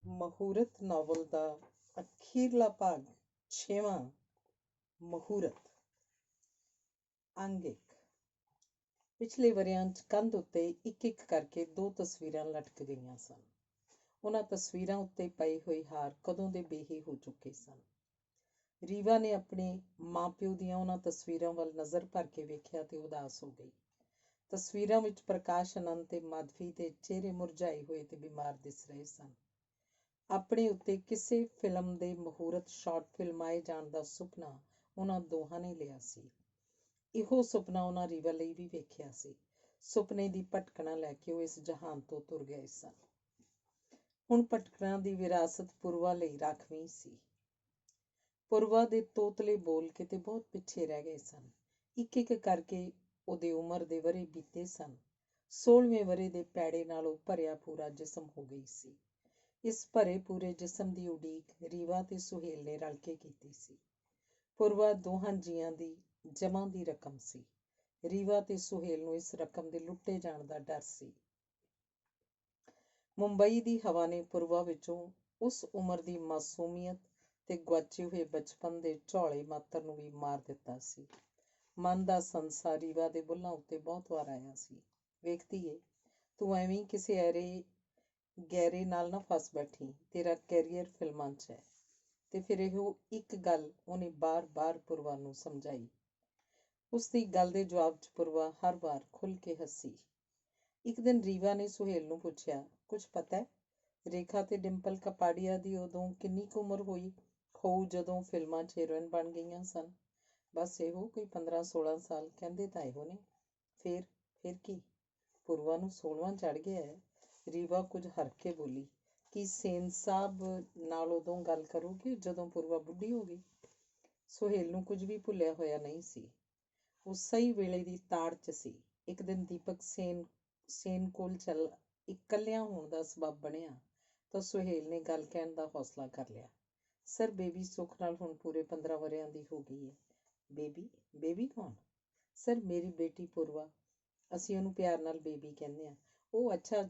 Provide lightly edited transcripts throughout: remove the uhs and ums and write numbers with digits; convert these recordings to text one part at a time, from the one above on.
ਮਹੂਰਤ novel ਦਾ ਅਖੀਰਲਾ ਭਾਗ 6ਵਾਂ। ਮਹੂਰਤ ਅੰਗ 1। ਪਿਛਲੇ ਵਰ੍ਹਿਆਂ 'ਚ ਕੰਧ ਉੱਤੇ ਇੱਕ ਇੱਕ ਕਰਕੇ 2 ਤਸਵੀਰਾਂ ਲਟਕ ਗਈਆਂ ਸਨ। ਉਹਨਾਂ ਤਸਵੀਰਾਂ ਉੱਤੇ ਪਏ ਹੋਏ ਹਾਰ ਕਦੋਂ ਦੇ ਬੇਹੇ ਹੋ ਚੁੱਕੇ ਸਨ। ਰੀਵਾ ਨੇ ਆਪਣੇ ਮਾਂ-ਪਿਓ ਦੀਆਂ ਉਹਨਾਂ ਤਸਵੀਰਾਂ ਵੱਲ ਨਜ਼ਰ ਭਰ ਕੇ ਵੇਖਿਆ ਤੇ ਉਦਾਸ ਹੋ ਗਈ। ਤਸਵੀਰਾਂ ਵਿੱਚ ਪ੍ਰਕਾਸ਼ ਆਨੰਦ ਤੇ ਮਾਧਵੀ ਦੇ ਚਿਹਰੇ ਮੁਰਝਾਏ ਹੋਏ ਤੇ ਬਿਮਾਰ ਦਿਸ ਰਹੇ ਸਨ। ਆਪਣੇ ਉੱਤੇ ਕਿਸੇ ਫਿਲਮ ਦੇ ਮਹੂਰਤ ਸ਼ਾਰਟ ਫਿਲਮਾਏ ਜਾਣ ਦਾ ਸੁਪਨਾ ਉਹਨਾਂ ਦੋਹਾਂ ਨੇ ਲਿਆ ਸੀ। ਇਹੋ ਸੁਪਨਾ ਉਹਨਾਂ ਰੀਵਾ ਲਈ ਵੀ ਵੇਖਿਆ ਸੀ। ਸੁਪਨੇ ਦੀ ਭਟਕਣਾ ਲੈ ਕੇ ਉਹ ਇਸ ਜਹਾਨ ਤੋਂ ਤੁਰ ਗਏ ਸਨ। ਹੁਣ ਭਟਕਣਾ ਦੀ ਵਿਰਾਸਤ ਪੂਰਵਾ ਲਈ ਰਾਖਵੀਂ ਸੀ। ਪੂਰਵਾ ਦੇ ਤੋਤਲੇ ਬੋਲ ਕਿਤੇ ਬਹੁਤ ਪਿੱਛੇ ਰਹਿ ਗਏ ਸਨ। ਇੱਕ ਇੱਕ ਕਰਕੇ ਉਹਦੇ ਉਮਰ ਦੇ ਵਰ੍ਹੇ ਬੀਤੇ ਸਨ। 16ਵੇਂ ਵਰ੍ਹੇ ਦੇ ਪੈੜੇ ਨਾਲੋਂ ਭਰਿਆ ਪੂਰਾ ਜਿਸਮ ਹੋ ਗਈ ਸੀ। ਇਸ ਭਰੇ ਪੂਰੇ ਜਿਸਮ ਦੀ ਉਡੀਕ ਰੀਵਾ ਤੇ ਸੁਹੇਲ ਨੇ ਰਲ ਕੇ ਕੀਤੀ ਸੀ। ਪੂਰਵਾ ਦੋਹਾਂ ਜੀਆਂ ਦੀ ਜਮਾਂ ਦੀ ਰਕਮ ਸੀ। ਰੀਵਾ ਤੇ ਸੁਹੇਲ ਨੂੰ ਇਸ ਰਕਮ ਦੇ ਲੁੱਟੇ ਜਾਣ ਦਾ ਡਰ ਸੀ। ਮੁੰਬਈ ਦੀ ਹਵਾ ਨੇ ਪੂਰਵਾ ਵਿੱਚੋਂ ਉਸ ਉਮਰ ਦੀ ਮਾਸੂਮੀਅਤ ਤੇ ਗੁਆਚੇ ਹੋਏ ਬਚਪਨ ਦੇ ਝੌਲੇ ਮਾਤਰ ਨੂੰ ਵੀ ਮਾਰ ਦਿੱਤਾ ਸੀ। ਮਨ ਦਾ ਸੰਸਾਰ ਰੀਵਾ ਦੇ ਬੁੱਲ੍ਹਾਂ ਉੱਤੇ ਬਹੁਤ ਵਾਰ ਆਇਆ ਸੀ। ਵੇਖਦੀ ਏ, ਤੂੰ ਐਵੇਂ ਕਿਸੇ ਗਹਿਰੇ ਨਾਲ ਨਾ ਫਸ ਬੈਠੀ। ਤੇਰਾ ਕੈਰੀਅਰ ਫਿਲਮਾਂ 'ਚ ਹੈ। ਤੇ ਫਿਰ ਇਹੋ ਇੱਕ ਗੱਲ ਉਹਨੇ ਬਾਰ-ਬਾਰ ਪੂਰਵਾ ਨੂੰ ਸਮਝਾਈ। ਉਸਦੀ ਗੱਲ ਦੇ ਜਵਾਬ 'ਚ ਪੂਰਵਾ ਹਰ ਵਾਰ ਖੁੱਲ੍ਹ ਕੇ ਹੱਸੀ। ਇੱਕ ਦਿਨ ਰੀਵਾ ਨੇ ਸੁਹੇਲ ਨੂੰ ਪੁੱਛਿਆ, ਕੁਝ ਪਤਾ? ਰੇਖਾ ਤੇ ਡਿੰਪਲ ਕਪਾੜੀਆ ਦੀ ਉਦੋਂ ਕਿੰਨੀ ਕੁ ਉਮਰ ਹੋਊ ਜਦੋਂ ਫਿਲਮਾਂ 'ਚ ਹੀਰੋਇਨ ਬਣ ਗਈਆਂ ਸਨ? ਬਸ ਇਹੋ ਕੋਈ 15-16 ਸਾਲ, ਕਹਿੰਦੇ ਤਾਂ ਇਹੋ ਨੇ। ਫਿਰ ਕੀ? ਪੂਰਵਾ ਨੂੰ 16ਵਾਂ ਚੜ੍ਹ ਗਿਆ ਹੈ। ਰੀਵਾ ਕੁਝ ਹਰ ਕੇ ਬੋਲੀ, ਕੀ ਸੇਨ ਸਾਹਿਬ ਨਾਲ ਉਦੋਂ ਗੱਲ ਕਰੋਗੇ ਜਦੋਂ ਪੂਰਵਾ ਬੁੱਢੀ ਹੋ ਗਈ? ਸੁਹੇਲ ਨੂੰ ਕੁਝ ਵੀ ਭੁੱਲਿਆ ਹੋਇਆ ਨਹੀਂ ਸੀ। ਉਹ ਸਹੀ ਵੇਲੇ ਦੀ ਤਾੜ 'ਚ ਸੀ। ਇੱਕ ਦਿਨ ਦੀਪਕ ਸੇਨ ਕੋਲ ਇਕੱਲਿਆਂ ਹੋਣ ਦਾ ਸਬੱਬ ਬਣਿਆ ਤਾਂ ਸੁਹੇਲ ਨੇ ਗੱਲ ਕਹਿਣ ਦਾ ਹੌਸਲਾ ਕਰ ਲਿਆ। ਸਰ, ਬੇਬੀ ਸੁੱਖ ਨਾਲ ਹੁਣ ਪੂਰੇ 15 ਵਰ੍ਹਿਆਂ ਦੀ ਹੋ ਗਈ ਹੈ। ਬੇਬੀ ਕੌਣ? ਸਰ, ਮੇਰੀ ਬੇਟੀ ਪੂਰਵਾ। ਅਸੀਂ ਉਹਨੂੰ ਪਿਆਰ ਨਾਲ ਬੇਬੀ ਕਹਿੰਦੇ ਹਾਂ। ਉਹ ਅੱਛਾ,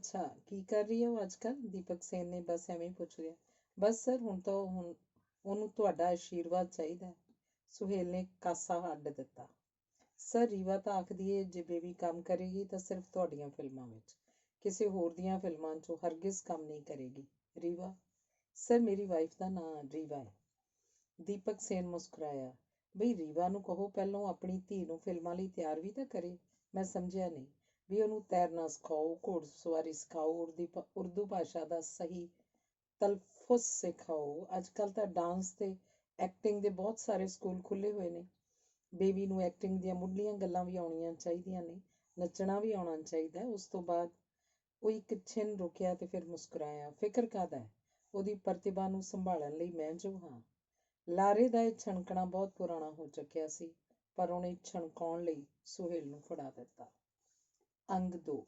ਕੀ ਕਰ ਰਹੀ ਹੈ ਉਹ ਅੱਜ ਕੱਲ੍ਹ? ਦੀਪਕ ਸੇਨ ਨੇ ਬਸ ਐਵੇਂ ਪੁੱਛ ਲਿਆ। ਬਸ ਸਰ, ਹੁਣ ਉਹਨੂੰ ਤੁਹਾਡਾ ਆਸ਼ੀਰਵਾਦ ਚਾਹੀਦਾ। ਸੁਹੇਲ ਨੇ ਕਾਸਾ ਅੱਡ ਦਿੱਤਾ। ਸਰ, ਰੀਵਾ ਤਾਂ ਆਖਦੀ ਏ ਜੇ ਬੇਬੀ ਕੰਮ ਕਰੇਗੀ ਤਾਂ ਸਿਰਫ ਤੁਹਾਡੀਆਂ ਫਿਲਮਾਂ ਵਿੱਚ, ਕਿਸੇ ਹੋਰ ਦੀਆਂ ਫਿਲਮਾਂ 'ਚੋਂ ਹਰਗਿਜ਼ ਕੰਮ ਨਹੀਂ ਕਰੇਗੀ। ਰੀਵਾ? ਸਰ, ਮੇਰੀ ਵਾਈਫ ਦਾ ਨਾਂ ਰੀਵਾ ਹੈ। ਦੀਪਕ ਸੇਨ ਮੁਸਕਰਾਇਆ। ਬਈ, ਰੀਵਾ ਨੂੰ ਕਹੋ ਪਹਿਲੋਂ ਆਪਣੀ ਧੀ ਨੂੰ ਫਿਲਮਾਂ ਲਈ ਤਿਆਰ ਵੀ ਤਾਂ ਕਰੇ। ਮੈਂ ਸਮਝਿਆ ਨਹੀਂ। ਵੀ ਉਹਨੂੰ ਤੈਰਨਾ ਸਿਖਾਓ, ਘੋੜਸਵਾਰੀ ਸਿਖਾਓ, ਉਰਦੂ ਭਾਸ਼ਾ ਦਾ ਸਹੀ ਤਲਫੁਜ਼ ਸਿਖਾਓ। ਅੱਜ ਕੱਲ੍ਹ ਤਾਂ ਡਾਂਸ ਤੇ ਐਕਟਿੰਗ ਦੇ ਬਹੁਤ ਸਾਰੇ ਸਕੂਲ ਖੁੱਲ੍ਹੇ ਹੋਏ ਨੇ। ਬੇਬੀ ਨੂੰ ਐਕਟਿੰਗ ਦੀਆਂ ਮੁੱਢਲੀਆਂ ਗੱਲਾਂ ਵੀ ਆਉਣੀਆਂ ਚਾਹੀਦੀਆਂ ਨੇ, ਨੱਚਣਾ ਵੀ ਆਉਣਾ ਚਾਹੀਦਾ। ਉਸ ਤੋਂ ਬਾਅਦ ਉਹ ਇੱਕ ਛਿਨ ਰੁਕਿਆ ਤੇ ਫਿਰ ਮੁਸਕਰਾਇਆ। ਫਿਕਰ ਕਾਹਦਾ? ਉਹਦੀ ਪ੍ਰਤਿਭਾ ਨੂੰ ਸੰਭਾਲਣ ਲਈ ਮੈਂ ਜੋ ਹਾਂ। ਲਾਰੇ ਦਾ ਇਹ ਛਣਕਣਾ ਬਹੁਤ ਪੁਰਾਣਾ ਹੋ ਚੁੱਕਿਆ ਸੀ, ਪਰ ਉਹਨੇ ਛਣਕਾਉਣ ਲਈ ਸੁਹੇਲ ਨੂੰ ਫੜਾ ਦਿੱਤਾ। ਅੰਗ 2।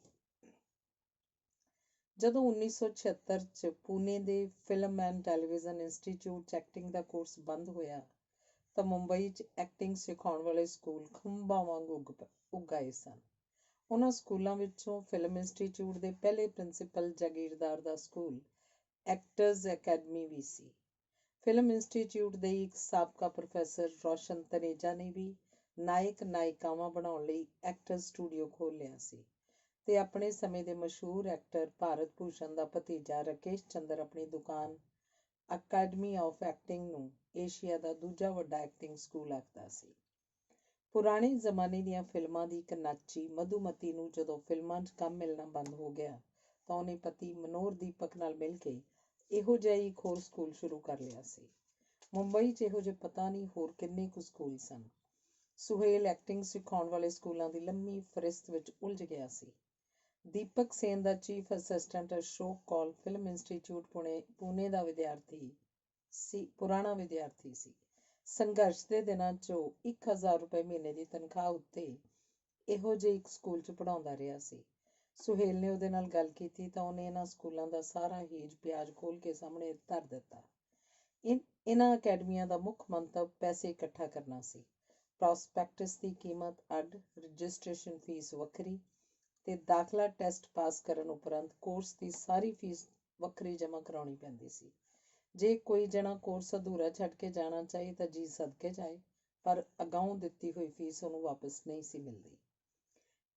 ਜਦੋਂ 1976 'ਚ ਪੂਨੇ ਦੇ ਫਿਲਮ ਐਂਡ ਟੈਲੀਵਿਜ਼ਨ ਇੰਸਟੀਚਿਊਟ 'ਚ ਐਕਟਿੰਗ ਦਾ ਕੋਰਸ ਬੰਦ ਹੋਇਆ ਤਾਂ ਮੁੰਬਈ 'ਚ ਐਕਟਿੰਗ ਸਿਖਾਉਣ ਵਾਲੇ ਸਕੂਲ ਖੰਭਾਂ ਵਾਂਗ ਉੱਗ ਆਏ ਸਨ। ਉਹਨਾਂ ਸਕੂਲਾਂ ਵਿੱਚੋਂ ਫਿਲਮ ਇੰਸਟੀਚਿਊਟ ਦੇ ਪਹਿਲੇ ਪ੍ਰਿੰਸੀਪਲ ਜਾਗੀਰਦਾਰ ਦਾ ਸਕੂਲ ਐਕਟਰਜ਼ ਅਕੈਡਮੀ ਵੀ ਸੀ। ਫਿਲਮ ਇੰਸਟੀਚਿਊਟ ਦੇ ਇੱਕ ਸਾਬਕਾ ਪ੍ਰੋਫੈਸਰ ਰੋਸ਼ਨ ਤਨੇਜਾ ਨੇ ਵੀ ਨਾਇਕ-ਨਾਇਕਾਵਾਂ ਬਣਾਉਣ ਲਈ ਐਕਟਰਜ਼ ਸਟੂਡੀਓ ਖੋਲ੍ਹ ਲਿਆ ਸੀ ਤੇ ਆਪਣੇ ਸਮੇਂ ਦੇ ਮਸ਼ਹੂਰ ਐਕਟਰ ਭਾਰਤ ਭੂਸ਼ਣ ਦਾ ਭਤੀਜਾ ਰਾਕੇਸ਼ ਚੰਦਰ ਆਪਣੀ ਦੁਕਾਨ ਅਕੈਡਮੀ ਆਫ ਐਕਟਿੰਗ ਨੂੰ ਏਸ਼ੀਆ ਦਾ ਦੂਜਾ ਵੱਡਾ ਐਕਟਿੰਗ ਸਕੂਲ ਆਖਦਾ ਸੀ। ਪੁਰਾਣੇ ਜ਼ਮਾਨੇ ਦੀਆਂ ਫਿਲਮਾਂ ਦੀ ਇੱਕ ਨਾਚੀ ਮਧੂਮਤੀ ਨੂੰ ਜਦੋਂ ਫਿਲਮਾਂ 'ਚ ਕੰਮ ਮਿਲਣਾ ਬੰਦ ਹੋ ਗਿਆ ਤਾਂ ਉਹਨੇ ਪਤੀ ਮਨੋਹਰ ਦੀਪਕ ਨਾਲ ਮਿਲ ਕੇ ਇਹੋ ਜਿਹਾ ਹੀ ਇੱਕ ਹੋਰ ਸਕੂਲ ਸ਼ੁਰੂ ਕਰ ਲਿਆ ਸੀ। ਮੁੰਬਈ 'ਚ ਇਹੋ ਜਿਹੇ ਪਤਾ ਨਹੀਂ ਹੋਰ ਕਿੰਨੇ ਕੁ ਸਕੂਲ ਸਨ। ਸੁਹੇਲ ਐਕਟਿੰਗ ਸਿਖਾਉਣ ਵਾਲੇ ਸਕੂਲਾਂ ਦੀ ਲੰਮੀ ਫਹਿਰਿਸਤ ਵਿੱਚ ਉਲਝ ਗਿਆ ਸੀ। ਦੀਪਕ ਸੇਨ ਦਾ chief assistant Ashok Kaul film institute Pune ਦਾ ਪੁਰਾਣਾ ਵਿਦਿਆਰਥੀ ਸੀ। ਸੰਘਰਸ਼ ਦੇ ਦਿਨਾਂ 'ਚ ਉਹ 1000 ਰੁਪਏ ਮਹੀਨੇ ਦੀ ਤਨਖਾਹ ਉੱਤੇ ਇਹੋ ਜਿਹੇ ਇੱਕ ਸਕੂਲ 'ਚ ਪੜ੍ਹਾਉਂਦਾ ਰਿਹਾ ਸੀ। ਸੁਹੇਲ ਨੇ ਉਹਦੇ ਨਾਲ ਗੱਲ ਕੀਤੀ ਤਾਂ ਉਹਨੇ ਇਹਨਾਂ ਸਕੂਲਾਂ ਦਾ ਸਾਰਾ ਹੀਜ ਪਿਆਜ਼ ਖੋਲ੍ਹ ਕੇ ਸਾਹਮਣੇ ਧਰ ਦਿੱਤਾ। ਇਹਨਾਂ ਅਕੈਡਮੀਆਂ ਦਾ ਮੁੱਖ ਮੰਤਵ ਪੈਸੇ ਇਕੱਠਾ ਕਰਨਾ ਸੀ। ਪ੍ਰੋਸਪੈਕਟਸ ਦੀ ਕੀਮਤ ਅੱਡ, ਰਜਿਸਟ੍ਰੇਸ਼ਨ ਫੀਸ ਵੱਖਰੀ ਤੇ ਦਾਖਲਾ ਟੈਸਟ ਪਾਸ ਕਰਨ ਉਪਰੰਤ ਕੋਰਸ ਦੀ ਸਾਰੀ ਫੀਸ ਵੱਖਰੀ ਜਮ੍ਹਾਂ ਕਰਾਉਣੀ ਪੈਂਦੀ ਸੀ। ਜੇ ਕੋਈ ਜਣਾ ਕੋਰਸ ਅਧੂਰਾ ਛੱਡ ਕੇ ਜਾਣਾ ਚਾਹੇ ਤਾਂ ਜੀ ਸਦਕੇ ਜਾਏ, ਪਰ ਅਗਾਊਂ ਦਿੱਤੀ ਹੋਈ ਫੀਸ ਉਹਨੂੰ ਵਾਪਸ ਨਹੀਂ ਸੀ ਮਿਲਦੀ।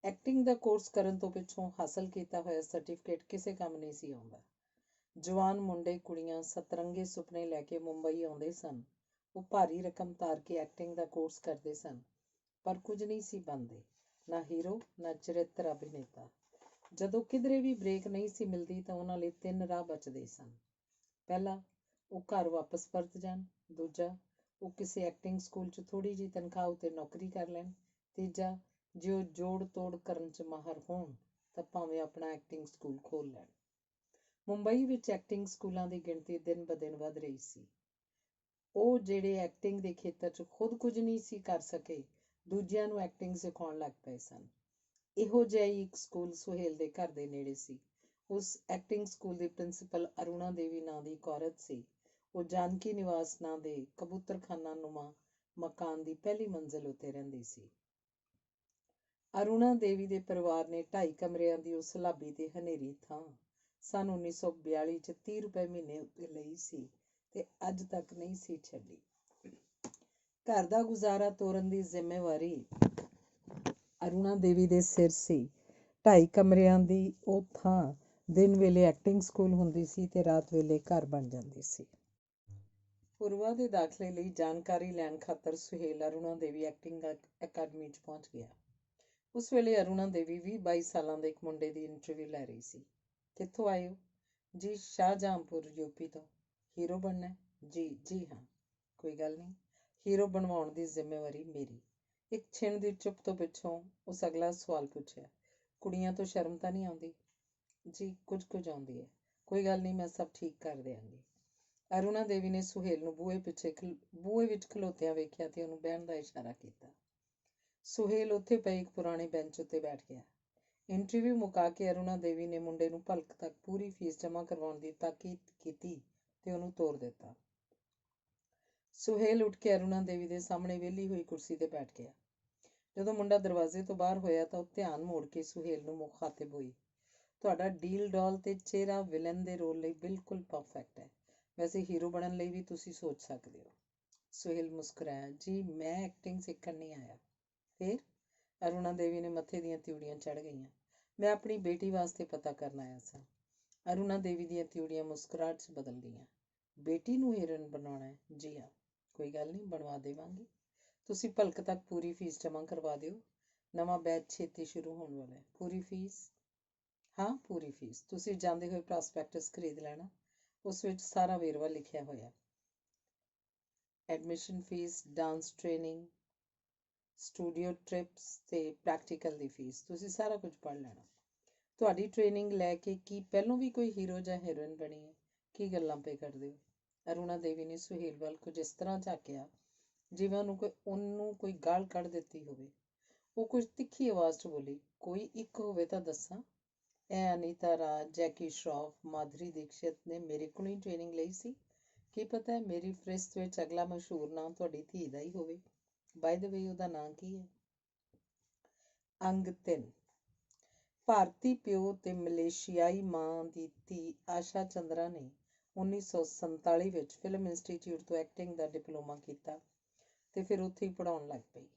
ਐਕਟਿੰਗ ਦਾ ਕੋਰਸ ਕਰਨ ਤੋਂ ਪਿੱਛੋਂ ਹਾਸਲ ਕੀਤਾ ਹੋਇਆ ਸਰਟੀਫਿਕੇਟ ਕਿਸੇ ਕੰਮ ਨਹੀਂ ਸੀ ਆਉਂਦਾ। ਜਵਾਨ ਮੁੰਡੇ ਕੁੜੀਆਂ ਸਤਰੰਗੇ ਸੁਪਨੇ ਲੈ ਕੇ ਮੁੰਬਈ ਆਉਂਦੇ ਸਨ। ਉਹ ਭਾਰੀ ਰਕਮ ਧਾਰ ਕੇ ਐਕਟਿੰਗ ਦਾ ਕੋਰਸ ਕਰਦੇ ਸਨ, ਪਰ ਕੁਝ ਨਹੀਂ ਸੀ ਬਣਦੇ, ਨਾ ਹੀਰੋ ਨਾ ਚਰਿੱਤਰ ਅਭਿਨੇਤਾ। ਜਦੋਂ ਕਿਧਰੇ ਵੀ ਬ੍ਰੇਕ ਨਹੀਂ ਸੀ ਮਿਲਦੀ ਤਾਂ ਉਹਨਾਂ ਲਈ 3 ਰਾਹ ਬਚਦੇ ਸਨ। ਪਹਿਲਾ, ਉਹ ਘਰ ਵਾਪਸ ਪਰਤ ਜਾਣ। ਦੂਜਾ, ਉਹ ਕਿਸੇ ਐਕਟਿੰਗ ਸਕੂਲ 'ਚ ਥੋੜ੍ਹੀ ਜਿਹੀ ਤਨਖਾਹ ਉੱਤੇ ਨੌਕਰੀ ਕਰ ਲੈਣ। ਤੀਜਾ, ਜੇ ਉਹ ਜੋੜ ਤੋੜ ਕਰਨ 'ਚ ਮਾਹਰ ਹੋਣ ਤਾਂ ਭਾਵੇਂ ਆਪਣਾ ਐਕਟਿੰਗ ਸਕੂਲ ਖੋਲ੍ਹ ਲੈਣ। ਮੁੰਬਈ ਵਿੱਚ ਐਕਟਿੰਗ ਸਕੂਲਾਂ ਦੀ ਗਿਣਤੀ ਦਿਨ ਬ ਦਿਨ ਵੱਧ ਰਹੀ ਸੀ। ਉਹ ਜਿਹੜੇ ਐਕਟਿੰਗ ਦੇ ਖੇਤਰ 'ਚ ਖੁਦ ਕੁਝ ਨਹੀਂ ਸੀ ਕਰ ਸਕੇ, ਦੂਜਿਆਂ ਨੂੰ ਐਕਟਿੰਗ ਸਿਖਾਉਣ ਲੱਗ ਪਏ ਸਨ। ਇਹੋ ਜਿਹਾ ਹੀ ਇੱਕ ਸਕੂਲ ਸੁਹੇਲ ਦੇ ਘਰ ਦੇ ਨੇੜੇ ਸੀ। ਉਸ ਐਕਟਿੰਗ ਸਕੂਲ ਦੀ ਪ੍ਰਿੰਸੀਪਲ ਅਰੁਣਾ ਦੇਵੀ ਨਾਂ ਦੀ ਇੱਕ ਔਰਤ ਸੀ। ਉਹ ਜਾਨਕੀ ਨਿਵਾਸ ਨਾਂ ਦੇ ਕਬੂਤਰਖਾਨਾ ਨੁਮਾ ਮਕਾਨ ਦੀ ਪਹਿਲੀ ਮੰਜ਼ਿਲ ਉੱਤੇ ਰਹਿੰਦੀ ਸੀ। ਅਰੁਣਾ ਦੇਵੀ ਦੇ ਪਰਿਵਾਰ ਨੇ 2.5 ਕਮਰਿਆਂ ਦੀ ਉਸ ਸਲਾਬੀ ਤੇ ਹਨੇਰੀ ਥਾਂ ਸੰਨ 1942 'ਚ 30 ਰੁਪਏ ਮਹੀਨੇ ਉੱਤੇ ਲਈ ਸੀ ਤੇ ਅੱਜ ਤੱਕ ਨਹੀਂ ਸੀ ਛੱਡੀ। ਘਰ ਦਾ ਗੁਜ਼ਾਰਾ ਤੋਰਨ ਦੀ ਜ਼ਿੰਮੇਵਾਰੀ ਅਰੁਣਾ ਦੇਵੀ ਦੇ ਸਿਰ ਸੀ। 2.5 ਕਮਰਿਆਂ ਦੀ ਉਹ ਥਾਂ ਦਿਨ ਵੇਲੇ ਐਕਟਿੰਗ ਸਕੂਲ ਹੁੰਦੀ ਸੀ ਤੇ ਰਾਤ ਵੇਲੇ ਘਰ ਬਣ ਜਾਂਦੀ ਸੀ। ਪੂਰਵਾ ਦੇ ਦਾਖਲੇ ਲਈ ਜਾਣਕਾਰੀ ਲੈਣ ਖਾਤਰ ਸੁਹੇਲ ਅਰੁਣਾ ਦੇਵੀ ਐਕਟਿੰਗ ਅਕੈਡਮੀ 'ਚ ਪਹੁੰਚ ਗਿਆ। ਉਸ ਵੇਲੇ ਅਰੁਣਾ ਦੇਵੀ 20-22 ਸਾਲਾਂ ਦੇ ਇੱਕ ਮੁੰਡੇ ਦੀ ਇੰਟਰਵਿਊ ਲੈ ਰਹੀ ਸੀ। ਕਿੱਥੋਂ ਆਏ ਹੋ? ਜੀ, ਸ਼ਾਹਜਹਾਂਪੁਰ, ਯੂਪੀ ਤੋਂ। ਹੀਰੋ ਬਣਨਾ ਹੈ? ਜੀ ਹਾਂ। ਕੋਈ ਗੱਲ ਨਹੀਂ, ਹੀਰੋ ਬਣਵਾਉਣ ਦੀ ਜ਼ਿੰਮੇਵਾਰੀ ਮੇਰੀ। ਇੱਕ ਛਿਣ ਦੀ ਚੁੱਪ ਤੋਂ ਪਿੱਛੋਂ ਉਸ ਅਗਲਾ ਸਵਾਲ ਪੁੱਛਿਆ, ਕੁੜੀਆਂ ਤੋਂ ਸ਼ਰਮ ਤਾਂ ਨਹੀਂ ਆਉਂਦੀ? ਜੀ, ਕੁਝ ਆਉਂਦੀ ਹੈ। ਕੋਈ ਗੱਲ ਨਹੀਂ, ਮੈਂ ਸਭ ਠੀਕ ਕਰ ਦਿਆਂਗੀ। ਅਰੁਣਾ ਦੇਵੀ ਨੇ ਸੁਹੇਲ ਨੂੰ ਬੂਹੇ ਵਿੱਚ ਖਲੋਤਿਆਂ ਵੇਖਿਆ ਤੇ ਉਹਨੂੰ ਬਹਿਣ ਦਾ ਇਸ਼ਾਰਾ ਕੀਤਾ। ਸੁਹੇਲ ਉੱਥੇ ਪਏ ਇੱਕ ਪੁਰਾਣੇ ਬੈਂਚ ਉੱਤੇ ਬੈਠ ਗਿਆ। ਇੰਟਰਵਿਊ ਮੁਕਾ ਕੇ ਅਰੁਣਾ ਦੇਵੀ ਨੇ ਮੁੰਡੇ ਨੂੰ ਭਲਕ ਤੱਕ ਪੂਰੀ ਫੀਸ ਜਮ੍ਹਾਂ ਕਰਵਾਉਣ ਦੀ ਤਾਕੀਦ ਕੀਤੀ ਤੇ ਉਹਨੂੰ ਤੋਰ ਦਿੱਤਾ। ਸੁਹੇਲ ਉੱਠ ਕੇ ਅਰੁਣਾ ਦੇਵੀ ਦੇ ਸਾਹਮਣੇ ਵਿਹਲੀ ਹੋਈ ਕੁਰਸੀ ਤੇ ਬੈਠ ਗਿਆ। ਜਦੋਂ ਮੁੰਡਾ ਦਰਵਾਜ਼ੇ ਤੋਂ ਬਾਹਰ ਹੋਇਆ ਤਾਂ ਉਹ ਧਿਆਨ ਮੋੜ ਕੇ ਸੁਹੇਲ ਨੂੰ ਮੁਖਾਤਿਬ ਹੋਈ। ਤੁਹਾਡਾ ਡੀਲ ਡੌਲ ਤੇ ਚਿਹਰਾ ਵਿਲਨ ਦੇ ਰੋਲ ਲਈ ਬਿਲਕੁਲ ਪਰਫੈਕਟ ਹੈ। ਵੈਸੇ ਹੀਰੋ ਬਣਨ ਲਈ ਵੀ ਤੁਸੀਂ ਸੋਚ ਸਕਦੇ ਹੋ। ਸੁਹੇਲ ਮੁਸਕਰਾਇਆ। ਜੀ, ਮੈਂ ਐਕਟਿੰਗ ਸਿੱਖਣ ਨਹੀਂ ਆਇਆ। ਫਿਰ? ਅਰੁਣਾ ਦੇਵੀ ਨੇ ਮੱਥੇ ਦੀਆਂ ਤਿਉੜੀਆਂ ਚੜ੍ਹ ਗਈਆਂ। ਮੈਂ ਆਪਣੀ ਬੇਟੀ ਵਾਸਤੇ ਪਤਾ ਕਰਨ ਆਇਆ ਸਾਂ। ਅਰੁਣਾ ਦੇਵੀ ਦੀਆਂ ਤਿਉੜੀਆਂ ਮੁਸਕਰਾਹਟ 'ਚ ਬਦਲ ਗਈਆਂ। ਬੇਟੀ ਨੂੰ ਹੀਰੋਇਨ ਬਣਾਉਣਾ ਹੈ? ਜੀ ਹਾਂ। ਕੋਈ ਗੱਲ ਨਹੀਂ, ਬਣਵਾ ਦੇਵਾਂਗੀ। ਤੁਸੀਂ ਭਲਕ ਤੱਕ ਪੂਰੀ ਫੀਸ ਜਮ੍ਹਾਂ ਕਰਵਾ ਦਿਓ। ਨਵਾਂ ਬੈਚ ਛੇਤੀ ਸ਼ੁਰੂ ਹੋਣ ਵਾਲਾ ਹੈ। ਪੂਰੀ ਫੀਸ? ਹਾਂ, ਪੂਰੀ ਫੀਸ। ਤੁਸੀਂ ਜਾਂਦੇ ਹੋਏ ਪ੍ਰੋਸਪੈਕਟਸ ਖਰੀਦ ਲੈਣਾ। ਉਸ ਵਿੱਚ ਸਾਰਾ ਵੇਰਵਾ ਲਿਖਿਆ ਹੋਇਆ। Admission fees, dance training, studio trips ਤੇ ਪ੍ਰੈਕਟੀਕਲ ਦੀ ਫੀਸ। ਤੁਸੀਂ ਸਾਰਾ ਕੁਝ ਪੜ੍ਹ ਲੈਣਾ। ਤੁਹਾਡੀ ਟ੍ਰੇਨਿੰਗ ਲੈ ਕੇ ਕੀ ਪਹਿਲੋਂ ਵੀ ਕੋਈ ਹੀਰੋ ਜਾਂ ਹੀਰੋਇਨ ਬਣੀ ਹੈ? ਕੀ ਗੱਲਾਂ ਪੇ ਕਰਦੇ ਹੋ? ਅਰੁਣਾ ਦੇਵੀ ਨੇ ਸੁਹੇਲ ਵੱਲ ਕੁਝ ਇਸ ਤਰ੍ਹਾਂ ਝਾਕਿਆ ਜਿਵੇਂ ਉਹਨੂੰ ਕੋਈ ਗਾਲ ਕੱਢ ਦਿੱਤੀ ਹੋਵੇ। ਉਹ ਕੁਝ ਤਿੱਖੀ ਆਵਾਜ਼ 'ਚ ਬੋਲੀ, ਕੋਈ ਇੱਕ ਹੋਵੇ ਤਾਂ ਦੱਸਾਂ। ਇਹ ਅਨੀਤਾ ਰਾਜ, ਜੈਕੀ ਸ਼ਰੋਫ, ਮਾਧੁਰੀ ਦੀਕਸ਼ਿਤ ਨੇ ਮੇਰੇ ਕੋਲੋਂ ਹੀ ਟ੍ਰੇਨਿੰਗ ਲਈ ਸੀ। ਕੀ ਪਤਾ ਮੇਰੀ ਫਰਿਸਤ ਵਿੱਚ ਅਗਲਾ ਮਸ਼ਹੂਰ ਨਾਂ ਤੁਹਾਡੀ ਧੀ ਦਾ ਹੀ ਹੋਵੇ। ਬਾਏ ਦ ਵੇ, ਉਹਦਾ ਨਾਂ ਕੀ ਹੈ? ਅੰਗ 3। ਭਾਰਤੀ ਪਿਓ ਤੇ ਮਲੇਸ਼ੀਆਈ ਮਾਂ ਦੀ ਧੀ ਆਸ਼ਾ ਚੰਦਰਾ ਨੇ 1947 ਵਿੱਚ ਫਿਲਮ ਇੰਸਟੀਚਿਊਟ ਤੋਂ ਐਕਟਿੰਗ ਦਾ ਡਿਪਲੋਮਾ ਕੀਤਾ ਤੇ ਫਿਰ ਉੱਥੇ ਹੀ ਪੜ੍ਹਾਉਣ ਲੱਗ ਪਈ।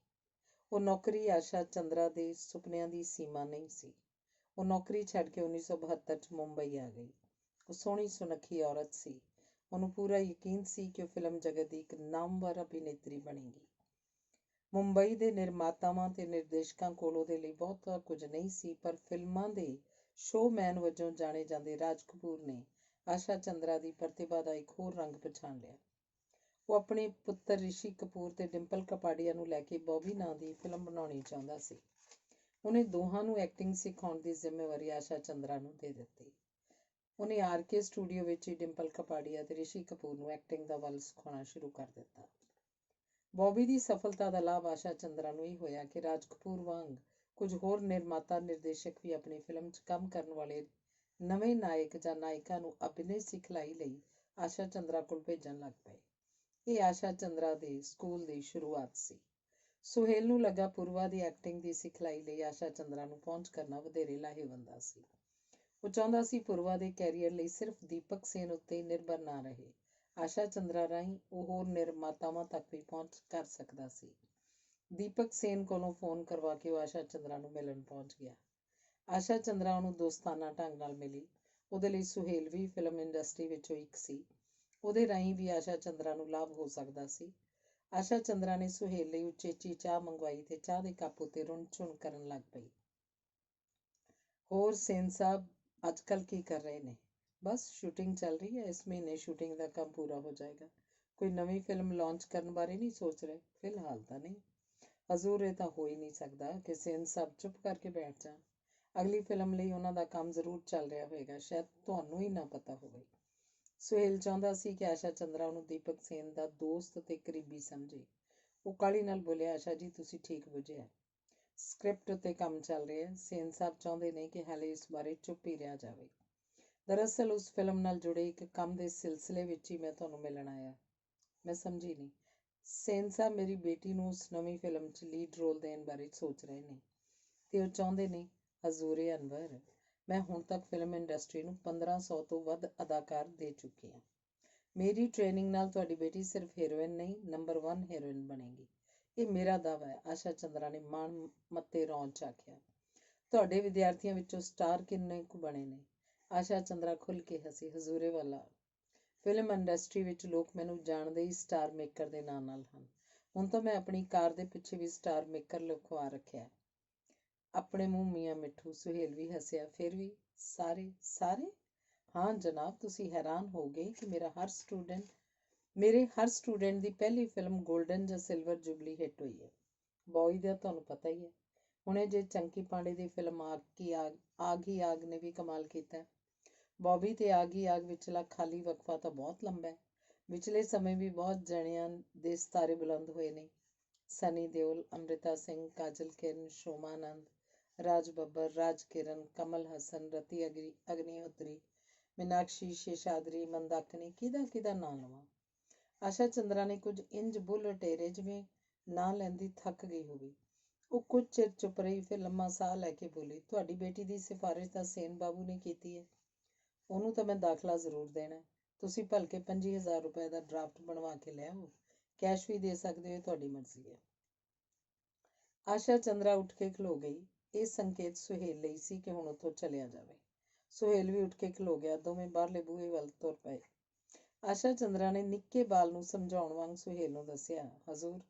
ਉਹ ਨੌਕਰੀ ਆਸ਼ਾ ਚੰਦਰਾ ਦੇ ਸੁਪਨਿਆਂ ਦੀ ਸੀਮਾ ਨਹੀਂ ਸੀ। ਉਹ ਨੌਕਰੀ ਛੱਡ ਕੇ 1972 'ਚ ਮੁੰਬਈ ਆ ਗਈ। ਉਹ ਸੋਹਣੀ ਸੁਨੱਖੀ ਔਰਤ ਸੀ। ਉਹਨੂੰ ਪੂਰਾ ਯਕੀਨ ਸੀ ਕਿ ਉਹ ਫਿਲਮ ਜਗਤ ਦੀ ਇੱਕ ਨਾਮਵਰ ਅਭਿਨੇਤਰੀ ਬਣੇਗੀ। ਮੁੰਬਈ ਦੇ ਨਿਰਮਾਤਾਵਾਂ ਤੇ ਨਿਰਦੇਸ਼ਕਾਂ ਕੋਲ ਉਹਦੇ ਲਈ ਬਹੁਤਾ ਕੁਝ ਨਹੀਂ ਸੀ, ਪਰ ਫਿਲਮਾਂ ਦੇ ਸ਼ੋਅਮੈਨ ਵਜੋਂ ਜਾਣੇ ਜਾਂਦੇ ਰਾਜ ਕਪੂਰ ਨੇ ਆਸ਼ਾ ਚੰਦਰਾ ਦੀ ਪ੍ਰਤਿਭਾ ਦਾ ਇੱਕ ਹੋਰ ਰੰਗ ਪਛਾਣ ਲਿਆ। ਉਹ ਆਪਣੇ ਪੁੱਤਰ ਰਿਸ਼ੀ ਕਪੂਰ ਤੇ ਡਿੰਪਲ ਕਪਾੜੀਆ ਨੂੰ ਲੈ ਕੇ ਬੌਬੀ ਨਾਂ ਦੀ ਫਿਲਮ ਬਣਾਉਣੀ ਚਾਹੁੰਦਾ ਸੀ। ਉਹਨੇ ਦੋਹਾਂ ਨੂੰ ਐਕਟਿੰਗ ਸਿਖਾਉਣ ਦੀ ਜ਼ਿੰਮੇਵਾਰੀ ਆਸ਼ਾ ਚੰਦਰਾ ਨੂੰ ਦੇ ਦਿੱਤੀ। ਉਹਨੇ ਆਰਕੇ ਸਟੂਡੀਓ ਵਿੱਚ ਹੀ ਡਿੰਪਲ ਕਪਾੜੀਆ ਤੇ ਰਿਸ਼ੀ ਕਪੂਰ ਨੂੰ ਐਕਟਿੰਗ ਦਾ ਵੱਲ ਸਿਖਾਉਣਾ ਸ਼ੁਰੂ ਕਰ ਦਿੱਤਾ। ਬੌਬੀ ਦੀ ਸਫਲਤਾ ਦਾ ਲਾਭ ਆਸ਼ਾ ਚੰਦਰਾ ਨੂੰ ਇਹ ਹੋਇਆ ਕਿ ਰਾਜ ਕਪੂਰ ਵਾਂਗ ਕੁਝ ਹੋਰ ਨਿਰਮਾਤਾ ਨਿਰਦੇਸ਼ਕ ਵੀ ਆਪਣੀ ਫਿਲਮ 'ਚ ਕੰਮ ਕਰਨ ਵਾਲੇ ਨਵੇਂ ਨਾਇਕ ਜਾਂ ਨਾਇਕਾ ਨੂੰ ਅਭਿਨੈ ਸਿਖਲਾਈ ਲਈ ਆਸ਼ਾ ਚੰਦਰਾ ਕੋਲ ਭੇਜਣ ਲੱਗ ਪਏ। ਇਹ ਆਸ਼ਾ ਚੰਦਰਾ ਦੇ ਸਕੂਲ ਦੀ ਸ਼ੁਰੂਆਤ ਸੀ। ਸੁਹੇਲ ਨੂੰ ਲੱਗਾ ਪੂਰਵਾ ਦੀ ਐਕਟਿੰਗ ਦੀ ਸਿਖਲਾਈ ਲਈ ਆਸ਼ਾ ਚੰਦਰਾ ਨੂੰ ਪਹੁੰਚ ਕਰਨਾ ਵਧੇਰੇ ਲਾਹੇਵੰਦ ਸੀ। ਉਹ ਚਾਹੁੰਦਾ ਸੀ ਪੂਰਵਾ ਦੇ ਕੈਰੀਅਰ ਲਈ ਸਿਰਫ ਦੀਪਕ ਸੇਨ ਉੱਤੇ ਹੀ ਨਿਰਭਰ ਨਾ ਰਹੇ। ਆਸ਼ਾ ਚੰਦਰਾ ਰਾਹੀਂ ਉਹ ਹੋਰ ਨਿਰਮਾਤਾਵਾਂ ਤੱਕ ਵੀ ਪਹੁੰਚ ਕਰ ਸਕਦਾ ਸੀ। ਦੀਪਕ ਸੇਨ ਕੋਲੋਂ ਫੋਨ ਕਰਵਾ ਕੇ ਉਹ ਆਸ਼ਾ ਚੰਦਰਾ ਨੂੰ ਮਿਲਣ ਪਹੁੰਚ ਗਿਆ। ਆਸ਼ਾ ਚੰਦਰਾ ਉਹਨੂੰ ਦੋਸਤਾਨਾ ਢੰਗ ਨਾਲ ਮਿਲੀ। ਉਹਦੇ ਲਈ ਸੁਹੇਲ ਵੀ ਫਿਲਮ ਇੰਡਸਟਰੀ ਵਿੱਚੋਂ ਇੱਕ ਸੀ। ਉਹਦੇ ਰਾਹੀਂ ਵੀ ਆਸ਼ਾ ਚੰਦਰਾ ਨੂੰ ਲਾਭ ਹੋ ਸਕਦਾ ਸੀ। ਆਸ਼ਾ ਚੰਦਰਾ ਨੇ ਸੁਹੇਲ ਲਈ ਉਚੇਚੀ ਚਾਹ ਮੰਗਵਾਈ ਤੇ ਚਾਹ ਦੇ ਕੱਪ ਉੱਤੇ ਰੁਣ ਝੁਣ ਕਰਨ ਲੱਗ ਪਈ। ਹੋਰ ਸੇਨ ਸਾਹਿਬ ਅੱਜ ਕੱਲ੍ਹ ਕੀ ਕਰ ਰਹੇ ਨੇ? ਬਸ ਸ਼ੂਟਿੰਗ ਚੱਲ ਰਹੀ ਹੈ। ਇਸ ਮਹੀਨੇ ਸ਼ੂਟਿੰਗ ਦਾ ਕੰਮ ਪੂਰਾ ਹੋ ਜਾਏਗਾ। ਕੋਈ ਨਵੀਂ ਫਿਲਮ ਲਾਂਚ ਕਰਨ ਬਾਰੇ ਨਹੀਂ ਸੋਚ ਰਹੇ? ਫਿਲਹਾਲ ਤਾਂ ਨਹੀਂ ਹਜ਼ੂਰ, ਇਹ ਤਾਂ ਹੋ ਹੀ ਨਹੀਂ ਸਕਦਾ ਕਿ ਸੇਨ ਸਾਹਿਬ ਚੁੱਪ ਕਰਕੇ ਬੈਠ ਜਾਣ। ਅਗਲੀ ਫਿਲਮ ਲਈ ਉਹਨਾਂ ਦਾ ਕੰਮ ਜ਼ਰੂਰ ਚੱਲ ਰਿਹਾ ਹੋਵੇਗਾ, ਸ਼ਾਇਦ ਤੁਹਾਨੂੰ ਹੀ ਨਾ ਪਤਾ ਹੋਵੇ। ਸੁਹੇਲ ਚਾਹੁੰਦਾ ਸੀ ਕਿ ਆਸ਼ਾ ਚੰਦਰਾ ਉਹਨੂੰ ਦੀਪਕ ਸੇਨ ਦਾ ਦੋਸਤ ਤੇ ਕਰੀਬੀ ਸਮਝੇ। ਉਹ ਕਾਹਲੀ ਨਾਲ ਬੋਲਿਆ, ਆਸ਼ਾ ਜੀ ਤੁਸੀਂ ਠੀਕ ਬੁੱਝਿਆ, ਸਕ੍ਰਿਪਟ ਉੱਤੇ ਕੰਮ ਚੱਲ ਰਿਹਾ। ਸੇਨ ਸਾਹਿਬ ਚਾਹੁੰਦੇ ਨੇ ਕਿ ਹਾਲੇ ਇਸ ਬਾਰੇ ਚੁੱਪ ਹੀ ਰਿਹਾ ਜਾਵੇ। ਦਰਅਸਲ ਉਸ ਫਿਲਮ ਨਾਲ ਜੁੜੇ ਇੱਕ ਕੰਮ ਦੇ ਸਿਲਸਿਲੇ ਵਿੱਚ ਹੀ ਮੈਂ ਤੁਹਾਨੂੰ ਮਿਲਣ ਆਇਆ। ਮੈਂ ਸਮਝੀ ਨਹੀਂ। ਸੇਨ ਸਾਹਿਬ ਮੇਰੀ ਬੇਟੀ ਨੂੰ ਉਸ ਨਵੀਂ ਫਿਲਮ 'ਚ ਲੀਡ ਰੋਲ ਦੇਣ ਬਾਰੇ ਸੋਚ ਰਹੇ ਨੇ ਤੇ ਉਹ ਚਾਹੁੰਦੇ ਨੇ। ਹਜ਼ੂਰੇ ਅਨਵਰ, ਮੈਂ ਹੁਣ ਤੱਕ ਫਿਲਮ ਇੰਡਸਟਰੀ ਨੂੰ 1500 ਤੋਂ ਵੱਧ ਅਦਾਕਾਰ ਦੇ ਚੁੱਕੀ ਹਾਂ। ਮੇਰੀ ਟ੍ਰੇਨਿੰਗ ਨਾਲ ਤੁਹਾਡੀ ਬੇਟੀ ਸਿਰਫ ਹੀਰੋਇਨ ਨਹੀਂ, ਨੰਬਰ 1 ਹੀਰੋਇਨ ਬਣੇਗੀ। ਇਹ ਮੇਰਾ ਦਾਅਵਾ ਹੈ, ਆਸ਼ਾ ਚੰਦਰਾ ਨੇ ਮਾਣ ਮੱਤੇ ਰੌਣ 'ਚ ਆਖਿਆ। ਤੁਹਾਡੇ ਵਿਦਿਆਰਥੀਆਂ ਵਿੱਚੋਂ ਸਟਾਰ ਕਿੰਨੇ ਕੁ ਬਣੇ ਨੇ? ਆਸ਼ਾ ਚੰਦਰਾ ਖੁੱਲ੍ਹ ਕੇ ਹੱਸੀ। ਹਜ਼ੂਰੇ ਵਾਲਾ, ਫਿਲਮ ਇੰਡਸਟਰੀ ਵਿੱਚ ਲੋਕ ਮੈਨੂੰ ਜਾਣਦੇ ਹੀ ਸਟਾਰ ਮੇਕਰ ਦੇ ਨਾਂ ਨਾਲ ਹਨ। ਹੁਣ ਤਾਂ ਮੈਂ ਆਪਣੀ ਕਾਰ ਦੇ ਪਿੱਛੇ ਵੀ ਸਟਾਰ ਮੇਕਰ ਲਿਖਵਾ ਰੱਖਿਆ। ਆਪਣੇ ਮੂੰਹ ਮੀਆਂ ਮਿੱਠੂ। ਸੁਹੇਲ ਵੀ ਹੱਸਿਆ। ਫਿਰ ਵੀ ਸਾਰੇ? ਹਾਂ ਜਨਾਬ, ਤੁਸੀਂ ਹੈਰਾਨ ਹੋਗੇ ਕਿ ਮੇਰੇ ਹਰ ਸਟੂਡੈਂਟ ਦੀ ਪਹਿਲੀ ਫਿਲਮ ਗੋਲਡਨ ਜਾਂ ਸਿਲਵਰ ਜੁਬਲੀ ਹਿੱਟ ਹੋਈ ਹੈ। ਬॉय ਦਾ ਤੁਹਾਨੂੰ ਪਤਾ ਹੀ ਹੈ। ਹੁਣੇ ਜੇ ਚੰਕੀ ਪਾਂਡੇ ਦੀ ਫਿਲਮ ਆਗ ਹੀ ਆਗ ਨੇ ਵੀ ਕਮਾਲ ਕੀਤਾ। ਬॉबी ਤੇ ਆਗ ਹੀ ਆਗ ਵਿਚਲਾ ਖਾਲੀ ਵਕਫਾ ਤਾਂ ਬਹੁਤ ਲੰਬਾ ਹੈ। ਵਿਚਲੇ ਸਮੇਂ ਵੀ ਬਹੁਤ ਜਣਿਆਂ ਦੇ ਸਿਤਾਰੇ ਬੁਲੰਦ ਹੋਏ ਨੇ। ਸਨੀ ਦਿਓਲ, ਅੰਮ੍ਰਿਤਾ ਸਿੰਘ, ਕਾਜਲ ਕਿਰਨ, ਸ਼ੋਮਾ ਆਨੰਦ, ਰਾਜ ਬੱਬਰ, ਰਾਜ ਕਿਰਨ, ਕਮਲ ਹਸਨ, ਰਤੀ ਅਗਨੀਹੋਤਰੀ, ਮੀਨਾਕਸ਼ੀ, ਸ਼ੇਸ਼ਾਦਰੀ, ਮੰਦਾਕਿਨੀ, ਕਿਹਦਾ ਨਾਂ ਲਵਾਂ? ਆਸ਼ਾ ਚੰਦਰਾ ਨੇ ਕੁਝ ਇੰਜ ਬੁੱਲ੍ਹ ਟੇਰੇ ਜਿਵੇਂ ਨਾਂ ਲੈਂਦੀ ਥੱਕ ਗਈ ਹੋਵੇ। ਉਹ ਕੁਝ ਚਿਰ ਚੁੱਪ ਰਹੀ, ਫਿਰ ਲੰਮਾ ਸਾਹ ਲੈ ਕੇ ਬੋਲੀ, ਤੁਹਾਡੀ ਬੇਟੀ ਦੀ ਸਿਫਾਰਿਸ਼ ਤਾਂ ਸੇਨ ਬਾਬੂ ਨੇ ਕੀਤੀ ਹੈ। ਉਹਨੂੰ ਤਾਂ ਮੈਂ ਦਾਖਲਾ ਜ਼ਰੂਰ ਦੇਣਾ। ਤੁਸੀਂ ਭਲਕੇ 25,000 ਰੁਪਏ ਦਾ ਡਰਾਫਟ ਬਣਵਾ ਕੇ ਲਿਆਓ। ਕੈਸ਼ ਵੀ ਦੇ ਸਕਦੇ ਹੋ, ਤੁਹਾਡੀ ਮਰਜ਼ੀ ਹੈ। ਆਸ਼ਾ ਚੰਦਰਾ ਉੱਠ ਕੇ ਖਲੋ ਗਈ। ਇਹ ਸੰਕੇਤ ਸੁਹੇਲ ਲਈ ਸੀ ਕਿ ਹੁਣ ਉੱਥੋਂ ਚਲਿਆ ਜਾਵੇ। ਸੁਹੇਲ ਵੀ ਉੱਠ ਕੇ ਖਲੋ ਗਿਆ। ਦੋਵੇਂ ਬਾਹਰਲੇ ਬੂਹੇ ਵੱਲ ਤੁਰ ਪਏ। ਆਸ਼ਾ ਚੰਦਰਾ ਨੇ ਨਿੱਕੇ ਬਾਲ ਨੂੰ ਸਮਝਾਉਣ ਵਾਂਗ ਸੁਹੇਲ ਨੂੰ ਦੱਸਿਆ, ਹਜ਼ੂਰ,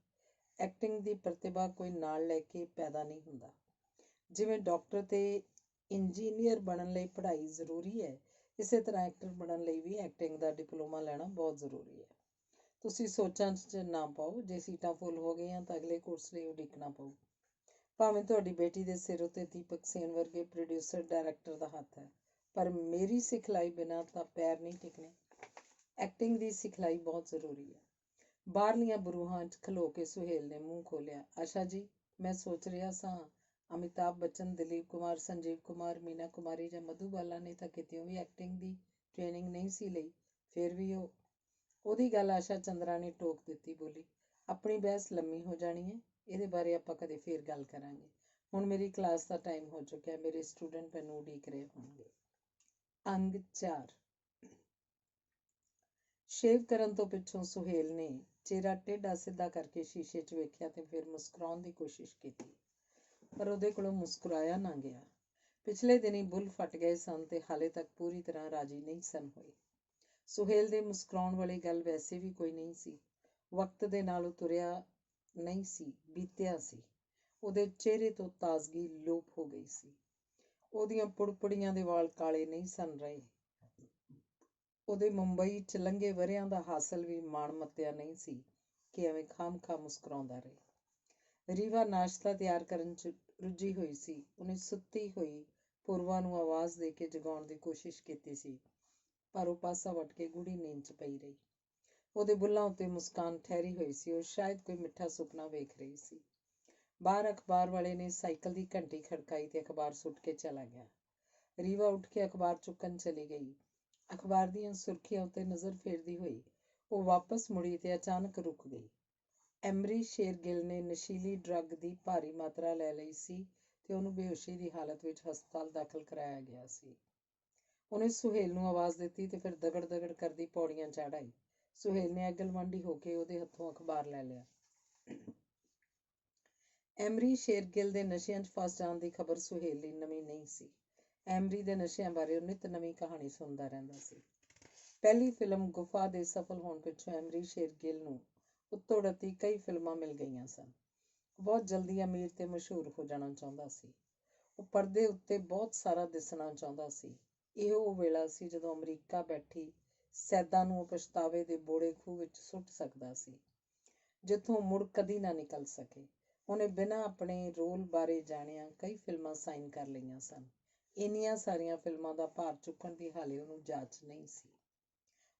ਐਕਟਿੰਗ ਦੀ ਪ੍ਰਤਿਭਾ ਕੋਈ ਨਾਲ ਲੈ ਕੇ ਪੈਦਾ ਨਹੀਂ ਹੁੰਦਾ। ਜਿਵੇਂ ਡਾਕਟਰ ਤੇ ਇੰਜੀਨੀਅਰ ਬਣਨ ਲਈ ਪੜ੍ਹਾਈ ਜ਼ਰੂਰੀ ਹੈ, ਇਸੇ ਤਰ੍ਹਾਂ ਐਕਟਰ ਬਣਨ ਲਈ ਵੀ ਐਕਟਿੰਗ ਦਾ ਡਿਪਲੋਮਾ ਲੈਣਾ ਬਹੁਤ ਜ਼ਰੂਰੀ ਹੈ। ਤੁਸੀਂ ਸੋਚਾਂ 'ਚ ਨਾ ਪਾਓ। ਜੇ ਸੀਟਾਂ ਫੁੱਲ ਹੋ ਗਈਆਂ ਤਾਂ ਅਗਲੇ ਕੋਰਸ ਲਈ ਉਡੀਕਣਾ ਪਊ। ਭਾਵੇਂ ਤੁਹਾਡੀ ਬੇਟੀ ਦੇ ਸਿਰ ਉੱਤੇ ਦੀਪਕ ਸੇਨ ਵਰਗੇ ਪ੍ਰੋਡਿਊਸਰ ਡਾਇਰੈਕਟਰ ਦਾ ਹੱਥ ਹੈ, ਪਰ ਮੇਰੀ ਸਿਖਲਾਈ ਬਿਨਾਂ ਤਾਂ ਪੈਰ ਨਹੀਂ ਟਿਕਣੇ। ਐਕਟਿੰਗ ਦੀ ਸਿਖਲਾਈ ਬਹੁਤ ਜ਼ਰੂਰੀ ਹੈ। ਬਾਹਰਲੀਆਂ ਬਰੂਹਾਂ 'ਚ ਖਲੋ ਕੇ ਸੁਹੇਲ ਨੇ ਮੂੰਹ ਖੋਲ੍ਹਿਆ। ਆਸ਼ਾ ਜੀ, ਮੈਂ ਸੋਚ ਰਿਹਾ ਸਾਂ, ਅਮਿਤਾਭ ਬੱਚਨ, ਦਿਲੀਪ ਕੁਮਾਰ, ਸੰਜੀਵ ਕੁਮਾਰ, ਮੀਨਾ ਕੁਮਾਰੀ ਜਾਂ ਮਧੂਬਾਲਾ ਨੇ ਤਾਂ ਕਿਤਿਓਂ ਵੀ ਐਕਟਿੰਗ ਦੀ ਟ੍ਰੇਨਿੰਗ ਨਹੀਂ ਸੀ ਲਈ, ਫਿਰ ਵੀ ਉਹਦੀ ਗੱਲ ਆਸ਼ਾ ਚੰਦਰਾ ਨੇ ਟੋਕ ਦਿੱਤੀ। ਬੋਲੀ, ਆਪਣੀ ਬਹਿਸ ਲੰਮੀ ਹੋ ਜਾਣੀ ਹੈ। ਇਹਦੇ ਬਾਰੇ ਆਪਾਂ ਕਦੇ ਫੇਰ ਗੱਲ ਕਰਾਂਗੇ। ਹੁਣ ਮੇਰੀ ਕਲਾਸ ਦਾ ਟਾਈਮ ਹੋ ਚੁੱਕਿਆ। ਮੇਰੇ ਸਟੂਡੈਂਟ ਮੈਨੂੰ ਉਡੀਕ ਰਹੇ ਹੋਣਗੇ। ਅੰਗ 4। ਸ਼ੇਵ ਕਰਨ ਤੋਂ ਪਿੱਛੋਂ ਸੁਹੇਲ ਨੇ ਚਿਹਰਾ ਟੇਢਾ ਸਿੱਧਾ ਕਰਕੇ ਸ਼ੀਸ਼ੇ 'ਚ ਵੇਖਿਆ ਤੇ ਫਿਰ ਮੁਸਕਰਾਉਣ ਦੀ ਕੋਸ਼ਿਸ਼ ਕੀਤੀ, ਪਰ ਉਹਦੇ ਕੋਲੋਂ ਮੁਸਕਰਾਇਆ ਨਾ ਗਿਆ। ਪਿਛਲੇ ਦਿਨੀ ਬੁੱਲ੍ਹ ਫਟ ਗਏ ਸਨ ਤੇ ਹਾਲੇ ਤੱਕ ਪੂਰੀ ਤਰ੍ਹਾਂ ਰਾਜੀ ਨਹੀਂ ਸਨ ਹੋਏ। ਸੁਹੇਲ ਦੇ ਮੁਸਕਰਾਉਣ ਵਾਲੀ ਗੱਲ ਵੈਸੇ ਵੀ ਕੋਈ ਨਹੀਂ ਸੀ। ਵਕਤ ਦੇ ਨਾਲ ਉਹ ਤੁਰਿਆ ਨਹੀਂ ਸੀ, ਬੀਤਿਆ ਸੀ। ਉਹਦੇ ਚਿਹਰੇ ਤੋਂ ਤਾਜ਼ਗੀ ਲੋਪ ਹੋ ਗਈ ਸੀ। ਉਹਦੀਆਂ ਪੁੜਪੁੜੀਆਂ ਦੇ ਵਾਲ ਕਾਲੇ ਨਹੀਂ ਸਨ ਰਹੇ। ਉਹਦੇ ਮੁੰਬਈ 'ਚ ਲੰਘੇ ਵਰ੍ਹਿਆਂ ਦਾ ਹਾਸਲ ਵੀ ਮਾਣ ਮੱਤਿਆ ਨਹੀਂ ਸੀ ਕਿ ਐਵੇਂ ਖਾਮ-ਖਾ ਮੁਸਕਰਾਉਂਦਾ ਰਹੇ। ਰੀਵਾ ਨਾਸ਼ਤਾ ਤਿਆਰ ਕਰਨ 'ਚ ਰੁੱਝੀ ਹੋਈ ਸੀ। ਉਹਨੇ ਸੁੱਤੀ ਹੋਈ ਪੂਰਵਾ ਨੂੰ ਆਵਾਜ਼ ਦੇ ਕੇ ਜਗਾਉਣ ਦੀ ਕੋਸ਼ਿਸ਼ ਕੀਤੀ ਸੀ, ਪਰ ਉਹ ਪਾਸਾ ਵੱਟ ਕੇ ਗੂੜੀ ਨੀਂਦ 'ਚ ਪਈ ਰਹੀ। ਉਹਦੇ ਬੁੱਲ੍ਹਾਂ ਉੱਤੇ ਮੁਸਕਾਨ ਠਹਿਰੀ ਹੋਈ ਸੀ। ਉਹ ਸ਼ਾਇਦ ਕੋਈ ਮਿੱਠਾ ਸੁਪਨਾ ਵੇਖ ਰਹੀ ਸੀ। ਬਾਹਰ ਅਖਬਾਰ ਵਾਲੇ ਨੇ ਸਾਈਕਲ ਦੀ ਘੰਟੀ ਖੜਕਾਈ ਤੇ ਅਖਬਾਰ ਸੁੱਟ ਕੇ ਚਲਾ ਗਿਆ। ਰੀਵਾ ਉੱਠ ਕੇ ਅਖਬਾਰ ਚੁੱਕਣ ਚਲੀ ਗਈ। ਅਖਬਾਰ ਦੀਆਂ ਸੁਰਖੀਆਂ ਉੱਤੇ ਨਜ਼ਰ ਫੇਰਦੀ ਹੋਈ ਉਹ ਵਾਪਸ ਮੁੜੀ ਤੇ ਅਚਾਨਕ ਰੁਕ ਗਈ। ਐਮਰੀ ਸ਼ੇਰਗਿੱਲ ਨੇ ਨਸ਼ੀਲੀ ਡਰੱਗ ਦੀ ਭਾਰੀ ਮਾਤਰਾ ਲੈ ਲਈ ਸੀ ਤੇ ਉਹਨੂੰ ਬੇਹੋਸ਼ੀ ਦੀ ਹਾਲਤ ਵਿੱਚ ਹਸਪਤਾਲ ਦਾਖਲ ਕਰਾਇਆ ਗਿਆ ਸੀ। ਉਹਨੇ ਸੁਹੇਲ ਨੂੰ ਆਵਾਜ਼ ਦਿੱਤੀ ਤੇ ਫਿਰ ਦਗੜ ਦਗੜ ਕਰਦੀ ਪੌੜੀਆਂ ਚੜ੍ਹ ਆਈ। ਸੁਹੇਲ ਨੇ ਅਕਲਮੰਡੀ ਹੋ ਕੇ ਉਹਦੇ ਹੱਥੋਂ ਅਖਬਾਰ ਲੈ ਲਿਆ। ਐਮਰੀ ਸ਼ੇਰਗਿੱਲ ਦੇ ਨਸ਼ਿਆਂ 'ਚ ਫਸ ਜਾਣ ਦੀ ਖਬਰ ਸੁਹੇਲ ਲਈ ਨਵੀਂ ਨਹੀਂ ਸੀ। ਐਮਰੀ ਦੇ ਨਸ਼ਿਆਂ ਬਾਰੇ ਉਹ ਨਿੱਤ ਨਵੀਂ ਕਹਾਣੀ ਸੁਣਦਾ ਰਹਿੰਦਾ ਸੀ। ਪਹਿਲੀ ਫਿਲਮ ਗੁਫਾ ਦੇ ਸਫਲ ਹੋਣ ਪਿੱਛੋਂ ਐਮਰੀ ਸ਼ੇਰਗਿੱਲ ਨੂੰ ਉੱਤੋਂ ਰੱਤੀ ਕਈ ਫਿਲਮਾਂ ਮਿਲ ਗਈਆਂ ਸਨ। ਬਹੁਤ ਜਲਦੀ ਅਮੀਰ ਤੇ ਮਸ਼ਹੂਰ ਹੋ ਜਾਣਾ ਚਾਹੁੰਦਾ ਸੀ। ਉਹ ਪਰਦੇ ਉੱਤੇ ਬਹੁਤ ਸਾਰਾ ਦਿਸਣਾ ਚਾਹੁੰਦਾ ਸੀ। ਇਹ ਉਹ ਵੇਲਾ ਸੀ ਜਦੋਂ ਅਮਰੀਕਾ ਬੈਠੀ ਸੈਦਾਂ ਨੂੰ ਉਹ ਪਛਤਾਵੇ ਦੇ ਬੋੜੇ ਖੂਹ ਵਿੱਚ ਸੁੱਟ ਸਕਦਾ ਸੀ, ਜਿੱਥੋਂ ਮੁੜ ਕਦੀ ਨਾ ਨਿਕਲ ਸਕੇ। ਉਹਨੇ ਬਿਨਾਂ ਆਪਣੇ ਰੋਲ ਬਾਰੇ ਜਾਣਿਆ ਕਈ ਫਿਲਮਾਂ ਸਾਈਨ ਕਰ ਲਈਆਂ ਸਨ। ਇੰਨੀਆਂ ਸਾਰੀਆਂ ਫਿਲਮਾਂ ਦਾ ਭਾਰ ਚੁੱਕਣ ਦੀ ਹਾਲੇ ਉਹਨੂੰ ਜਾਚ ਨਹੀਂ ਸੀ।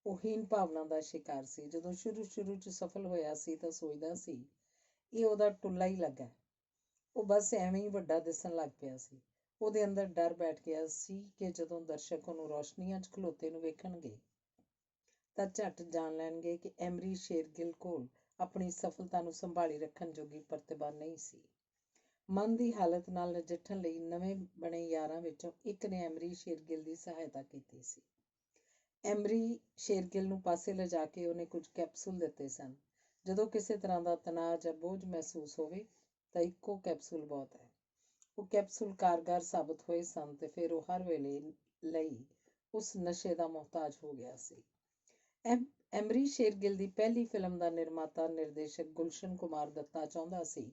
ਉਹ ਹੀਨ ਭਾਵਨਾ ਦਾ ਸ਼ਿਕਾਰ ਸੀ। ਜਦੋਂ ਸ਼ੁਰੂ 'ਚ ਸਫਲ ਹੋਇਆ ਸੀ ਤਾਂ ਸੋਚਦਾ ਸੀ ਇਹ ਉਹਦਾ ਟੁੱਲਾ ਹੀ ਲੱਗਾ। ਉਹ ਬਸ ਐਵੇਂ ਹੀ ਵੱਡਾ ਦਿਸਣ ਲੱਗ ਪਿਆ ਸੀ। ਉਹਦੇ ਅੰਦਰ ਡਰ ਬੈਠ ਗਿਆ ਸੀ ਕਿ ਜਦੋਂ ਦਰਸ਼ਕ ਉਹਨੂੰ ਰੌਸ਼ਨੀਆਂ 'ਚ ਖਲੋਤੇ ਨੂੰ ਵੇਖਣਗੇ ਤਾਂ ਝੱਟ ਜਾਣ ਲੈਣਗੇ ਕਿ ਐਮਰੀ ਸ਼ੇਰਗਿੱਲ ਕੋਲ ਆਪਣੀ ਸਫਲਤਾ ਨੂੰ ਸੰਭਾਲੀ ਰੱਖਣ ਜੋਗੀ ਪ੍ਰਤਿਭਾ ਨਹੀਂ ਸੀ। ਮਨ ਦੀ ਹਾਲਤ ਨਾਲ ਨਜਿੱਠਣ ਲਈ ਨਵੇਂ ਬਣੇ ਯਾਰਾਂ ਵਿੱਚੋਂ ਇੱਕ ਨੇ ਐਮਰੀ ਸ਼ੇਰਗਿੱਲ ਦੀ ਸਹਾਇਤਾ ਕੀਤੀ ਸੀ। ਐਮਰੀ ਸ਼ੇਰਗਿੱਲ ਨੂੰ ਪਾਸੇ ਲਿਜਾ ਕੇ ਉਹਨੇ ਕੁਝ ਕੈਪਸੂਲ ਦਿੱਤੇ ਸਨ। ਜਦੋਂ ਕਿਸੇ ਤਰ੍ਹਾਂ ਦਾ ਤਣਾਅ ਜਾਂ ਬੋਝ ਮਹਿਸੂਸ ਹੋਵੇ ਤਾਂ ਇੱਕੋ ਕੈਪਸੂਲ ਬਹੁਤ ਹੈ। ਉਹ ਕੈਪਸੂਲ ਕਾਰਗਰ ਸਾਬਤ ਹੋਏ ਸਨ ਤੇ ਫਿਰ ਉਹ ਹਰ ਵੇਲੇ ਲਈ ਉਸ ਨਸ਼ੇ ਦਾ ਮੁਹਤਾਜ ਹੋ ਗਿਆ ਸੀ। ਐਮਰੀ ਸ਼ੇਰਗਿੱਲ ਦੀ ਪਹਿਲੀ ਫਿਲਮ ਦਾ ਨਿਰਮਾਤਾ ਨਿਰਦੇਸ਼ਕ ਗੁਲਸ਼ਨ ਕੁਮਾਰ ਦੱਤਾ ਚਾਹੁੰਦਾ ਸੀ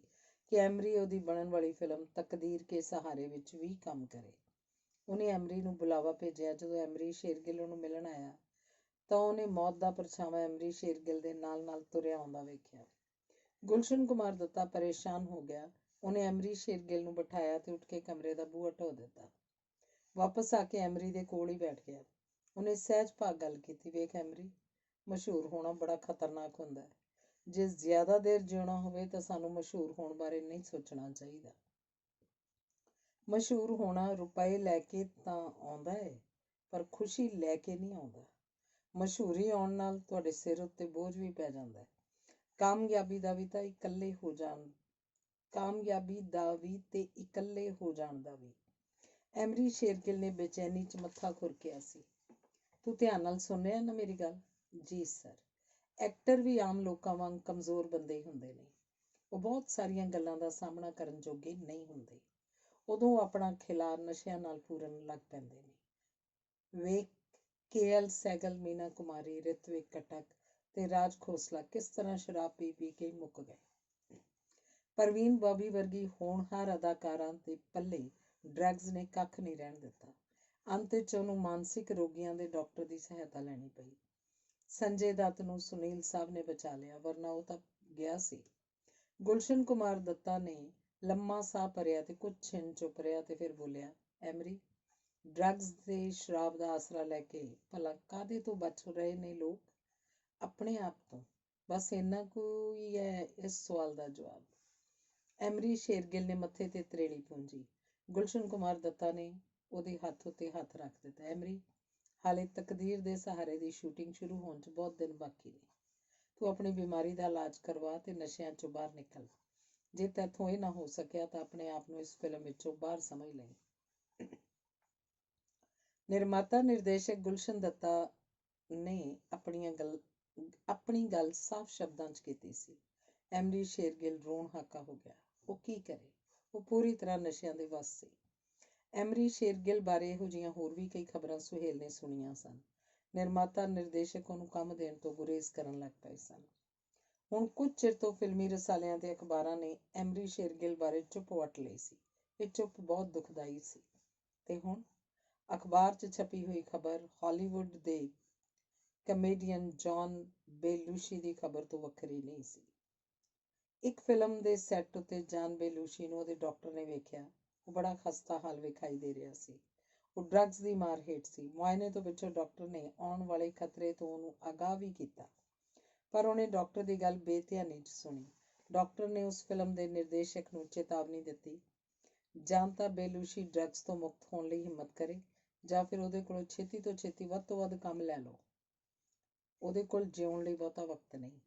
ਕਿ ਐਮਰੀ ਉਹਦੀ ਬਣਨ ਵਾਲੀ ਫਿਲਮ ਤਕਦੀਰ ਕੇ ਸਹਾਰੇ ਵਿੱਚ ਵੀ ਕੰਮ ਕਰੇ। ਉਹਨੇ ਐਮਰੀ ਨੂੰ ਬੁਲਾਵਾ ਭੇਜਿਆ। ਜਦੋਂ ਐਮਰੀ ਸ਼ੇਰਗਿੱਲ ਉਹਨੂੰ ਮਿਲਣ ਆਇਆ ਤਾਂ ਉਹਨੇ ਮੌਤ ਦਾ ਪਰਛਾਵਾਂ ਐਮਰੀ ਸ਼ੇਰਗਿੱਲ ਦੇ ਨਾਲ ਤੁਰਿਆ ਆਉਂਦਾ ਵੇਖਿਆ। ਗੁਲਸ਼ਨ ਕੁਮਾਰ ਦੱਤਾ ਪਰੇਸ਼ਾਨ ਹੋ ਗਿਆ। ਉਹਨੇ ਐਮਰੀ ਸ਼ੇਰਗਿੱਲ ਨੂੰ ਬਿਠਾਇਆ ਤੇ ਉੱਠ ਕੇ ਕਮਰੇ ਦਾ ਬੂਹਾ ਢੋ ਦਿੱਤਾ। ਵਾਪਸ ਆ ਕੇ ਐਮਰੀ ਦੇ ਕੋਲ ਹੀ ਬੈਠ ਗਿਆ। ਉਹਨੇ ਸਹਿਜ ਭਾਗ ਗੱਲ ਕੀਤੀ, ਵੇਖ ਐਮਰੀ, ਮਸ਼ਹੂਰ ਹੋਣਾ ਬੜਾ ਖਤਰਨਾਕ ਹੁੰਦਾ ਹੈ। ਜੇ ਜ਼ਿਆਦਾ ਦੇਰ ਜਿਉਣਾ ਹੋਵੇ ਤਾਂ ਸਾਨੂੰ ਮਸ਼ਹੂਰ ਹੋਣ ਬਾਰੇ ਨਹੀਂ ਸੋਚਣਾ ਚਾਹੀਦਾ। ਮਸ਼ਹੂਰ ਹੋਣਾ ਰੁਪਏ ਲੈ ਕੇ ਤਾਂ ਆਉਂਦਾ ਹੈ, ਪਰ ਖੁਸ਼ੀ ਲੈ ਕੇ ਨਹੀਂ ਆਉਂਦਾ। ਮਸ਼ਹੂਰੀ ਆਉਣ ਨਾਲ ਤੁਹਾਡੇ ਸਿਰ ਉੱਤੇ ਬੋਝ ਵੀ ਪੈ ਜਾਂਦਾ ਹੈ। ਕਾਮਯਾਬੀ ਦਾ ਵੀ ਇਕੱਲੇ ਹੋ ਜਾਣ ਦਾ ਵੀ। ਐਮਰੀ ਸ਼ੇਰਗਿੱਲ ਨੇ ਬੇਚੈਨੀ 'ਚ ਮੱਥਾ ਖੁਰਕਿਆ ਸੀ। ਤੂੰ ਧਿਆਨ ਨਾਲ ਸੁਣ ਰਿਹਾ ਨਾ ਮੇਰੀ ਗੱਲ? ਜੀ ਸਰ। ਐਕਟਰ ਵੀ ਆਮ ਲੋਕਾਂ ਵਾਂਗ ਕਮਜ਼ੋਰ ਬੰਦੇ ਹੀ ਹੁੰਦੇ ਨੇ। ਉਹ ਬਹੁਤ ਸਾਰੀਆਂ ਗੱਲਾਂ ਦਾ ਸਾਹਮਣਾ ਕਰਨ ਜੋਗੇ ਨਹੀਂ ਹੁੰਦੇ। ਉਦੋਂ ਉਹ ਆਪਣਾ ਖਿਲਾਰ ਨਸ਼ਿਆਂ ਨਾਲ ਪੂਰਨ ਲੱਗ ਪੈਂਦੇ ਨੇ। ਵੇਖ KL ਸਹਿਗਲ, ਮੀਨਾ ਕੁਮਾਰੀ, ਰਿਤਵਿਕ ਕਟਕ ਤੇ ਰਾਜ ਖੋਸਲਾ ਕਿਸ ਤਰ੍ਹਾਂ ਸ਼ਰਾਬ ਪੀ ਕੇ ਮੁੱਕ ਗਏ। ਪਰਵੀਨ ਬੋਬੀ ਵਰਗੀ ਹੋਣਹਾਰ ਅਦਾਕਾਰਾਂ ਦੇ ਪੱਲੇ ਡਰੱਗਸ ਨੇ ਕੱਖ ਨਹੀਂ ਰਹਿਣ ਦਿੱਤਾ। ਅੰਤ ਵਿੱਚ ਉਹਨੂੰ ਮਾਨਸਿਕ ਰੋਗੀਆਂ ਦੇ ਡਾਕਟਰ ਦੀ ਸਹਾਇਤਾ ਲੈਣੀ ਪਈ। ਸੰਜੇ ਦੱਤ ਨੂੰ ਸੁਨੀਲ ਸਾਹਿਬ ਨੇ ਬਚਾ ਲਿਆ, ਵਰਨਾ ਉਹ ਤਾਂ ਗਿਆ ਸੀ। ਗੁਲਸ਼ਨ ਕੁਮਾਰ ਦੱਤਾ ਨੇ ਲੰਮਾ ਸਾਹ ਭਰਿਆ ਤੇ ਕੁਝ ਛਿਣ ਚੁੱਪ ਰਿਹਾ ਤੇ ਫਿਰ ਬੋਲਿਆ, ਐਮਰੀ, ਡਰੱਗਸ ਤੇ ਸ਼ਰਾਬ ਦਾ ਆਸਰਾ ਲੈ ਕੇ ਭਲਾ ਕਾਹਦੇ ਤੋਂ ਬਚ ਰਹੇ ਨੇ ਲੋਕ? ਆਪਣੇ ਆਪ ਤੋਂ। ਬਸ ਇੰਨਾ ਕੁ ਹੀ ਹੈ ਇਸ ਸਵਾਲ ਦਾ ਜਵਾਬ। ਐਮਰੀ ਸ਼ੇਰਗਿੱਲ ਨੇ ਮੱਥੇ ਤੇ ਤਰੇੜੀ ਪੂੰਝੀ। ਗੁਲਸ਼ਨ ਕੁਮਾਰ ਦੱਤਾ ਨੇ ਉਹਦੇ ਹੱਥ ਉੱਤੇ ਹੱਥ ਰੱਖ ਦਿੱਤਾ। ਐਮਰੀ, ਹਾਲੇ ਤਕਦੀਰ ਦੇ ਸਹਾਰੇ ਦੀ ਸ਼ੂਟਿੰਗ ਸ਼ੁਰੂ ਹੋਣ 'ਚ ਬਹੁਤ ਦਿਨ ਬਾਕੀ ਨੇ। ਤੂੰ ਆਪਣੀ ਬਿਮਾਰੀ ਦਾ ਇਲਾਜ ਕਰਵਾ ਤੇ ਨਸ਼ਿਆਂ 'ਚੋਂ ਬਾਹਰ ਨਿਕਲ। ਜੇ ਤੈਥੋਂ ਇਹ ਨਾ ਹੋ ਸਕਿਆ ਤਾਂ ਆਪਣੇ ਆਪ ਨੂੰ ਇਸ ਫਿਲਮ ਵਿੱਚੋਂ ਬਾਹਰ ਸਮਝ ਲਈ। ਨਿਰਮਾਤਾ ਨਿਰਦੇਸ਼ਕ ਗੁਲਸ਼ਨ ਦੱਤਾ ਨੇ ਆਪਣੀ ਗੱਲ ਸਾਫ਼ ਸ਼ਬਦਾਂ 'ਚ ਕੀਤੀ ਸੀ। ਐਮਰੀ ਸ਼ੇਰਗਿੱਲ ਰੋਣ ਹਾਕਾ ਹੋ ਗਿਆ। ਉਹ ਕੀ ਕਰੇ? ਉਹ ਪੂਰੀ ਤਰ੍ਹਾਂ ਨਸ਼ਿਆਂ ਦੇ ਵੱਸ ਸੀ। ਐਮਰੀ ਸ਼ੇਰਗਿੱਲ ਬਾਰੇ ਇਹੋ ਜਿਹੀਆਂ ਹੋਰ ਵੀ ਕਈ ਖਬਰਾਂ ਸੁਹੇਲ ਨੇ ਸੁਣੀਆਂ ਸਨ। ਨਿਰਮਾਤਾ ਨਿਰਦੇਸ਼ਕ ਉਹਨੂੰ ਕੰਮ ਦੇਣ ਤੋਂ ਗੁਰੇਜ਼ ਕਰਨ ਲੱਗ ਪਏ ਸਨ। ਹੁਣ ਕੁਝ ਚਿਰ ਤੋਂ ਫਿਲਮੀ ਰਸਾਲਿਆਂ ਤੇ ਅਖਬਾਰਾਂ ਨੇ ਐਮਰੀ ਸ਼ੇਰਗਿੱਲ ਬਾਰੇ ਚੁੱਪ ਵੱਟ ਲਈ ਸੀ। ਇਹ ਚੁੱਪ ਬਹੁਤ ਦੁਖਦਾਈ ਸੀ। ਤੇ ਹੁਣ ਅਖਬਾਰ 'ਚ ਛਪੀ ਹੋਈ ਖਬਰ ਹਾਲੀਵੁੱਡ ਦੇ ਕਮੇਡੀਅਨ ਜੌਨ ਬੇਲੂਸ਼ੀ ਦੀ ਖਬਰ ਤੋਂ ਵੱਖਰੀ ਨਹੀਂ ਸੀ। ਇੱਕ ਫਿਲਮ ਦੇ ਸੈੱਟ ਉੱਤੇ ਜਾਨ ਬੇਲੂਸ਼ੀ ਨੂੰ ਉਹਦੇ ਡਾਕਟਰ ਨੇ ਵੇਖਿਆ। ਉਹ ਬੜਾ ਖਸਤਾ ਹਾਲ ਵਿਖਾਈ ਦੇ ਰਿਹਾ ਸੀ। ਉਹ ਡਰੱਗਸ ਦੀ ਮਾਰ ਹੇਠ ਸੀ। ਮੁਆਇਨੇ ਤੋਂ ਪਿੱਛੋਂ ਡਾਕਟਰ ਨੇ ਆਉਣ ਵਾਲੇ ਖਤਰੇ ਤੋਂ ਉਹਨੂੰ ਆਗਾਹ ਵੀ ਕੀਤਾ, ਪਰ ਉਹਨੇ ਡਾਕਟਰ ਦੀ ਗੱਲ ਬੇਧਿਆਨੀ 'ਚ ਸੁਣੀ। ਡਾਕਟਰ ਨੇ ਉਸ ਫਿਲਮ ਦੇ ਨਿਰਦੇਸ਼ਕ ਨੂੰ ਚੇਤਾਵਨੀ ਦਿੱਤੀ, ਜਾਂ ਤਾਂ ਬੇਲੂਸ਼ੀ ਡਰੱਗਸ ਤੋਂ ਮੁਕਤ ਹੋਣ ਲਈ ਹਿੰਮਤ ਕਰੇ ਜਾਂ ਫਿਰ ਉਹਦੇ ਕੋਲੋਂ ਛੇਤੀ ਤੋਂ ਛੇਤੀ ਵੱਧ ਤੋਂ ਵੱਧ ਕੰਮ ਲੈ ਲਓ। ਉਹਦੇ ਕੋਲ ਜਿਉਣ ਲਈ ਬਹੁਤਾ ਵਕਤ ਨਹੀਂ।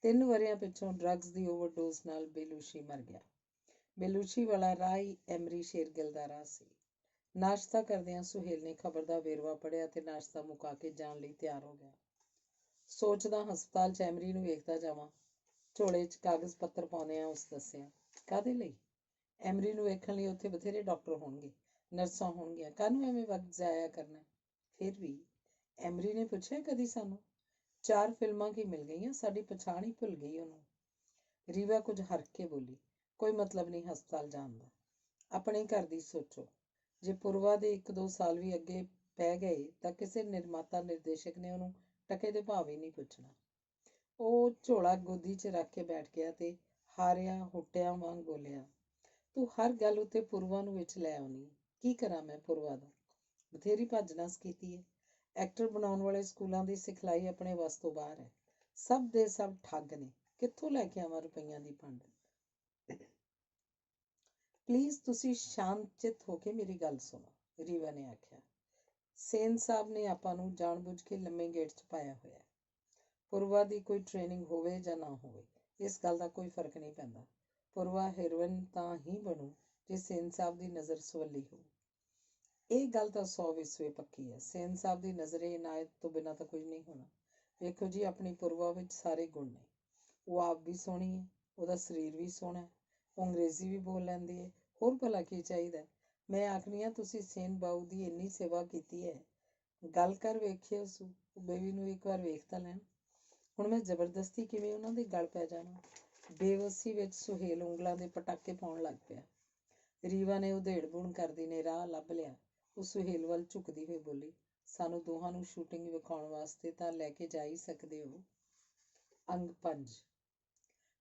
3 ਵਰ੍ਹਿਆਂ ਪਿੱਛੋਂ ਡਰੱਗਸ ਦੀ ਓਵਰਡੋਜ਼ ਨਾਲ ਬੇਲੂਸ਼ੀ ਮਰ ਗਿਆ। ਬੇਲੂਸ਼ੀ ਵਾਲਾ ਰਾਹ ਹੀ ਐਮਰੀ ਸ਼ੇਰਗਿੱਲ ਦਾ ਰਾਹ ਸੀ। ਨਾਸ਼ਤਾ ਕਰਦਿਆਂ ਸੁਹੇਲ ਨੇ ਖਬਰ ਦਾ ਵੇਰਵਾ ਪੜ੍ਹਿਆ ਤੇ ਨਾਸ਼ਤਾ ਮੁਕਾ ਕੇ ਜਾਣ ਲਈ ਤਿਆਰ ਹੋ ਗਿਆ। ਸੋਚਦਾ ਹਸਪਤਾਲ 'ਚ ਐਮਰੀ ਨੂੰ ਵੇਖਦਾ ਜਾਵਾਂ। ਝੋਲੇ 'ਚ ਕਾਗਜ਼ ਪੱਤਰ ਪਾਉਂਦਿਆਂ ਉਸ ਦੱਸਿਆ, ਕਾਹਦੇ ਲਈ? ਐਮਰੀ ਨੂੰ ਵੇਖਣ ਲਈ ਉੱਥੇ ਬਥੇਰੇ ਡਾਕਟਰ ਹੋਣਗੇ, ਨਰਸਾਂ ਹੋਣਗੀਆਂ, ਕਾਹਨੂੰ ਐਵੇਂ ਵਕਤ ਜ਼ਾਇਆ ਕਰਨਾ? ਫਿਰ ਵੀ ਐਮਰੀ ਨੇ ਪੁੱਛਿਆ, ਕਦੀ ਸਾਨੂੰ 4 ਫਿਲਮਾਂ ਕੀ ਮਿਲ ਗਈਆਂ, ਸਾਡੀ ਪਛਾਣ ਹੀ ਭੁੱਲ ਗਈ ਉਹਨੂੰ। ਰੀਵਾ ਕੁਝ ਹਰਕ ਕੇ ਬੋਲੀ, ਕੋਈ ਮਤਲਬ ਨਹੀਂ ਹਸਪਤਾਲ ਜਾਣ ਦਾ, ਆਪਣੇ ਘਰ ਦੀ ਸੋਚੋ। ਜੇ ਪੂਰਵਾ ਦੇ 1-2 ਸਾਲ ਵੀ ਅੱਗੇ ਪੈ ਗਏ ਤਾਂ ਕਿਸੇ ਨਿਰਮਾਤਾ ਨਿਰਦੇਸ਼ਕ ਨੇ ਉਹਨੂੰ ਟਕੇ ਦੇ ਭਾਵ ਹੀ ਨਹੀਂ ਪੁੱਛਣਾ। ਉਹ ਝੋਲਾ ਗੋਦੀ 'ਚ ਰੱਖ ਕੇ ਬੈਠ ਗਿਆ ਤੇ ਹਾਰਿਆ ਹੁੱਟਿਆਂ ਵਾਂਗ ਬੋਲਿਆ, ਤੂੰ ਹਰ ਗੱਲ ਉੱਤੇ ਪੂਰਵਾ ਨੂੰ ਵਿੱਚ ਲੈ ਆਉਣੀ। ਕੀ ਕਰਾਂ ਮੈਂ ਪੂਰਵਾ ਦਾ? ਬਥੇਰੀ ਭੱਜ ਨੱਸ ਕੀਤੀ ਹੈ। ਐਕਟਰ ਬਣਾਉਣ ਵਾਲੇ ਸਕੂਲਾਂ ਦੀ ਸਿਖਲਾਈ ਆਪਣੇ ਵੱਸ ਤੋਂ ਬਾਹਰ ਹੈ। ਸਭ ਦੇ ਸਭ ਠੱਗ ਨੇ, ਕਿੱਥੋਂ ਲੈ ਕੇ ਆਵਾਂ ਰੁਪਈਆਂ ਦੀ ਪੰਡ? ਪਲੀਜ਼ ਤੁਸੀਂ ਸ਼ਾਂਤ-ਚਿੱਤ ਹੋ ਕੇ ਮੇਰੀ ਗੱਲ ਸੁਣੋ, ਰੀਵਾ ਨੇ ਆਖਿਆ। ਸੇਨ ਸਾਹਿਬ ਨੇ ਆਪਾਂ ਨੂੰ ਜਾਣ-ਬੁੱਝ ਕੇ ਲੰਮੇ ਗੇਟ 'ਚ ਪਾਇਆ ਹੋਇਆ। ਪੂਰਵਾ ਦੀ ਕੋਈ ਟ੍ਰੇਨਿੰਗ ਹੋਵੇ ਜਾਂ ਨਾ ਹੋਵੇ, ਇਸ ਗੱਲ ਦਾ ਕੋਈ ਫਰਕ ਨਹੀਂ ਪੈਂਦਾ। ਪੂਰਵਾ ਹੀਰੋਇਨ ਤਾਂ ਹੀ ਬਣੂ ਜੇ ਸੇਨ ਸਾਹਿਬ ਦੀ ਨਜ਼ਰ ਸਵੱਲੀ ਹੋਊ। ਇਹ ਗੱਲ ਤਾਂ 100 ਵਿਸਵੇ ਪੱਕੀ ਹੈ। ਸੇਨ ਸਾਹਿਬ ਦੀ ਨਜ਼ਰੇ ਇਨਾਇਤ ਤੋਂ ਬਿਨਾਂ ਤਾਂ ਕੁਝ ਨਹੀਂ ਹੋਣਾ। ਵੇਖੋ ਜੀ, ਆਪਣੀ ਪੂਰਵਾ ਵਿੱਚ ਸਾਰੇ ਗੁਣ ਨੇ। ਉਹ ਆਪ ਵੀ ਸੋਹਣੀ ਹੈ, ਉਹਦਾ ਸਰੀਰ ਵੀ ਸੋਹਣਾ ਹੈ, ਉਹ ਅੰਗਰੇਜ਼ੀ ਵੀ ਬੋਲ ਲੈਂਦੀ ਹੈ, ਹੋਰ ਭਲਾ ਕੀ ਚਾਹੀਦਾ? ਮੈਂ ਆਖਦੀ ਹਾਂ, ਤੁਸੀਂ ਸੇਨ ਬਾਊ ਦੀ ਇੰਨੀ ਸੇਵਾ ਕੀਤੀ ਹੈ, ਗੱਲ ਕਰ ਵੇਖਿਓ ਬੇਬੀ ਨੂੰ ਇੱਕ ਵਾਰ ਵੇਖ ਤਾਂ ਲੈਣ। ਹੁਣ ਮੈਂ ਜ਼ਬਰਦਸਤੀ ਕਿਵੇਂ ਉਹਨਾਂ ਦੇ ਗਲ ਪੈ ਜਾਵਾਂ? ਬੇਵੱਸੀ ਵਿੱਚ ਸੁਹੇਲ ਉਂਗਲਾਂ ਦੇ ਪਟਾਕੇ ਪਾਉਣ ਲੱਗ ਪਿਆ। ਰੀਵਾ ਨੇ ਉਧੇੜ-ਬੁਣ ਕਰਦੀ ਨੇ ਰਾਹ ਲੱਭ ਲਿਆ। ਉਹ ਸੁਹੇਲ ਵੱਲ ਝੁਕਦੀ ਹੋਈ ਬੋਲੀ, ਸਾਨੂੰ ਦੋਹਾਂ ਨੂੰ ਸ਼ੂਟਿੰਗ ਵਿਖਾਉਣ ਵਾਸਤੇ ਤਾਂ ਲੈ ਕੇ ਜਾ ਹੀ ਸਕਦੇ ਹੋ। ਅੰਗ 5।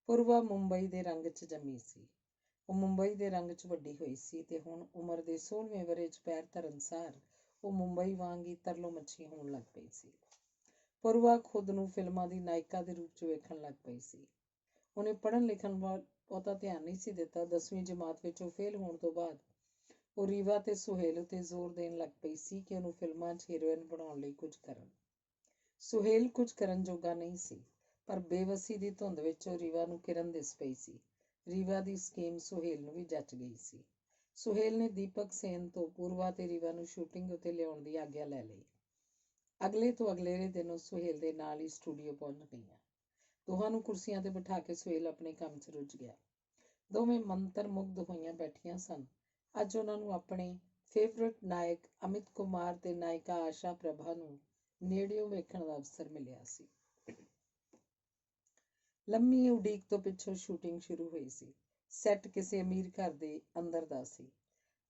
ਪੂਰਵਾ ਮੁੰਬਈ ਦੇ ਰੰਗ 'ਚ ਜੰਮੀ ਸੀ। ਉਹ ਮੁੰਬਈ ਦੇ ਰੰਗ 'ਚ ਵੱਡੀ ਹੋਈ ਸੀ ਤੇ ਹੁਣ ਉਮਰ ਦੇ 16ਵੇਂ ਵਰ੍ਹੇ 'ਚ ਪੈਰ ਧਰਨ ਸਾਰ ਉਹ ਮੁੰਬਈ ਵਾਂਗ ਹੀ ਤਰਲੋ ਮੱਛੀ ਹੋਣ ਲੱਗ ਪਈ ਸੀ। ਪੂਰਵਾ ਖੁਦ ਨੂੰ ਫਿਲਮਾਂ ਦੀ ਨਾਇਕਾ ਦੇ ਰੂਪ 'ਚ ਵੇਖਣ ਲੱਗ ਪਈ ਸੀ। ਉਹਨੇ ਪੜ੍ਹਨ ਲਿਖਣ ਵੱਲ ਬਹੁਤਾ ਧਿਆਨ ਨਹੀਂ ਸੀ ਦਿੱਤਾ। 10ਵੀਂ ਜਮਾਤ ਵਿੱਚੋਂ ਫੇਲ ਹੋਣ ਤੋਂ ਬਾਅਦ ਉਹ ਰੀਵਾ ਤੇ ਸੁਹੇਲ ਉੱਤੇ ਜ਼ੋਰ ਦੇਣ ਲੱਗ ਪਈ ਸੀ ਕਿ ਉਹਨੂੰ ਫਿਲਮਾਂ 'ਚ ਹੀਰੋਇਨ ਬਣਾਉਣ ਲਈ ਕੁਝ ਕਰਨ। ਸੁਹੇਲ ਕੁਝ ਕਰਨ ਜੋਗਾ ਨਹੀਂ ਸੀ, ਪਰ ਬੇਵੱਸੀ ਦੀ ਧੁੰਦ ਵਿੱਚ ਉਹ ਰੀਵਾ ਨੂੰ ਕਿਰਨ ਦਿਸ ਪਈ ਸੀ। ਰੀਵਾ ਦੀ ਸਕੀਮ ਸੁਹੇਲ ਨੂੰ ਵੀ ਜੱਚ ਗਈ ਸੀ। ਸੁਹੇਲ ਨੇ ਦੀਪਕ ਸੇਨ ਤੋਂ ਪੂਰਵਾ ਤੇ ਰੀਵਾ ਨੂੰ ਸ਼ੂਟਿੰਗ ਉੱਤੇ ਲਿਆਉਣ ਦੀ ਆਗਿਆ ਲੈ ਲਈ। ਅਗਲੇ ਤੋਂ ਅਗਲੇਰੇ ਦਿਨ ਉਹ ਸੁਹੇਲ ਦੇ ਨਾਲ ਹੀ ਸਟੂਡੀਓ ਪਹੁੰਚ ਗਈਆਂ। ਦੋਹਾਂ ਨੂੰ ਕੁਰਸੀਆਂ ਤੇ ਬਿਠਾ ਕੇ ਸੁਹੇਲ ਆਪਣੇ ਕੰਮ 'ਚ ਰੁੱਝ ਗਿਆ। ਦੋਵੇਂ ਮੰਤਰ ਮੁਗਧ ਹੋਈਆਂ ਬੈਠੀਆਂ ਸਨ। ਅੱਜ ਉਹਨਾਂ ਨੂੰ ਆਪਣੇ ਫੇਵਰਟ ਨਾਇਕ ਅਮਿਤ ਕੁਮਾਰ ਤੇ ਨਾਇਕਾ ਆਸ਼ਾ ਪ੍ਰਭਾ ਨੂੰ ਨੇੜਿਓਂ ਵੇਖਣ ਦਾ ਅਵਸਰ ਮਿਲਿਆ ਸੀ। ਲੰਮੀ ਉਡੀਕ ਤੋਂ ਪਿੱਛੋਂ ਸ਼ੂਟਿੰਗ ਸ਼ੁਰੂ ਹੋਈ ਸੀ। ਸੈੱਟ ਕਿਸੇ ਅਮੀਰ ਘਰ ਦੇ ਅੰਦਰ ਦਾ ਸੀ।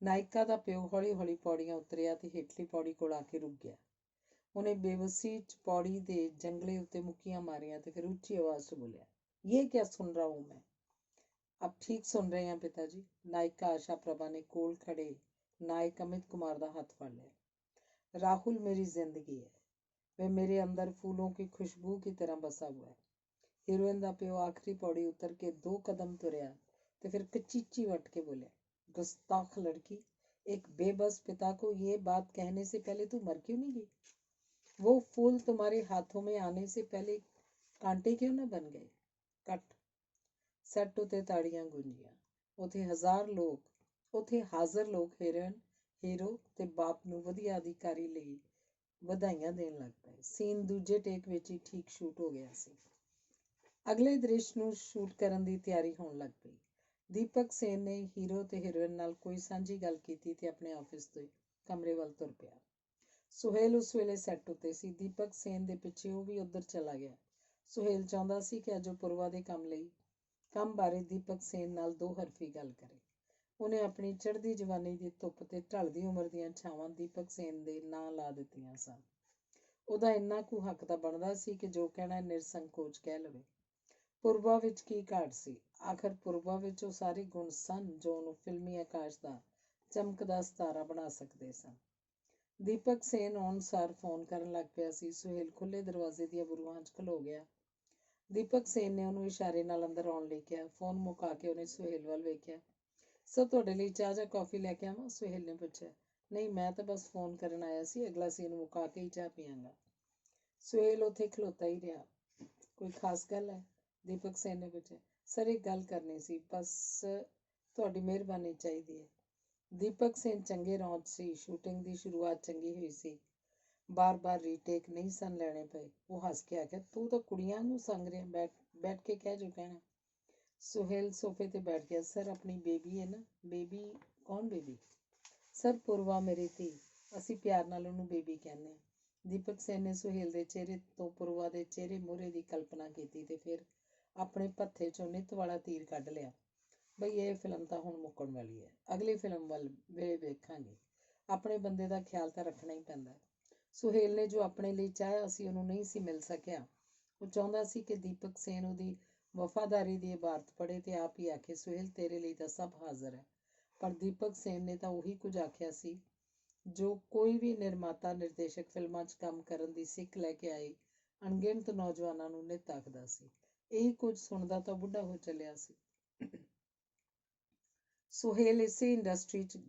ਨਾਇਕਾ ਦਾ ਪਿਓ ਹੌਲੀ-ਹੌਲੀ ਪੌੜੀਆਂ ਉਤਰਿਆ ਤੇ ਹੇਠਲੀ ਪੌੜੀ ਕੋਲ ਆ ਕੇ ਰੁਕ ਗਿਆ। ਉਹਨੇ ਬੇਵੱਸੀ 'ਚ ਪੌੜੀ ਦੇ ਜੰਗਲੇ ਉੱਤੇ ਮੁੱਕੀਆਂ ਮਾਰੀਆਂ ਤੇ ਫਿਰ ਉੱਚੀ ਆਵਾਜ਼ 'ਚ ਬੋਲਿਆ, ਇਹ ਕਿਆ ਸੁਣ ਰਹਾ ਹੂੰ ਮੈਂ? ਆਪ ਠੀਕ ਸੁਣ ਰਹੇ हैं पिताजी। नायिका आशा प्रभा ने कोल खड़े नायक अमित कुमार का हाथ फड़ लिया। राहुल मेरी जिंदगी है, वह मेरे अंदर फूलों की खुशबू की तरह बसा हुआ है। हीरोइन का प्यो आखिरी पौड़ी उतर के 2 कदम तुरया तो फिर कचीची वट के बोलिया, गुस्ताख लड़की, एक बेबस पिता को ये बात कहने से पहले तू मर क्यों नहीं गई? वो फूल तुम्हारे हाथों में आने से पहले कांटे क्यों ना बन गए? कट। ਸੈੱਟ ਉੱਤੇ ਤਾੜੀਆਂ ਗੂੰਜੀਆਂ। ਉੱਥੇ ਹਾਜ਼ਰ ਲੋਕ ਹੀਰੋਇਨ, ਹੀਰੋ ਤੇ ਬਾਪ ਨੂੰ ਵਧੀਆ ਅਧਿਕਾਰੀ ਲਈ ਵਧਾਈਆਂ ਦੇਣ ਲੱਗ ਪਏ। ਸੀਨ ਦੂਜੇ ਟੇਕ ਵਿੱਚ ਹੀ ਠੀਕ ਸ਼ੂਟ ਹੋ ਗਿਆ ਸੀ। ਅਗਲੇ ਦ੍ਰਿਸ਼ ਨੂੰ ਸ਼ੂਟ ਕਰਨ ਦੀ ਤਿਆਰੀ ਹੋਣ ਲੱਗ ਪਈ। ਦੀਪਕ ਸੇਨ ਨੇ ਹੀਰੋ ਤੇ ਹੀਰੋਇਨ ਨਾਲ ਕੋਈ ਸਾਂਝੀ ਗੱਲ ਕੀਤੀ ਤੇ ਆਪਣੇ ਆਫਿਸ ਦੇ ਕਮਰੇ ਵੱਲ ਤੁਰ ਪਿਆ। ਸੁਹੇਲ ਉਸ ਵੇਲੇ ਸੈੱਟ ਉੱਤੇ ਸੀ। ਦੀਪਕ ਸੇਨ ਦੇ ਪਿੱਛੇ ਉਹ ਵੀ ਉੱਧਰ ਚਲਾ ਗਿਆ। ਸੁਹੇਲ ਚਾਹੁੰਦਾ ਸੀ ਕਿ ਅੱਜ ਉਹ ਪੂਰਵਾ ਦੇ ਕੰਮ ਬਾਰੇ ਦੀਪਕ ਸੇਨ ਨਾਲ 2 ਹਰਫੀ ਗੱਲ ਕਰੇ। ਉਹਨੇ ਆਪਣੀ ਚੜ੍ਹਦੀ ਜਵਾਨੀ ਦੀ ਧੁੱਪ ਤੇ ਢਲਦੀ ਉਮਰ ਦੀਆਂ ਛਾਵਾਂ ਦੀਪਕ ਸੇਨ ਦੇ ਨਾਂ ਲਾ ਦਿੱਤੀਆਂ ਸਨ। ਉਹਦਾ ਇੰਨਾ ਕੁ ਹੱਕ ਤਾਂ ਬਣਦਾ ਸੀ ਕਿ ਜੋ ਕਹਿਣਾ ਨਿਰਸੰਕੋਚ ਕਹਿ ਲਵੇ। ਪੂਰਵਾ ਵਿੱਚ ਕੀ ਘਾਟ ਸੀ? ਆਖਰ ਪੂਰਵਾ ਵਿੱਚ ਉਹ ਸਾਰੇ ਗੁਣ ਸਨ ਜੋ ਉਹਨੂੰ ਫਿਲਮੀ ਆਕਾਸ਼ ਦਾ ਚਮਕਦਾ ਸਿਤਾਰਾ ਬਣਾ ਸਕਦੇ ਸਨ। ਦੀਪਕ ਸੇਨ ਆਉਣ ਸਾਰ ਫੋਨ ਕਰਨ ਲੱਗ ਪਿਆ ਸੀ। ਸੁਹੇਲ ਖੁੱਲ੍ਹੇ ਦਰਵਾਜ਼ੇ ਦੀਆਂ ਬਰੂਹਾਂ 'ਚ ਖਲੋ ਗਿਆ। ਦੀਪਕ ਸੇਨ ਨੇ ਉਹਨੂੰ ਇਸ਼ਾਰੇ ਨਾਲ ਅੰਦਰ ਆਉਣ ਲਈ ਕਿਹਾ। ਫੋਨ ਮੁਕਾ ਕੇ ਉਹਨੇ ਸੁਹੇਲ ਵੱਲ ਵੇਖਿਆ। ਸਰ, ਤੁਹਾਡੇ ਲਈ ਚਾਹ ਜਾਂ ਕੌਫੀ ਲੈ ਕੇ ਆਵਾਂ? ਸੁਹੇਲ ਨੇ ਪੁੱਛਿਆ। ਨਹੀਂ, ਮੈਂ ਤਾਂ ਬਸ ਫੋਨ ਕਰਨ ਆਇਆ ਸੀ। ਅਗਲਾ ਸੀਨ ਮੁਕਾ ਕੇ ਹੀ ਚਾਹ ਪੀਆਂਗਾ। ਸੁਹੇਲ ਉੱਥੇ ਖਲੋਤਾ ਹੀ ਰਿਹਾ। ਕੋਈ ਖਾਸ ਗੱਲ ਹੈ? ਦੀਪਕ ਸੇਨ ਨੇ ਪੁੱਛਿਆ। ਸਰ, ਇੱਕ ਗੱਲ ਕਰਨੀ ਸੀ, ਬਸ ਤੁਹਾਡੀ ਮਿਹਰਬਾਨੀ ਚਾਹੀਦੀ ਹੈ। ਦੀਪਕ ਸੇਨ ਚੰਗੇ ਰੌਂਦ ਸੀ। ਸ਼ੂਟਿੰਗ ਦੀ ਸ਼ੁਰੂਆਤ ਚੰਗੀ ਹੋਈ ਸੀ। ਬਾਰ-ਬਾਰ ਰੀਟੇਕ ਨਹੀਂ ਸਨ ਲੈਣੇ ਪਏ। ਉਹ ਹੱਸ ਕੇ ਆਖਿਆ, ਤੂੰ ਤਾਂ ਕੁੜੀਆਂ ਨੂੰ ਸੰਗ ਰਿਹਾ, ਬੈਠ ਕੇ ਕਹਿ ਜੋ ਕਹਿਣਾ। ਸੁਹੇਲ ਸੋਫੇ ਤੇ ਬੈਠ ਗਿਆ। ਸਰ, ਆਪਣੀ ਬੇਬੀ ਹੈ ਨਾ। ਬੇਬੀ? ਕੌਣ ਬੇਬੀ? ਸਰ, ਪੂਰਵਾ ਮੇਰੀ ਧੀ। ਅਸੀਂ ਪਿਆਰ ਨਾਲ ਉਹਨੂੰ ਬੇਬੀ ਕਹਿੰਦੇ ਹਾਂ। ਦੀਪਕ ਸੇਨ ਨੇ ਸੁਹੇਲ ਦੇ ਚਿਹਰੇ ਤੋਂ ਪੂਰਵਾ ਦੇ ਚਿਹਰੇ ਮੂਹਰੇ ਦੀ ਕਲਪਨਾ ਕੀਤੀ ਤੇ ਫਿਰ ਆਪਣੇ ਭੱਥੇ ਚੋਂ ਨਿੱਤ ਵਾਲਾ ਤੀਰ ਕੱਢ ਲਿਆ। ਬਈ ਇਹ ਫਿਲਮ ਤਾਂ ਹੁਣ ਮੁੱਕਣ ਵਾਲੀ ਹੈ। ਅਗਲੀ ਫਿਲਮ ਵੱਲ ਵੇਖਾਂਗੇ। ਆਪਣੇ ਬੰਦੇ ਦਾ ਖਿਆਲ ਤਾਂ ਰੱਖਣਾ ਹੀ ਪੈਂਦਾ। ਸੁਹੇਲ ਨੇ ਜੋ ਆਪਣੇ ਲਈ ਚਾਹਿਆ ਸੀ ਉਹਨੂੰ ਨਹੀਂ ਸੀ ਮਿਲ ਸਕਿਆ। ਉਹ ਚਾਹੁੰਦਾ ਸੀ ਕਿ ਦੀਪਕ ਸੇਨ ਉਹਦੀ ਵਫਾਦਾਰੀ ਦੀ ਇਬਾਰਤ ਪੜ੍ਹੇ ਤੇ ਆਪ ਹੀ ਆਖੇ, ਸੁਹੇਲ, ਤੇਰੇ ਲਈ ਤਾਂ ਸਭ ਹਾਜ਼ਰ ਹੈ। ਪਰ ਦੀਪਕ ਸੇਨ ਨੇ ਤਾਂ ਉਹੀ ਕੁਝ ਆਖਿਆ ਸੀ ਜੋ ਕੋਈ ਵੀ ਨਿਰਮਾਤਾ ਨਿਰਦੇਸ਼ਕ ਫਿਲਮਾਂ 'ਚ ਕੰਮ ਕਰਨ ਦੀ ਸਿੱਖ ਲੈ ਕੇ ਆਏ ਅਣਗਿਣਤ ਨੌਜਵਾਨਾਂ ਨੂੰ ਨਿੱਤ ਆਖਦਾ ਸੀ। ਇਹੀ ਕੁਝ ਸੁਣਦਾ ਤਾਂ ਬੁੱਢਾ ਹੋ ਚੱਲਿਆ ਸੀ। ਸੁਹੇਲ ਇਸੇ ਇੰਡਸਟਰੀ 'ਚ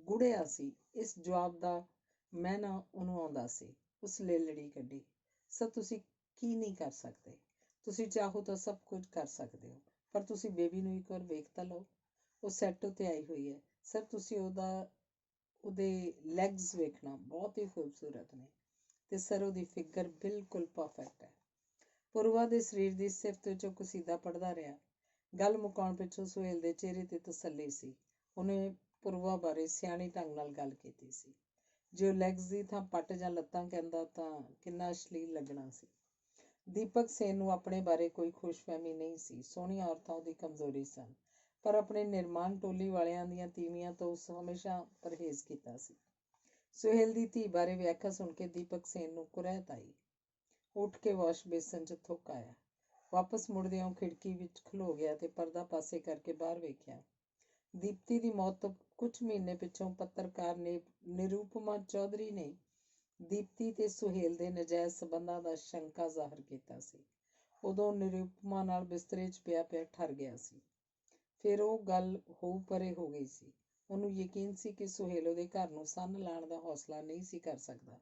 ਗੁੜਿਆ ਸੀ। ਇਸ ਜਵਾਬ ਦਾ ਮਹਿਨਾ ਉਹਨੂੰ ਆਉਂਦਾ ਸੀ। ਉਸ ਲੜੀ ਕੱਢੀ, ਸਰ, ਤੁਸੀਂ ਕੀ ਨਹੀਂ ਕਰ ਸਕਦੇ? ਤੁਸੀਂ ਚਾਹੋ ਤਾਂ ਸਭ ਕੁਝ ਕਰ ਸਕਦੇ ਹੋ, ਪਰ ਤੁਸੀਂ ਬੇਬੀ ਨੂੰ ਇੱਕ ਵਾਰ ਵੇਖ ਤਾਂ ਲਓ। ਉਹ ਸੈੱਟ ਉੱਤੇ ਆਈ ਹੋਈ ਹੈ। ਸਰ, ਤੁਸੀਂ ਉਹਦੇ ਲੈਗਸ ਵੇਖਣਾ, ਬਹੁਤ ਹੀ ਖੂਬਸੂਰਤ ਨੇ। ਤੇ ਸਰ, ਉਹਦੀ ਫਿਗਰ ਬਿਲਕੁਲ ਪਰਫੈਕਟ ਹੈ। ਪੂਰਵਾ ਦੇ ਸਰੀਰ ਦੀ ਸਿਫਤ ਵਿੱਚੋਂ ਕਸੀਦਾ ਪੜ੍ਹਦਾ ਰਿਹਾ। ਗੱਲ ਮੁਕਾਉਣ ਪਿੱਛੋਂ ਸੁਹੇਲ ਦੇ ਚਿਹਰੇ ਤੇ ਤਸੱਲੀ ਸੀ। ਉਹਨੇ ਪੂਰਵਾ ਬਾਰੇ ਸਿਆਣੀ ਢੰਗ ਨਾਲ ਗੱਲ ਕੀਤੀ ਸੀ। ਜੇ ਉਹ ਲੈਗਸ ਦੀ ਥਾਂ ਪੱਟ ਜਾਂ ਲੱਤਾਂ ਕਹਿੰਦਾ ਤਾਂ ਕਿੰਨਾ ਅਸ਼ਲੀਲ ਲੱਗਣਾ ਸੀ। ਦੀਪਕ ਸੇਨ ਨੂੰ ਆਪਣੇ ਬਾਰੇ ਕੋਈ ਖੁਸ਼ਫਹਿਮੀ ਨਹੀਂ ਸੀ। ਸੋਹਣੀਆਂ ਔਰਤਾਂ ਉਹਦੀ ਕਮਜ਼ੋਰੀ ਸਨ, ਪਰ ਆਪਣੇ ਨਿਰਮਾਣ ਟੋਲੀ ਵਾਲਿਆਂ ਦੀਆਂ ਤੀਵੀਆਂ ਤੋਂ ਉਸ ਹਮੇਸ਼ਾ ਪਰਹੇਜ਼ ਕੀਤਾ ਸੀ। ਸੁਹੇਲ ਦੀ ਧੀ ਬਾਰੇ ਵਿਆਖਿਆ ਸੁਣ ਕੇ ਦੀਪਕ ਸੇਨ ਨੂੰ ਕੁਰੈਤ ਆਈ। ਉੱਠ ਕੇ ਵਾਸ਼ ਬੇਸਨ 'ਚ ਥੁੱਕ ਆਇਆ। ਵਾਪਸ ਮੁੜਦਿਆਂ ਉਹ ਖਿੜਕੀ ਵਿੱਚ ਖਲੋ ਗਿਆ ਤੇ ਪਰਦਾ ਪਾਸੇ ਕਰਕੇ ਬਾਹਰ ਵੇਖਿਆ। ਦੀਪਤੀ ਦੀ ਮੌਤ ਤੋਂ ਕੁਝ ਮਹੀਨੇ ਪਿੱਛੋਂ ਪੱਤਰਕਾਰ ਨਿਰੂਪਮਾ ਚੌਧਰੀ ਨੇ ਦੀਪਤੀ ਤੇ ਸੁਹੇਲ ਦੇ ਨਜਾਇਜ਼ ਸਬੰਧਾਂ ਦਾ ਸ਼ੰਕਾ ਜ਼ਾਹਰ ਕੀਤਾ ਸੀ। ਉਦੋਂ ਨਿਰੂਪਮਾ ਨਾਲ ਬਿਸਤਰੇ 'ਚ ਪਿਆ ਠਰ ਗਿਆ ਸੀ। ਫਿਰ ਉਹ ਗੱਲ ਹੋਊ ਪਰੇ ਹੋ ਗਈ ਸੀ। ਉਹਨੂੰ ਯਕੀਨ ਸੀ ਕਿ ਸੁਹੇਲ ਉਹਦੇ ਘਰ ਨੂੰ ਸੰਨ ਲਾਉਣ ਦਾ ਹੌਸਲਾ ਨਹੀਂ ਸੀ ਕਰ ਸਕਦਾ,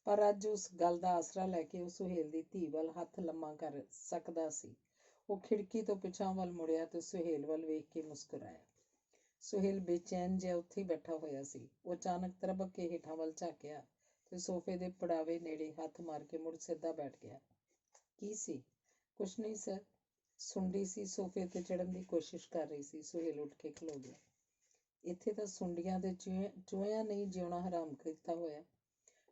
ਪਰ ਅੱਜ ਉਸ ਗੱਲ ਦਾ ਆਸਰਾ ਲੈ ਕੇ ਉਹ ਸੁਹੇਲ ਦੀ ਧੀ ਵੱਲ ਹੱਥ ਲੰਮਾ ਕਰ ਸਕਦਾ ਸੀ। ਉਹ ਖਿੜਕੀ ਤੋਂ ਪਿਛਾਂਹ ਵੱਲ ਮੁੜਿਆ ਤੇ ਸੁਹੇਲ ਵੱਲ ਵੇਖ ਕੇ ਮੁਸਕਰਾਇਆ। ਸੁਹੇਲ ਬੇਚੈਨ ਜਿਹਾ ਉੱਥੇ ਹੀ ਬੈਠਾ ਹੋਇਆ ਸੀ। ਉਹ ਅਚਾਨਕ ਤਰਬਕ ਕੇ ਹੇਠਾਂ ਵੱਲ ਝਾਕਿਆ ਤੇ ਸੋਫੇ ਦੇ ਪੜਾਵੇ ਨੇੜੇ ਹੱਥ ਮਾਰ ਕੇ ਮੁੜ ਸਿੱਧਾ ਬੈਠ ਗਿਆ। ਕੀ ਸੀ? ਕੁਛ ਨਹੀਂ ਸਰ। ਸੁੰਡੀ ਸੀ, ਸੋਫੇ ਤੇ ਚੜ੍ਹਨ ਦੀ ਕੋਸ਼ਿਸ਼ ਕਰ ਰਹੀ ਸੀ। ਸੁਹੇਲ ਉੱਠ ਕੇ ਖਲੋ ਗਿਆ। ਇੱਥੇ ਤਾਂ ਸੁੰਡੀਆਂ ਤੇ ਚੂਹਿਆਂ ਨਹੀਂ ਜਿਉਣਾ ਹਰਾਮ ਕੀਤਾ ਹੋਇਆ।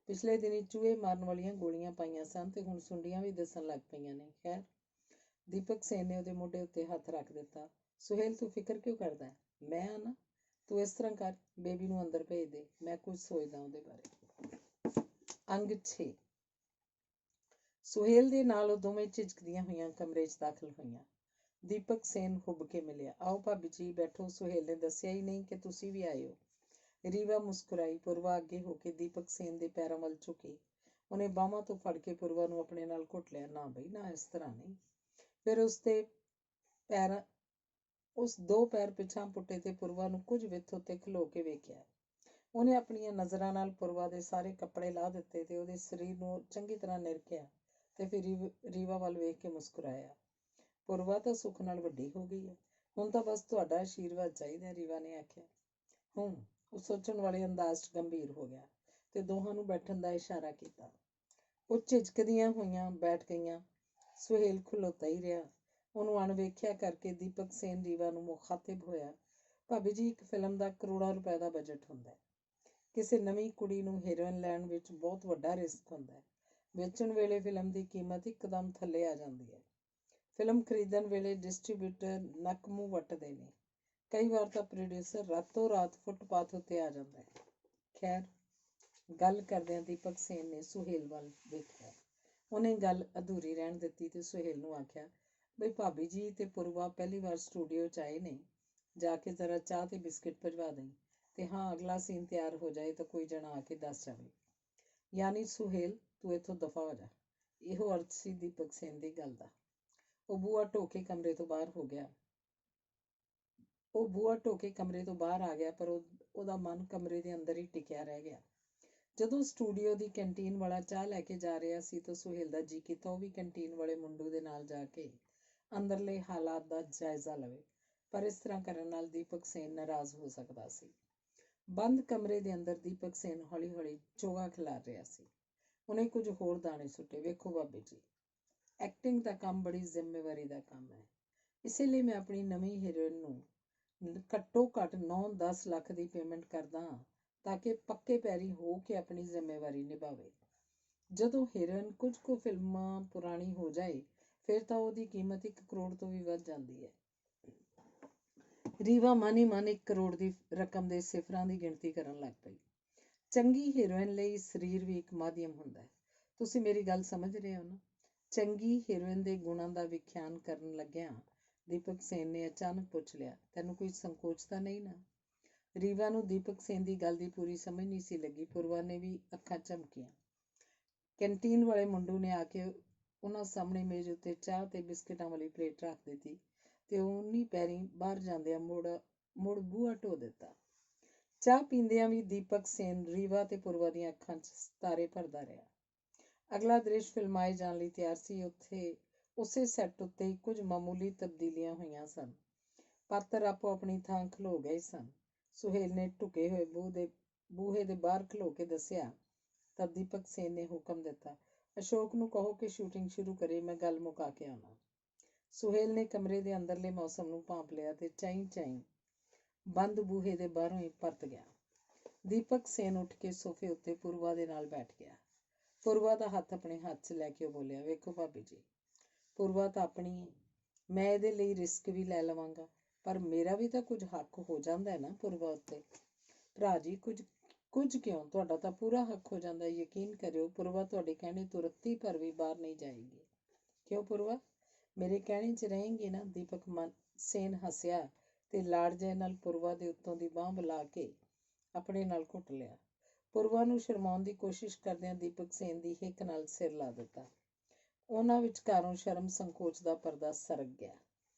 ਪਿਛਲੇ ਦਿਨੀਂ ਚੂਹੇ ਮਾਰਨ ਵਾਲੀਆਂ ਗੋਲੀਆਂ ਪਾਈਆਂ ਸਨ ਤੇ ਹੁਣ ਸੁੰਡੀਆਂ ਵੀ ਦਿਸਣ ਲੱਗ ਪਈਆਂ ਨੇ। ਖੈਰ, ਦੀਪਕ ਸੇਨ ਨੇ ਉਹਦੇ ਮੋਢੇ ਉੱਤੇ ਹੱਥ ਰੱਖ ਦਿੱਤਾ। ਸੁਹੇਲ, ਤੂੰ ਫਿਕਰ ਕਿਉਂ ਕਰਦਾ? ਮੈਂ ਆ ਨਾ। ਤੂੰ ਇਸ ਤਰ੍ਹਾਂ ਕਰ, ਬੇਬੀ ਨੂੰ ਅੰਦਰ ਭੇਜ ਦੇ। ਮੈਂ ਕੁਝ ਸੋਚਦਾ ਉਹਦੇ ਬਾਰੇ। ਅੰਗ 6। ਸੁਹੇਲ ਦੇ ਨਾਲ ਉਹ ਦੋਵੇਂ ਝਿਜਕਦੀਆਂ ਹੋਈਆਂ ਕਮਰੇ 'ਚ ਦਾਖਲ ਹੋਈਆਂ। ਦੀਪਕ ਸੇਨ ਹੁੱਬ ਕੇ ਮਿਲਿਆ। ਆਓ ਭਾਬੀ ਜੀ, ਬੈਠੋ। ਸੁਹੇਲ ਨੇ ਦੱਸਿਆ ਹੀ ਨਹੀਂ ਕਿ ਤੁਸੀਂ ਵੀ ਆਏ ਹੋ। ਰੀਵਾ ਮੁਸਕਰਾਈ। ਪੂਰਵਾ ਅੱਗੇ ਹੋ ਕੇ ਦੀਪਕ ਸੇਨ ਦੇ ਪੈਰਾਂ ਵੱਲ ਝੁਕੀ। ਉਹਨੇ ਬਾਹਾਂ ਤੋਂ ਫੜ ਕੇ ਪੂਰਵਾ ਨੂੰ ਆਪਣੇ ਨਾਲ ਘੁੱਟ ਲਿਆ। ਨਾ ਬਈ ਨਾ, ਇਸ ਤਰ੍ਹਾਂ ਨਹੀਂ। ਫਿਰ ਉਸ ਦੋ ਪੈਰ ਪਿਛਾਂਹ ਪੁੱਟੇ ਤੇ ਪੂਰਵਾ ਨੂੰ ਕੁਝ ਵਿੱਥ ਉੱਤੇ ਖਲੋ ਕੇ ਵੇਖਿਆ। ਉਹਨੇ ਆਪਣੀਆਂ ਨਜ਼ਰਾਂ ਨਾਲ ਪੂਰਵਾ ਦੇ ਸਾਰੇ ਕੱਪੜੇ ਲਾਹ ਦਿੱਤੇ ਤੇ ਉਹਦੇ ਸਰੀਰ ਨੂੰ ਚੰਗੀ ਤਰ੍ਹਾਂ ਨਿਰਖਿਆ ਤੇ ਫਿਰ ਰੀਵਾ ਵੱਲ ਵੇਖ ਕੇ ਮੁਸਕਰਾਇਆ। ਪੂਰਵਾ ਤਾਂ ਸੁੱਖ ਨਾਲ ਵੱਡੀ ਹੋ ਗਈ ਹੈ। ਹੁਣ ਤਾਂ ਬਸ ਤੁਹਾਡਾ ਆਸ਼ੀਰਵਾਦ ਚਾਹੀਦਾ, ਰੀਵਾ ਨੇ ਆਖਿਆ। ਉਹ ਸੋਚਣ ਵਾਲੇ ਅੰਦਾਜ਼ 'ਚ ਗੰਭੀਰ ਹੋ ਗਿਆ ਤੇ ਦੋਹਾਂ ਨੂੰ ਬੈਠਣ ਦਾ ਇਸ਼ਾਰਾ ਕੀਤਾ। ਉਹ ਝਿਜਕਦੀਆਂ ਹੋਈਆਂ ਬੈਠ ਗਈਆਂ। ਸੁਹੇਲ ਖਲੋਤਾ ਹੀ ਰਿਹਾ। ਉਹਨੂੰ ਅਣਵੇਖਿਆ ਕਰਕੇ ਦੀਪਕ ਸੇਨ ਰੀਵਾ ਨੂੰ ਮੁਖਾਤਿਬ ਹੋਇਆ। ਭਾਬੀ ਜੀ, ਇੱਕ ਫਿਲਮ ਦਾ ਕਰੋੜਾਂ ਰੁਪਏ ਦਾ ਬਜਟ ਹੁੰਦਾ ਹੈ। ਕਿਸੇ ਨਵੀਂ ਕੁੜੀ ਨੂੰ ਹੀਰੋਇਨ ਲੈਣ ਵਿੱਚ ਬਹੁਤ ਵੱਡਾ ਰਿਸਕ ਹੁੰਦਾ ਹੈ। ਵੇਚਣ ਵੇਲੇ ਫਿਲਮ ਦੀ ਕੀਮਤ ਇੱਕਦਮ ਥੱਲੇ ਆ ਜਾਂਦੀ ਹੈ। ਫਿਲਮ ਖਰੀਦਣ ਵੇਲੇ ਡਿਸਟਰੀਬਿਊਟਰ ਨੱਕ ਮੂੰਹ ਵੱਟਦੇ ਨੇ। ਕਈ ਵਾਰ ਤਾਂ ਪ੍ਰੋਡਿਊਸਰ ਰਾਤੋਂ ਰਾਤ ਫੁੱਟਪਾਥ ਉੱਤੇ ਆ ਜਾਂਦਾ ਹੈ। ਖੈਰ, ਗੱਲ ਕਰਦਿਆਂ ਦੀਪਕ ਸੇਨ ਨੇ ਸੁਹੇਲ ਵੱਲ ਵੇਖਿਆ। ਉਹਨੇ ਗੱਲ ਅਧੂਰੀ ਰਹਿਣ ਦਿੱਤੀ ਤੇ ਸੁਹੇਲ ਨੂੰ ਆਖਿਆ, ਬਈ ਭਾਬੀ ਜੀ ਤੇ ਪੂਰਵਾ ਪਹਿਲੀ ਵਾਰ ਸਟੂਡੀਓ 'ਚ ਆਏ ਨੇ। ਜਾ ਕੇ ਜ਼ਰਾ ਚਾਹ ਤੇ ਬਿਸਕਿਟ ਭਿਜਵਾ ਦੇਈਂ। ਤੇ ਹਾਂ, ਅਗਲਾ ਸੀਨ ਤਿਆਰ ਹੋ ਜਾਏ ਤਾਂ ਕੋਈ ਜਣਾ ਆ ਕੇ ਦੱਸ ਜਾਵੇ। ਯਾਨੀ ਸੁਹੇਲ, ਤੂੰ ਇੱਥੋਂ ਦਫਾ ਹੋ ਜਾ। ਇਹੋ ਅਰਥ ਸੀ ਦੀਪਕ ਸੇਨ ਦੀ ਗੱਲ ਦਾ। ਉਹ ਬੂਹਾ ਢੋ ਕੇ ਕਮਰੇ ਤੋਂ ਬਾਹਰ ਆ ਗਿਆ, ਪਰ ਉਹਦਾ ਮਨ ਕਮਰੇ ਦੇ ਅੰਦਰ ਹੀ ਟਿਕਿਆ ਰਹਿ ਗਿਆ। ਜਦੋਂ ਸਟੂਡੀਓ ਦੀ ਕੈਂਟੀਨ ਵਾਲਾ ਚਾਹ ਲੈ ਕੇ ਜਾ ਰਿਹਾ ਸੀ ਤਾਂ ਸੁਹੇਲ ਦਾ ਜੀ ਕੀਤਾ ਉਹ ਵੀ ਕੈਂਟੀਨ ਵਾਲੇ ਮੁੰਡੂ ਦੇ ਨਾਲ ਜਾ ਕੇ ਅੰਦਰਲੇ ਹਾਲਾਤ ਦਾ ਜਾਇਜ਼ਾ ਲਵੇ, ਪਰ ਇਸ ਤਰ੍ਹਾਂ ਕਰਨ ਨਾਲ ਦੀਪਕ ਸੇਨ ਨਾਰਾਜ਼ ਹੋ ਸਕਦਾ ਸੀ। ਬੰਦ ਕਮਰੇ ਦੇ ਅੰਦਰ ਦੀਪਕ ਸੇਨ ਹੌਲੀ ਹੌਲੀ ਚੋਗਾ ਖਿਲਾਰ ਰਿਹਾ ਸੀ। ਉਹਨੇ ਕੁਝ ਹੋਰ ਦਾਣੇ ਸੁੱਟੇ। ਵੇਖੋ ਬਾਬੇ ਜੀ, ਐਕਟਿੰਗ ਦਾ ਕੰਮ ਬੜੀ ਜ਼ਿੰਮੇਵਾਰੀ ਦਾ ਕੰਮ ਹੈ। ਇਸੇ ਲਈ ਮੈਂ ਆਪਣੀ ਨਵੀਂ ਹੀਰੋਇਨ ਨੂੰ ਘੱਟੋ ਘੱਟ 9-10 ਲੱਖ ਦੀ ਪੇਮੈਂਟ ਕਰਦਾ ਹਾਂ, ਤਾਂ ਕਿ ਪੱਕੇ ਪੈਰੀ ਹੋ ਕੇ ਆਪਣੀ ਜ਼ਿੰਮੇਵਾਰੀ ਨਿਭਾਵੇ। ਜਦੋਂ ਹੀਰੋਇਨ ਕੁਝ ਕੁ ਫਿਲਮਾਂ ਪੁਰਾਣੀ ਹੋ ਜਾਏ, ਫਿਰ ਤਾਂ ਉਹਦੀ ਕੀਮਤ 1 ਕਰੋੜ ਤੋਂ ਵੀ ਵੱਧ ਜਾਂਦੀ ਹੈ। ਰੀਵਾ ਮਨ ਹੀ ਮਨ 1 ਕਰੋੜ ਦੀ ਰਕਮ ਦੇ ਸਿਫਰਾਂ ਦੀ ਗਿਣਤੀ ਕਰਨ ਲੱਗ ਪਈ। ਚੰਗੀ ਹੀਰੋਇਨ ਲਈ ਸਰੀਰ ਵੀ ਇੱਕ ਮਾਧਿਅਮ ਹੁੰਦਾ ਹੈ। ਤੁਸੀਂ ਮੇਰੀ ਗੱਲ ਸਮਝ ਰਹੇ ਹੋ ਨਾ? ਚੰਗੀ ਹੀਰੋਇਨ ਦੇ ਗੁਣਾਂ ਦਾ ਵਿਖਿਆਨ ਕਰਨ ਲੱਗਿਆਂ ਦੀਪਕ ਸੇਨ ਨੇ ਅਚਾਨਕ ਪੁੱਛ ਲਿਆ, ਤੈਨੂੰ ਕੋਈ ਸੰਕੋਚ ਤਾਂ ਨਹੀਂ ਨਾ? ਰੀਵਾ ਨੂੰ ਦੀਪਕ ਸੇਨ ਦੀ ਗੱਲ ਦੀ ਪੂਰੀ ਸਮਝ ਨਹੀਂ ਸੀ ਲੱਗੀ। ਪੂਰਵਾ ਨੇ ਵੀ ਅੱਖਾਂ ਝਮਕੀਆਂ। ਕੈਂਟੀਨ ਵਾਲੇ ਮੁੰਡੂ ਨੇ ਆ ਕੇ ਉਹਨਾਂ ਸਾਹਮਣੇ ਮੇਜ਼ ਉੱਤੇ ਚਾਹ ਤੇ ਬਿਸਕਿਟਾਂ ਵਾਲੀ ਪਲੇਟ ਰੱਖ ਦਿੱਤੀ ਤੇ ਉਨੀ ਪੈਰੀਂ ਬਾਹਰ ਜਾਂਦਿਆਂ ਮੁੜ ਬੂਹਾ ਢੋ ਦਿੱਤਾ। ਚਾਹ ਪੀਂਦਿਆਂ ਵੀ ਦੀਪਕ ਸੇਨ ਰੀਵਾ ਤੇ ਪੂਰਵਾ ਦੀਆਂ ਅੱਖਾਂ 'ਚ ਤਾਰੇ ਭਰਦਾ ਰਿਹਾ। ਅਗਲਾ ਦ੍ਰਿਸ਼ ਫਿਲਮਾਏ ਜਾਣ ਲਈ ਤਿਆਰ ਸੀ। ਉਸੇ ਸੈੱਟ ਉੱਤੇ ਕੁਝ ਮਾਮੂਲੀ ਤਬਦੀਲੀਆਂ ਹੋਈਆਂ ਸਨ। ਪਾਤਰ ਆਪੋ ਆਪਣੀ ਥਾਂ ਖਲੋ ਗਏ ਸਨ। ਸੁਹੇਲ ਨੇ ਢੁਕੇ ਹੋਏ ਬੂਹੇ ਦੇ ਬਾਹਰ ਖਲੋ ਕੇ ਦੱਸਿਆ ਤਾਂ ਦੀਪਕ ਸੇਨ ਨੇ ਹੁਕਮ ਦਿੱਤਾ, ਅਸ਼ੋਕ ਨੂੰ ਕਹੋ ਕਿ ਸ਼ੂਟਿੰਗ ਸ਼ੁਰੂ ਕਰੇ, ਮੈਂ ਗੱਲ ਮੁਕਾ ਕੇ ਆਉਣਾ। ਸੁਹੇਲ ਨੇ ਕਮਰੇ ਦੇ ਅੰਦਰਲੇ ਮੌਸਮ ਨੂੰ ਭਾਂਪ ਲਿਆ ਤੇ ਚਾਈਂ ਬੰਦ ਬੂਹੇ ਦੇ ਬਾਹਰੋਂ ਹੀ ਪਰਤ ਗਿਆ। ਦੀਪਕ ਸੇਨ ਉੱਠ ਕੇ ਸੋਫੇ ਉੱਤੇ ਪੂਰਵਾ ਦੇ ਨਾਲ ਬੈਠ ਗਿਆ। ਪੂਰਵਾ ਦਾ ਹੱਥ ਆਪਣੇ ਹੱਥ 'ਚ ਲੈ ਕੇ ਉਹ ਬੋਲਿਆ, ਵੇਖੋ ਭਾਬੀ ਜੀ, ਪੂਰਵਾ ਤਾਂ ਆਪਣੀ ਹੈ, ਮੈਂ ਇਹਦੇ ਲਈ ਰਿਸਕ ਵੀ ਲੈ ਲਵਾਂਗਾ, ਪਰ ਮੇਰਾ ਵੀ ਤਾਂ ਕੁਝ ਹੱਕ ਹੋ ਜਾਂਦਾ ਹੈ ਨਾ ਪੂਰਵਾ ਉੱਤੇ। ਭਰਾ ਜੀ, ਕੁਝ ਕਿਉਂ, ਤੁਹਾਡਾ ਤਾਂ ਪੂਰਾ ਹੱਕ ਹੋ ਜਾਂਦਾ। ਯਕੀਨ ਕਰਿਓ, ਪੂਰਵਾ ਤੁਹਾਡੇ ਕਹਿਣੇ ਤੋਂ ਰੱਤੀ ਭਰ ਵੀ ਬਾਹਰ ਨਹੀਂ ਜਾਏਗੀ। ਕਿਉਂ ਪੂਰਵਾ, ਮੇਰੇ ਕਹਿਣੇ 'ਚ ਰਹੇਂਗੀ ਨਾ? ਦੀਪਕ ਸੇਨ ਹੱਸਿਆ ਤੇ ਲਾਡ ਜਿਹੇ ਨਾਲ ਪੂਰਵਾ ਦੇ ਉੱਤੋਂ ਦੀ ਬਾਂਹ ਬੁਲਾ ਕੇ ਆਪਣੇ ਨਾਲ ਘੁੱਟ ਲਿਆ। ਪੂਰਵਾ ਨੂੰ ਸ਼ਰਮਾਉਣ ਦੀ ਕੋਸ਼ਿਸ਼ ਕਰਦਿਆਂ ਦੀਪਕ ਸੇਨ ਦੀ ਹਿੱਕ ਨਾਲ ਸਿਰ ਲਾ ਦਿੱਤਾ। ਉਹਨਾਂ ਵਿਚਕਾਰੋਂ ਸ਼ਰਮ ਸੰਕੋਚ ਦਾ ਪਰਦਾ ਸਰਕ ਗਿਆ।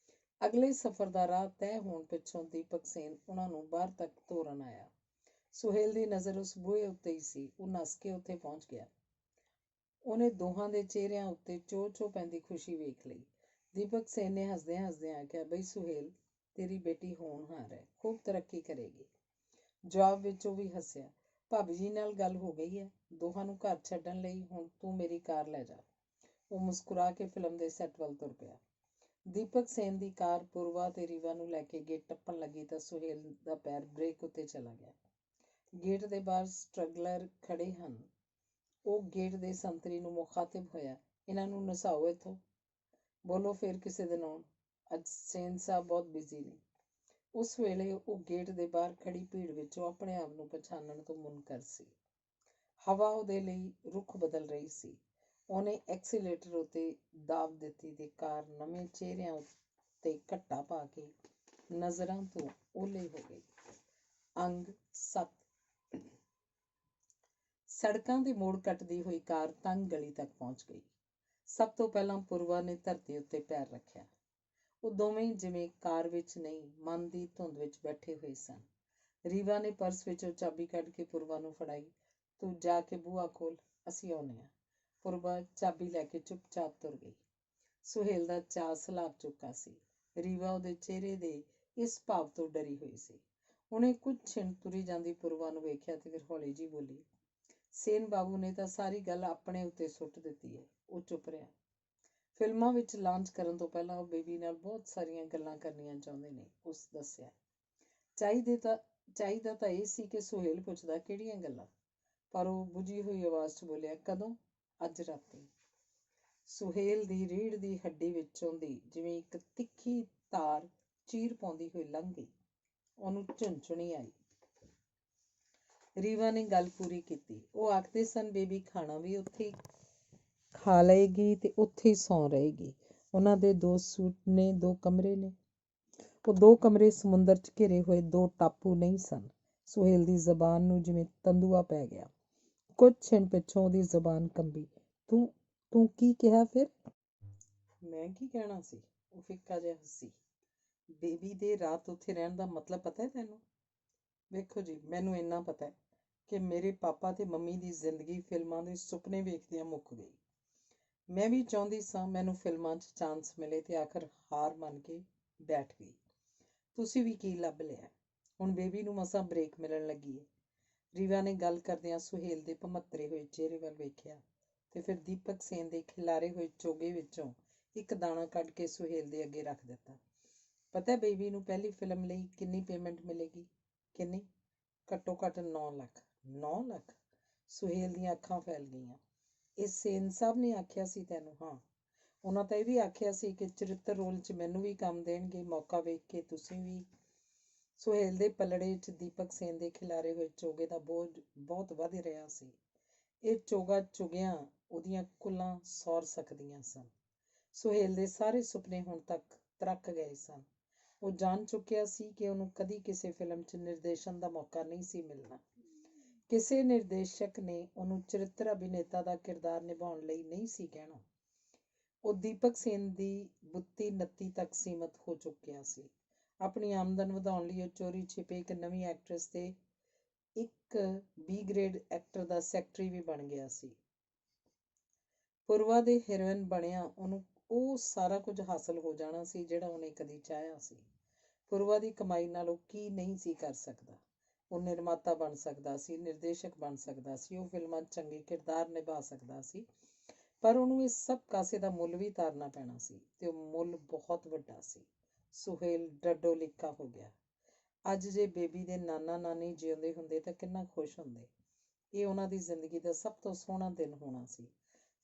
ਅਗਲੇ ਸਫ਼ਰ ਦਾ ਰਾਹ ਤੈਅ ਹੋਣ ਪਿੱਛੋਂ ਦੀਪਕ ਸੇਨ ਉਹਨਾਂ ਨੂੰ ਬਾਹਰ ਤੱਕ ਤੋਰਨ ਆਇਆ। ਸੁਹੇਲ ਦੀ ਨਜ਼ਰ ਉਸ ਬੂਹੇ ਉੱਤੇ ਹੀ ਸੀ। ਉਹ ਨੱਸ ਕੇ ਉੱਥੇ ਪਹੁੰਚ ਗਿਆ। ਉਹਨੇ ਦੋਹਾਂ ਦੇ ਚਿਹਰਿਆਂ ਉੱਤੇ ਚੋਅ ਪੈਂਦੀ ਖੁਸ਼ੀ ਵੇਖ ਲਈ। ਦੀਪਕ ਸੇਨ ਨੇ ਹੱਸਦਿਆਂ ਹੱਸਦਿਆਂ ਆਖਿਆ, ਬਈ ਸੁਹੇਲ, ਤੇਰੀ ਬੇਟੀ ਹੋਣਹਾਰ ਹੈ, ਖੂਬ ਤਰੱਕੀ ਕਰੇਗੀ। ਜਵਾਬ ਵਿੱਚ ਉਹ ਵੀ ਹੱਸਿਆ। ਭਾਬੀ ਜੀ ਨਾਲ ਗੱਲ ਹੋ ਗਈ ਹੈ, ਦੋਹਾਂ ਨੂੰ ਘਰ ਛੱਡਣ ਲਈ। ਹੁਣ ਤੂੰ ਮੇਰੀ ਕਾਰ ਲੈ ਜਾ। ਉਹ ਮੁਸਕਰਾ ਕੇ ਫਿਲਮ ਦੇ ਸੈੱਟ ਵੱਲ ਤੁਰ ਪਿਆ। ਦੀਪਕ ਸੇਨ ਦੀ ਕਾਰ ਪੂਰਵਾ ਤੇ ਰੀਵਾ ਨੂੰ ਲੈ ਕੇ ਗੇਟ ਟੱਪਣ ਲੱਗੀ ਤਾਂ ਸੁਹੇਲ ਦਾ ਪੈਰ ਬ੍ਰੇਕ ਉੱਤੇ ਚਲਾ ਗਿਆ। ਗੇਟ ਦੇ ਬਾਹਰ ਸਟ੍ਰਗਲਰ ਖੜੇ ਹਨ। ਉਹ ਗੇਟ ਦੇ ਸੰਤਰੀ ਨੂੰ ਮੁਖਾਤਿਬ ਹੋਇਆ, ਇਹਨਾਂ ਨੂੰ ਨਸਾਓ ਇੱਥੋਂ। ਬੋਲੋ ਫਿਰ ਕਿਸੇ ਦਿਨ ਆਉਣ, ਅੱਜ ਸੇਨ ਸਾਹਿਬ ਬਹੁਤ ਬਿਜ਼ੀ ਨੇ। ਉਸ ਵੇਲੇ ਉਹ ਗੇਟ ਦੇ ਬਾਹਰ ਖੜੀ ਭੀੜ ਵਿੱਚੋਂ ਆਪਣੇ ਆਪ ਨੂੰ ਪਛਾਣਨ ਤੋਂ ਮੁਨਕਰ ਸੀ। ਹਵਾ ਉਹਦੇ ਲਈ ਰੁੱਖ ਬਦਲ ਰਹੀ ਸੀ। ਉਹਨੇ ਐਕਸੀਲੇਟਰ ਉੱਤੇ ਦਾਬ ਦਿੱਤੀ ਤੇ ਕਾਰ ਨਵੇਂ ਚਿਹਰਿਆਂ ਉੱਤੇ ਘੱਟਾ ਪਾ ਕੇ ਨਜ਼ਰਾਂ ਤੋਂ ਓਹਲੇ ਹੋ ਗਈ। ਅੰਗ 7। ਸੜਕਾਂ ਦੇ ਮੋੜ ਕੱਟਦੀ ਹੋਈ ਕਾਰ ਤੰਗ ਗਲੀ ਤੱਕ ਪਹੁੰਚ ਗਈ। ਸਭ ਤੋਂ ਪਹਿਲਾਂ ਪੂਰਵਾ ਨੇ ਧਰਤੀ ਉੱਤੇ ਪੈਰ ਰੱਖਿਆ। ਉਹ ਦੋਵੇਂ ਜਿਵੇਂ ਕਾਰ ਵਿੱਚ ਨਹੀਂ, ਮਨ ਦੀ ਧੁੰਦ ਵਿੱਚ ਬੈਠੇ ਹੋਏ ਸਨ। ਰੀਵਾ ਨੇ ਪਰਸ ਵਿੱਚੋਂ ਚਾਬੀ ਕੱਢ ਕੇ ਪੂਰਵਾ ਨੂੰ ਫੜਾਈ। ਤੂੰ ਜਾ ਕੇ ਬੂਹਾ ਖੋਲ, ਅਸੀਂ ਆਉਂਦੇ ਹਾਂ। ਪੂਰਵਾ ਚਾਬੀ ਲੈ ਕੇ ਚੁੱਪਚਾਪ ਤੁਰ ਗਈ। ਸੁਹੇਲ ਦਾ ਚਾਅ ਸਲਾਬ ਚੁੱਕਾ ਸੀ। ਰੀਵਾ ਉਹਦੇ ਚਿਹਰੇ ਦੇ ਇਸ ਭਾਵ ਤੋਂ ਡਰੀ ਹੋਈ ਸੀ। ਉਹਨੇ ਕੁਝ ਛਿਣ ਤੁਰੀ ਜਾਂਦੀ ਪੂਰਵਾ ਨੂੰ ਵੇਖਿਆ ਤੇ ਫਿਰ ਹੌਲੀ ਜਿਹੀ ਬੋਲੀ, ਸੇਨ ਬਾਬੂ ਨੇ ਤਾਂ ਸਾਰੀ ਗੱਲ ਆਪਣੇ ਉੱਤੇ ਸੁੱਟ ਦਿੱਤੀ ਹੈ। ਉਹ ਚੁੱਪ ਰਿਹਾ। ਫਿਲਮਾਂ ਵਿੱਚ ਲਾਂਚ ਕਰਨ ਤੋਂ ਪਹਿਲਾਂ ਉਹ ਬੇਬੀ ਨਾਲ ਬਹੁਤ ਸਾਰੀਆਂ ਗੱਲਾਂ ਕਰਨੀਆਂ ਚਾਹੁੰਦੇ ਨੇ, ਉਸ ਦੱਸਿਆ। ਚਾਹੀਦਾ ਤਾਂ ਇਹ ਸੀ ਕਿ ਸੁਹੇਲ ਪੁੱਛਦਾ, ਕਿਹੜੀਆਂ ਗੱਲਾਂ? ਪਰ ਉਹ ਬੁਝੀ ਹੋਈ ਆਵਾਜ਼ 'ਚ ਬੋਲਿਆ, ਕਦੋਂ? ਅੱਜ ਰਾਤੀ। ਸੁਹੇਲ ਦੀ ਰੀੜ੍ਹ ਦੀ ਹੱਡੀ ਵਿੱਚੋਂ ਦੀ ਜਿਵੇਂ ਇੱਕ ਤਿੱਖੀ ਤਾਰ ਚੀਰ ਪਾਉਂਦੀ ਹੋਈ ਲੰਘ ਗਈ। ਉਹਨੂੰ ਝੁੰਝੁਣੀ ਆਈ। ਰੀਵਾ ਨੇ ਗੱਲ ਪੂਰੀ ਕੀਤੀ। ਉਹ ਆਖਦੇ ਸਨ, ਬੇਬੀ ਖਾਣਾ ਵੀ ਉੱਥੇ ਹੀ ਖਾ ਲਏਗੀ ਤੇ ਉੱਥੇ ਹੀ ਸੌਂ ਰਹੇਗੀ। ਉਹਨਾਂ ਦੇ 2 ਸੂਟ ਨੇ, 2 ਕਮਰੇ ਨੇ। ਉਹ 2 ਕਮਰੇ ਸਮੁੰਦਰ 'ਚ ਘਿਰੇ ਹੋਏ 2 ਟਾਪੂ ਨਹੀਂ ਸਨ। ਸੁਹੇਲ ਦੀ ਜ਼ਬਾਨ ਨੂੰ ਜਿਵੇਂ ਤੰਦੂਆ ਪੈ ਗਿਆ। ਕੁਝ ਛਿਣ ਪਿੱਛੋਂ ਉਹਦੀ ਜ਼ਬਾਨ ਕੰਬੀ। ਤੂੰ ਕੀ ਕਿਹਾ ਫਿਰ? ਮੈਂ ਕੀ ਕਹਿਣਾ ਸੀ? ਉਹ ਫਿੱਕਾ ਜਿਹਾ ਹੱਸੀ। ਬੇਬੀ ਦੇ ਰਾਤ ਉੱਥੇ ਰਹਿਣ ਦਾ ਮਤਲਬ ਪਤਾ ਹੈ ਤੈਨੂੰ? ਵੇਖੋ ਜੀ, ਮੈਨੂੰ ਇੰਨਾ ਪਤਾ ਹੈ ਕਿ ਮੇਰੇ ਪਾਪਾ ਤੇ ਮੰਮੀ ਦੀ ਜ਼ਿੰਦਗੀ ਫਿਲਮਾਂ ਦੇ ਸੁਪਨੇ ਵੇਖਦਿਆਂ ਮੁੱਕ ਗਈ। ਮੈਂ ਵੀ ਚਾਹੁੰਦੀ ਸਾਂ ਮੈਨੂੰ ਫਿਲਮਾਂ 'ਚ ਚਾਂਸ ਮਿਲੇ ਤੇ ਆਖਰ ਹਾਰ ਮੰਨ ਕੇ ਬੈਠ ਗਈ। ਤੁਸੀਂ ਵੀ ਕੀ ਲੱਭ ਲਿਆ? ਹੁਣ ਬੇਬੀ ਨੂੰ ਮਸਾਂ ਬ੍ਰੇਕ ਮਿਲਣ ਲੱਗੀ ਹੈ। ਰੀਵਾ ਨੇ ਗੱਲ ਕਰਦਿਆਂ ਸੁਹੇਲ ਦੇ ਭਮੱਤਰੇ ਹੋਏ ਚਿਹਰੇ ਵੱਲ ਵੇਖਿਆ ਤੇ ਫਿਰ ਦੀਪਕ ਸੇਨ ਦੇ ਖਿਲਾਰੇ ਹੋਏ ਚੋਗੇ ਵਿੱਚੋਂ ਇੱਕ ਦਾਣਾ ਕੱਢ ਕੇ ਸੁਹੇਲ ਦੇ ਅੱਗੇ ਰੱਖ ਦਿੱਤਾ। ਪਤਾ ਬੇਬੀ ਨੂੰ ਪਹਿਲੀ ਫਿਲਮ ਲਈ ਕਿੰਨੀ ਪੇਮੈਂਟ ਮਿਲੇਗੀ? ਕਿੰਨੀ? ਘੱਟੋ ਘੱਟ 9 ਲੱਖ। 9 ਲੱਖ? ਸੁਹੇਲ ਦੀਆਂ ਅੱਖਾਂ ਫੈਲ ਗਈਆਂ। ਇਹ ਸੇਨ ਸਾਹਿਬ ਨੇ ਆਖਿਆ ਸੀ ਤੈਨੂੰ? ਹਾਂ, ਉਹਨਾਂ ਤਾਂ ਇਹ ਵੀ ਆਖਿਆ ਸੀ ਕਿ ਚਰਿੱਤਰ ਰੋਲ 'ਚ ਮੈਨੂੰ ਵੀ ਕੰਮ ਦੇਣਗੇ, ਮੌਕਾ ਵੇਖ ਕੇ ਤੁਸੀਂ ਵੀ। ਸੁਹੇਲ ਦੇ ਪਲੜੇ 'ਚ ਦੀਪਕ ਸੇਨ ਦੇ ਖਿਲਾਰੇ ਹੋਏ ਚੋਗੇ ਦਾ ਬੋਝ ਬਹੁਤ ਵਧ ਰਿਹਾ ਸੀ। ਇਹ ਚੋਗਾ ਚੁਗਿਆਂ ਉਹਦੀਆਂ ਕੁੱਲਾਂ ਸੌਰ ਸਕਦੀਆਂ ਸਨ। ਸੁਹੇਲ ਦੇ ਸਾਰੇ ਸੁਪਨੇ ਹੁਣ ਤੱਕ ਤਰਕ ਗਏ ਸਨ। ਉਹ ਜਾਣ ਚੁੱਕਿਆ ਸੀ ਕਿ ਉਹਨੂੰ ਕਦੀ ਕਿਸੇ ਫਿਲਮ 'ਚ ਨਿਰਦੇਸ਼ਨ ਦਾ ਮੌਕਾ ਨਹੀਂ ਸੀ ਮਿਲਣਾ। ਕਿਸੇ ਨਿਰਦੇਸ਼ਕ ਨੇ ਉਹਨੂੰ ਚਰਿੱਤਰ ਅਭਿਨੇਤਾ ਦਾ ਕਿਰਦਾਰ ਨਿਭਾਉਣ ਲਈ ਨਹੀਂ ਸੀ ਕਹਿਣਾ। ਉਹ ਦੀਪਕ ਸੇਨ ਦੀ ਬੁੱਤੀ 29 ਤੱਕ ਸੀਮਤ ਹੋ ਚੁੱਕਿਆ ਸੀ। ਆਪਣੀ ਆਮਦਨ ਵਧਾਉਣ ਲਈ ਉਹ ਚੋਰੀ ਛਿਪੇ ਇੱਕ ਨਵੀਂ ਐਕਟਰੈਸ ਤੇ ਇੱਕ B ਗ੍ਰੇਡ ਐਕਟਰ ਦਾ ਸੈਕਟਰੀ ਵੀ ਬਣ ਗਿਆ ਸੀ। ਪੂਰਵਾ ਦੇ ਹੀਰੋਇਨ ਬਣਿਆ ਉਹਨੂੰ ਉਹ ਸਾਰਾ ਕੁਝ ਹਾਸਲ ਹੋ ਜਾਣਾ ਸੀ ਜਿਹੜਾ ਉਹਨੇ ਕਦੀ ਚਾਹਿਆ ਸੀ। ਪੂਰਵਾ ਦੀ ਕਮਾਈ ਨਾਲ ਉਹ ਕੀ ਨਹੀਂ ਸੀ ਕਰ ਸਕਦਾ। ਉਹ ਨਿਰਮਾਤਾ ਬਣ ਸਕਦਾ ਸੀ, ਨਿਰਦੇਸ਼ਕ ਬਣ ਸਕਦਾ ਸੀ, ਉਹ ਫਿਲਮਾਂ 'ਚ ਚੰਗੇ ਕਿਰਦਾਰ ਨਿਭਾ ਸਕਦਾ ਸੀ, ਪਰ ਉਹਨੂੰ ਇਸ ਸਭ ਕਾਸੇ ਦਾ ਮੁੱਲ ਵੀ ਤਾਰਨਾ ਪੈਣਾ ਸੀ ਤੇ ਉਹ ਮੁੱਲ ਬਹੁਤ ਵੱਡਾ ਸੀ। ਸੁਹੇਲ ਡੱਡੋ ਲਿਖਾ ਹੋ ਗਿਆ। ਅੱਜ ਜੇ ਬੇਬੀ ਦੇ ਨਾਨਾ ਨਾਨੀ ਜਿਉਂਦੇ ਹੁੰਦੇ ਤਾਂ ਕਿੰਨਾ ਖੁਸ਼ ਹੁੰਦੇ। ਇਹ ਉਹਨਾਂ ਦੀ ਜ਼ਿੰਦਗੀ ਦਾ ਸਭ ਤੋਂ ਸੋਹਣਾ ਦਿਨ ਹੋਣਾ ਸੀ।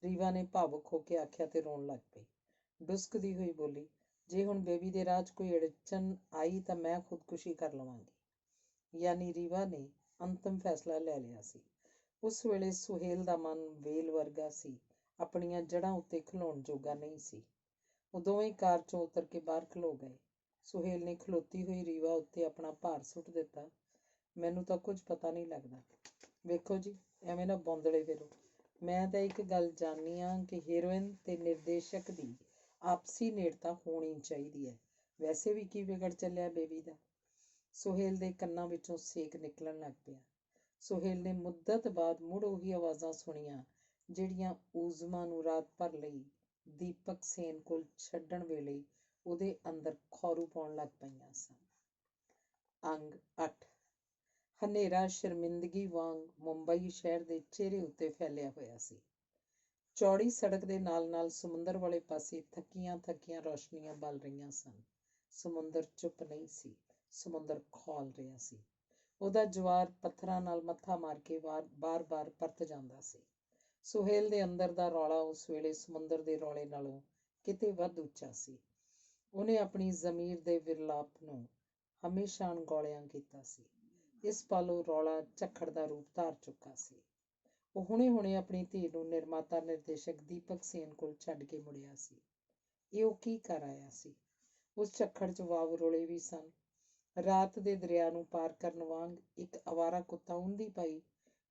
ਰੀਵਾ ਨੇ ਭਾਵੁਕ ਹੋ ਕੇ ਆਖਿਆ ਤੇ ਰੋਣ ਲੱਗ ਪਈ। ਡੁਸਕਦੀ ਹੋਈ ਬੋਲੀ, ਜੇ ਹੁਣ ਬੇਬੀ ਦੇ ਰਾਹ 'ਚ ਕੋਈ ਅੜਚਨ ਆਈ ਤਾਂ ਮੈਂ ਖੁਦਕੁਸ਼ੀ ਕਰ ਲਵਾਂਗੀ। ਯਾਨੀ ਰੀਵਾ ਨੇ ਅੰਤਮ ਫੈਸਲਾ ਲੈ ਲਿਆ ਸੀ। ਉਸ ਵੇਲੇ ਸੁਹੇਲ ਦਾ ਮਨ ਵੇਲ ਵਰਗਾ ਸੀ, ਆਪਣੀਆਂ ਜੜ੍ਹਾਂ ਉੱਤੇ ਖਲੋਣ ਜੋਗਾ ਨਹੀਂ ਸੀ। ਉਹ ਦੋਵੇਂ ਕਾਰ 'ਚੋਂ ਉਤਰ ਕੇ ਬਾਹਰ ਖਲੋ ਗਏ। ਸੁਹੇਲ ਨੇ ਖਲੋਤੀ ਹੋਈ ਰੀਵਾ ਉੱਤੇ ਆਪਣਾ ਭਾਰ ਸੁੱਟ ਦਿੱਤਾ। ਮੈਨੂੰ ਤਾਂ ਕੁਝ ਪਤਾ ਨਹੀਂ ਲੱਗਦਾ। ਵੇਖੋ ਜੀ, ਐਵੇਂ ਨਾ ਬੌਂਦਲੇ ਫਿਰੋ। ਮੈਂ ਤਾਂ ਇੱਕ ਗੱਲ ਜਾਣਦੀ ਹਾਂ ਕਿ ਹੀਰੋਇਨ ਤੇ ਨਿਰਦੇਸ਼ਕ ਦੀ ਆਪਸੀ ਨੇੜਤਾ ਹੋਣੀ ਚਾਹੀਦੀ ਹੈ। ਵੈਸੇ ਵੀ ਕੀ ਵਿਗੜ ਚੱਲਿਆ ਬੇਬੀ ਦਾ? ਸੁਹੇਲ ਦੇ ਕੰਨਾਂ ਵਿੱਚੋਂ ਸੇਕ ਨਿਕਲਣ ਲੱਗ ਪਿਆ। ਸੁਹੇਲ ਨੇ ਮੁੱਦਤ ਬਾਅਦ ਮੁੜ ਉਹੀ ਆਵਾਜ਼ਾਂ ਸੁਣੀਆਂ ਜਿਹੜੀਆਂ ਊਜ਼ਮਾ ਨੂੰ ਰਾਤ ਭਰ ਲਈ ਦੀਪਕ ਸੇਨ ਕੋਲ ਛੱਡਣ ਵੇਲੇ ਉਹਦੇ ਅੰਦਰ ਖੌਰੂ ਪਾਉਣ ਲੱਗ ਪਈਆਂ ਸਨ। ਅੰਗ 8। ਹਨੇਰਾ ਸ਼ਰਮਿੰਦਗੀ ਵਾਂਗ ਮੁੰਬਈ ਸ਼ਹਿਰ ਦੇ ਚਿਹਰੇ ਉੱਤੇ ਫੈਲਿਆ ਹੋਇਆ ਸੀ। ਚੌੜੀ ਸੜਕ ਦੇ ਨਾਲ ਨਾਲ ਸਮੁੰਦਰ ਵਾਲੇ ਪਾਸੇ ਥੱਕੀਆਂ ਥੱਕੀਆਂ ਰੌਸ਼ਨੀਆਂ ਬਲ ਰਹੀਆਂ ਸਨ। ਸਮੁੰਦਰ ਚੁੱਪ ਨਹੀਂ ਸੀ, ਸਮੁੰਦਰ ਖੌਲ ਰਿਹਾ ਸੀ। ਉਹਦਾ ਜਵਾਰ ਪੱਥਰਾਂ ਨਾਲ ਮੱਥਾ ਮਾਰ ਕੇ ਬਾਰ-ਬਾਰ ਪਰਤ ਜਾਂਦਾ ਸੀ। ਸੁਹੇਲ ਦੇ ਅੰਦਰ ਦਾ ਰੌਲਾ ਉਸ ਵੇਲੇ ਸਮੁੰਦਰ ਦੇ ਰੌਲੇ ਨਾਲੋਂ ਕਿਤੇ ਵੱਧ ਉੱਚਾ ਸੀ। ਉਹਨੇ ਆਪਣੀ ਜ਼ਮੀਰ ਦੇ ਵਿਰਲਾਪ ਨੂੰ ਹਮੇਸ਼ਾ ਅਣਗੌਲਿਆਂ ਕੀਤਾ ਸੀ। ਇਸ ਪਲ ਉਹ ਰੌਲਾ ਝੱਖੜ ਦਾ ਰੂਪ ਧਾਰ ਚੁੱਕਾ ਸੀ। ਉਹ ਹੁਣੇ-ਹੁਣੇ ਆਪਣੀ ਧੀ ਨੂੰ ਨਿਰਮਾਤਾ ਨਿਰਦੇਸ਼ਕ ਦੀਪਕ ਸੇਨ ਕੋਲ ਛੱਡ ਕੇ ਮੁੜਿਆ ਸੀ। ਇਹ ਉਹ ਕੀ ਕਰ ਆਇਆ ਸੀ? ਉਸ ਝੱਖੜ 'ਚ ਵਾਵ ਰੋਲੇ ਵੀ ਸਨ। ਰਾਤ ਦੇ ਦਰਿਆ ਨੂੰ ਪਾਰ ਕਰਨ ਵਾਂਗ ਇੱਕ ਅਵਾਰਾ ਕੁੱਤਾ ਉਂਦੀ ਪਾਈ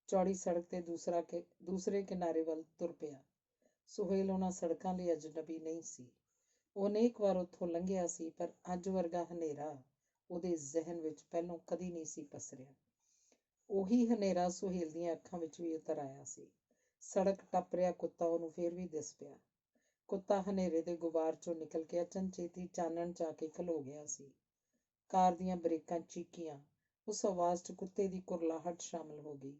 ਚੌੜੀ ਸੜਕ ਤੇ ਦੂਸਰੇ ਕਿਨਾਰੇ ਵੱਲ ਤੁਰ ਪਿਆ। ਸੁਹੇਲ ਉਹਨਾਂ ਸੜਕਾਂ ਲਈ ਅਜਨਬੀ ਨਹੀਂ ਸੀ। ਉਹ ਅਨੇਕ ਵਾਰ ਉੱਥੋਂ ਲੰਘਿਆ ਸੀ, ਪਰ ਅੱਜ ਵਰਗਾ ਹਨੇਰਾ ਉਹਦੇ ਜ਼ਿਹਨ ਵਿੱਚ ਪਹਿਲੋਂ ਕਦੀ ਨਹੀਂ ਸੀ ਪਸਰਿਆ। ਉਹੀ ਹਨੇਰਾ ਸੁਹੇਲ ਦੀਆਂ ਅੱਖਾਂ ਵਿੱਚ ਵੀ ਉਤਰ ਆਇਆ ਸੀ। ਸੜਕ ਟੱਪ ਰਿਹਾ ਕੁੱਤਾ ਉਹਨੂੰ ਫੇਰ ਵੀ ਦਿਸ ਪਿਆ। ਕੁੱਤਾ ਹਨੇਰੇ ਦੇ ਗੁਬਾਰ 'ਚੋਂ ਨਿਕਲ ਕੇ ਅਚਨਚੇਤੀ ਚਾਨਣ 'ਚ ਆ ਕੇ ਖਲੋ ਗਿਆ ਸੀ। ਕਾਰ ਦੀਆਂ ਬ੍ਰੇਕਾਂ ਚੀਕੀਆਂ। ਉਸ ਆਵਾਜ਼ 'ਚ ਕੁੱਤੇ ਦੀ ਕੁਰਲਾਹਟ ਸ਼ਾਮਲ ਹੋ ਗਈ।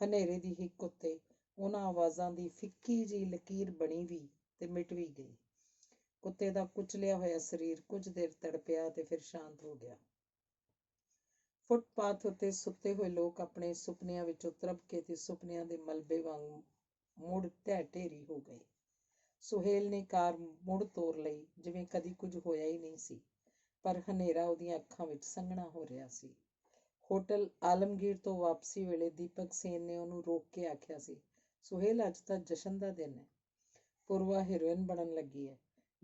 ਹਨੇਰੇ ਦੀ ਹਿੱਕ ਉੱਤੇ ਉਹਨਾਂ ਆਵਾਜ਼ਾਂ ਦੀ ਫਿੱਕੀ ਜਿਹੀ ਲਕੀਰ ਬਣੀ ਵੀ ਤੇ ਮਿਟ ਵੀ ਗਈ। ਕੁੱਤੇ ਦਾ ਕੁਚਲਿਆ ਹੋਇਆ ਸਰੀਰ ਕੁਝ ਦੇਰ ਤੜਪਿਆ ਤੇ ਫਿਰ ਸ਼ਾਂਤ ਹੋ ਗਿਆ। ਫੁੱਟਪਾਥ ਉੱਤੇ ਸੁੱਤੇ ਹੋਏ ਲੋਕ ਆਪਣੇ ਸੁਪਨਿਆਂ ਵਿੱਚੋਂ ਤਰਪ ਕੇ ਤੇ ਸੁਪਨਿਆਂ ਦੇ ਮਲਬੇ ਵਾਂਗ ਮੁੜ ਢਹਿ ਢੇਰੀ ਹੋ ਗਏ। ਸੁਹੇਲ ਨੇ ਕਾਰ ਮੁੜ ਤੋਰ ਲਈ ਜਿਵੇਂ ਕਦੀ ਕੁਝ ਹੋਇਆ ਹੀ ਨਹੀਂ ਸੀ, ਪਰ ਹਨੇਰਾ ਉਹਦੀਆਂ ਅੱਖਾਂ ਵਿੱਚ ਸੰਘਣਾ ਹੋ ਰਿਹਾ ਸੀ। ਹੋਟਲ ਆਲਮਗੀਰ ਤੋਂ ਵਾਪਸੀ ਵੇਲੇ ਦੀਪਕ ਸੇਨ ਨੇ ਉਹਨੂੰ ਰੋਕ ਕੇ ਆਖਿਆ ਸੀ, ਸੁਹੇਲ, ਅੱਜ ਤਾਂ ਜਸ਼ਨ ਦਾ ਦਿਨ ਹੈ। ਪੂਰਵਾ ਹੀਰੋਇਨ ਬਣਨ ਲੱਗੀ ਹੈ।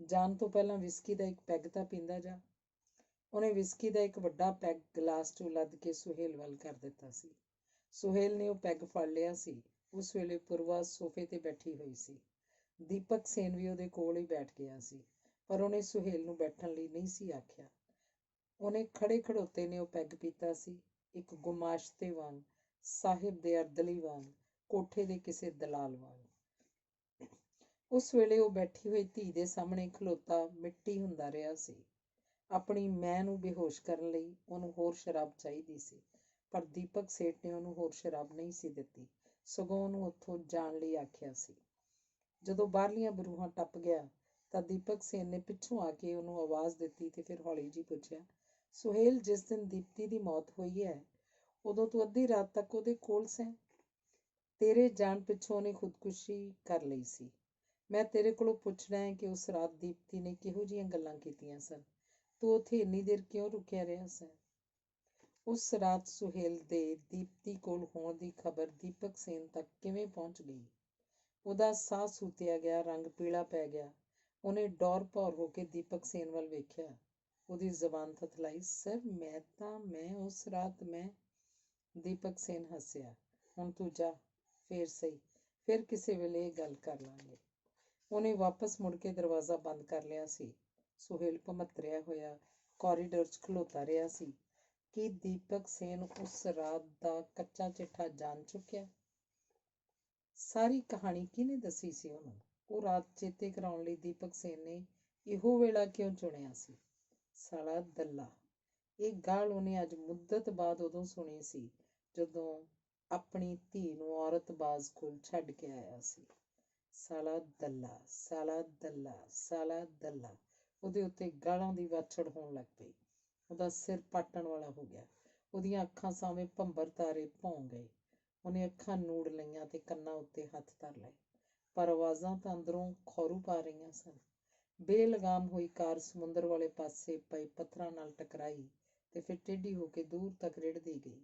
ਜਾਣ ਤੋਂ ਪਹਿਲਾਂ ਵਿਸਕੀ ਦਾ ਇੱਕ ਪੈਗ ਤਾਂ ਪੀਂਦਾ ਜਾ। ਉਹਨੇ ਵਿਸਕੀ ਦਾ ਇੱਕ ਵੱਡਾ ਪੈਗ ਗਲਾਸ 'ਚੋਂ ਲੱਦ ਕੇ ਸੁਹੇਲ ਵੱਲ ਕਰ ਦਿੱਤਾ ਸੀ। ਸੁਹੇਲ ਨੇ ਉਹ ਪੈਗ ਫੜ ਲਿਆ ਸੀ। ਉਸ ਵੇਲੇ ਪੂਰਵਾ ਸੋਫੇ ਤੇ ਬੈਠੀ ਹੋਈ ਸੀ। ਦੀਪਕ ਸੇਨ ਵੀ ਉਹਦੇ ਕੋਲ ਹੀ ਬੈਠ ਗਿਆ ਸੀ, ਪਰ ਉਹਨੇ ਸੁਹੇਲ ਨੂੰ ਬੈਠਣ ਲਈ ਨਹੀਂ ਸੀ ਆਖਿਆ। ਉਹਨੇ ਖੜੇ ਖੜੋਤੇ ਨੇ ਉਹ ਪੈਗ ਪੀਤਾ ਸੀ, ਇੱਕ ਗੁਮਾਸ਼ਤੇ ਵਾਂਗ, ਸਾਹਿਬ ਦੇ ਅਰਦਲੀ ਵਾਂਗ, ਕੋਠੇ ਦੇ ਕਿਸੇ ਦਲਾਲ ਵਾਂਗ। ਉਸ ਵੇਲੇ ਉਹ ਬੈਠੀ ਹੋਈ ਧੀ ਦੇ ਸਾਹਮਣੇ ਖਲੋਤਾ ਮਿੱਟੀ ਹੁੰਦਾ ਰਿਹਾ ਸੀ। ਆਪਣੀ ਮੈਂ ਨੂੰ ਬੇਹੋਸ਼ ਕਰਨ ਲਈ ਉਹਨੂੰ ਹੋਰ ਸ਼ਰਾਬ ਚਾਹੀਦੀ ਸੀ, ਪਰ ਦੀਪਕ ਸੇਠ ਨੇ ਉਹਨੂੰ ਹੋਰ ਸ਼ਰਾਬ ਨਹੀਂ ਸੀ ਦਿੱਤੀ, ਸਗੋਂ ਉਹਨੂੰ ਉੱਥੋਂ ਜਾਣ ਲਈ ਆਖਿਆ ਸੀ। ਜਦੋਂ ਬਾਹਰਲੀਆਂ ਬਰੂਹਾਂ ਟੱਪ ਗਿਆ ਤਾਂ ਦੀਪਕ ਸੇਨ ਨੇ ਪਿੱਛੋਂ ਆ ਕੇ ਉਹਨੂੰ ਆਵਾਜ਼ ਦਿੱਤੀ ਤੇ ਫਿਰ ਹੌਲੀ ਜਿਹੀ ਪੁੱਛਿਆ, ਸੁਹੇਲ, ਜਿਸ ਦਿਨ ਦੀਪਤੀ ਦੀ ਮੌਤ ਹੋਈ ਹੈ ਉਦੋਂ ਤੂੰ ਅੱਧੀ ਰਾਤ ਤੱਕ ਉਹਦੇ ਕੋਲ ਸੈਂ। ਤੇਰੇ ਜਾਣ ਪਿੱਛੋਂ ਉਹਨੇ ਖੁਦਕੁਸ਼ੀ ਕਰ ਲਈ ਸੀ। ਮੈਂ ਤੇਰੇ ਕੋਲੋਂ ਪੁੱਛਣਾ ਹੈ ਕਿ ਉਸ ਰਾਤ ਦੀਪਤੀ ਨੇ ਕਿਹੋ ਜਿਹੀਆਂ ਗੱਲਾਂ ਕੀਤੀਆਂ ਸਨ। ਤੂੰ ਉੱਥੇ ਇੰਨੀ ਦੇਰ ਕਿਉਂ ਰੁਕਿਆ ਰਿਹਾ ਸੈਂ? ਉਸ ਰਾਤ ਸੁਹੇਲ ਦੇ ਦੀਪਤੀ ਕੋਲ ਹੋਣ ਦੀ ਖਬਰ ਦੀਪਕ ਸੇਨ ਤੱਕ ਕਿਵੇਂ ਪਹੁੰਚ ਗਈ? ਉਹਦਾ ਸਾਹ ਸੁੱਤਿਆ ਗਿਆ, ਰੰਗ ਪੀਲਾ ਪੈ ਗਿਆ। ਉਹਨੇ ਡੌਰ ਭੌਰ ਹੋ ਕੇ ਦੀਪਕ ਸੇਨ ਵੱਲ ਵੇਖਿਆ। ਉਹਦੀ ਜ਼ਬਾਨ ਥਥਲਾਈ, ਸਰ, ਮੈਂ ਉਸ ਰਾਤ ਮੈਂ ਦੀਪਕ ਸੇਨ ਹੱਸਿਆ। ਹੁਣ ਤੂੰ ਜਾ, ਫੇਰ ਸਹੀ, ਫਿਰ ਕਿਸੇ ਵੇਲੇ ਇਹ ਗੱਲ ਕਰ ਲਾਂਗੇ। ਉਹਨੇ ਵਾਪਸ ਮੁੜ ਕੇ ਦਰਵਾਜ਼ਾ ਬੰਦ ਕਰ ਲਿਆ ਸੀ। ਸੁਹੇਲ ਭਮਤਰਿਆ ਹੋਇਆ ਕੋਰੀਡੋਰ 'ਚ ਖਲੋਤਾ ਰਿਹਾ ਸੀ। ਕੀ ਦੀਪਕ ਸੇਨ ਉਸ ਰਾਤ ਦਾ ਕੱਚਾ ਚਿੱਠਾ ਜਾਣ ਚੁੱਕਿਆ? ਸਾਰੀ ਕਹਾਣੀ ਕਿਹਨੇ ਦੱਸੀ ਸੀ ਉਹਨੂੰ? ਉਹ ਰਾਤ ਚੇਤੇ ਕਰਾਉਣ ਲਈ ਦੀਪਕ ਸੇਨ ਨੇ ਇਹੋ ਵੇਲਾ ਕਿਉਂ ਚੁਣਿਆ ਸੀ? ਸਾਲਾ ਦੱਲਾ। ਇਹ ਗੱਲ ਉਹਨੇ ਅੱਜ ਮੁੱਦਤ ਬਾਅਦ ਉਦੋਂ ਸੁਣੀ ਸੀ ਜਦੋਂ ਆਪਣੀ ਧੀ ਨੂੰ ਔਰਤਬਾਜ਼ ਕੋਲ ਛੱਡ ਕੇ ਆਇਆ ਸੀ। ਸਾਲਾ ਦੱਲਾ, ਸਾਲਾ ਦੱਲਾ, ਸਾਲਾ ਦੱਲਾ। ਉਹਦੇ ਉੱਤੇ ਗਾਲਾਂ ਦੀ ਵਾਛੜ ਹੋਣ ਲੱਗ ਪਈ। ਉਹਦਾ ਸਿਰ ਪਾਟਣ ਵਾਲਾ ਹੋ ਗਿਆ। ਉਹਦੀਆਂ ਅੱਖਾਂ ਸਾਹਮਣੇ ਭੰਬਰ ਤਾਰੇ ਭੌਂ ਗਏ। ਉਹਨੇ ਅੱਖਾਂ ਨੂੜ ਲਈਆਂ ਤੇ ਕੰਨਾਂ ਉੱਤੇ ਹੱਥ ਧਰ ਲਏ, ਪਰ ਆਵਾਜ਼ਾਂ ਤਾਂ ਅੰਦਰੋਂ ਖੌਰੂ ਪਾ ਰਹੀਆਂ ਸਨ। ਬੇਲਗਾਮ ਹੋਈ ਕਾਰ ਸਮੁੰਦਰ ਵਾਲੇ ਪਾਸੇ ਪਏ ਪੱਥਰਾਂ ਨਾਲ ਟਕਰਾਈ ਤੇ ਫਿਰ ਟੇਢੀ ਹੋ ਕੇ ਦੂਰ ਤੱਕ ਰਿੜ੍ਹਦੀ ਗਈ।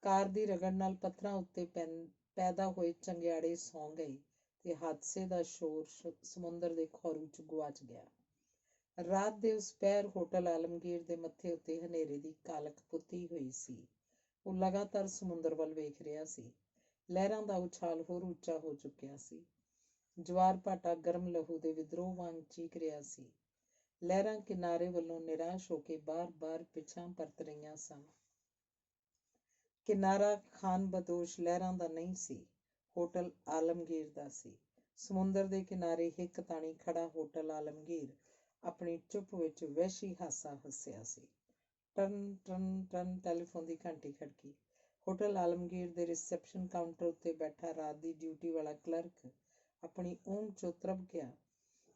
ਕਾਰ ਦੀ ਰਗੜ ਨਾਲ ਪੱਥਰਾਂ ਉੱਤੇ ਪੈਦਾ ਹੋਏ ਚੰਗਿਆੜੇ ਸੌਂ ਗਏ ਤੇ ਹਾਦਸੇ ਦਾ ਸ਼ੋਰ ਸਮੁੰਦਰ ਦੇ ਖੌਰੂ 'ਚ ਗੁਆਚ ਗਿਆ। ਰਾਤ ਦੇ ਉਸ ਪਹਿਰ ਹੋਟਲ ਆਲਮਗੀਰ ਦੇ ਮੱਥੇ ਉੱਤੇ ਹਨੇਰੇ ਦੀ ਕਾਲਕ ਪੁੱਤੀ ਹੋਈ ਸੀ। ਉਹ ਲਗਾਤਾਰ ਸਮੁੰਦਰ ਵੱਲ ਵੇਖ ਰਿਹਾ ਸੀ। ਲਹਿਰਾਂ ਦਾ ਉਛਾਲ ਹੋਰ ਉੱਚਾ ਹੋ ਚੁੱਕਿਆ ਸੀ। ਜਵਾਰ ਭਾਟਾ ਗਰਮ ਲਹੂ ਦੇ ਵਿਦਰੋਹ ਵਾਂਗ ਚੀਕ ਰਿਹਾ ਸੀ। ਲਹਿਰਾਂ ਕਿਨਾਰੇ ਵੱਲੋਂ ਨਿਰਾਸ਼ ਹੋ ਕੇ ਬਾਰ-ਬਾਰ ਪਿਛਾਂਹ ਪਰਤ ਰਹੀਆਂ ਸਨ। ਕਿਨਾਰਾ ਖਾਨ ਬਦੋਸ਼ ਲਹਿਰਾਂ ਦਾ ਨਹੀਂ ਸੀ, ਹੋਟਲ ਆਲਮਗੀਰ ਦਾ ਸੀ। ਸਮੁੰਦਰ ਦੇ ਕਿਨਾਰੇ ਹਿੱਕ ਤਾਣੀ ਖੜਾ ਹੋਟਲ ਆਲਮਗੀਰ ਆਪਣੀ ਚੁੱਪ ਵਿੱਚ ਵਹਿਸ਼ੀ ਹਾਸਾ ਹੱਸਿਆ ਸੀ। ਟਰਨ ਟਰਨ ਟਰਨ ਟੈਲੀਫੋਨ ਦੀ ਘੰਟੀ ਖੜਕੀ। ਹੋਟਲ ਆਲਮਗੀਰ ਦੇ ਰਿਸੈਪਸ਼ਨ ਕਾਊਂਟਰ ਉੱਤੇ ਬੈਠਾ ਰਾਤ ਦੀ ਡਿਊਟੀ ਵਾਲਾ ਕਲਰਕ ਆਪਣੀ ਊਂਘ 'ਚੋਂ ਤਰਬ ਗਿਆ।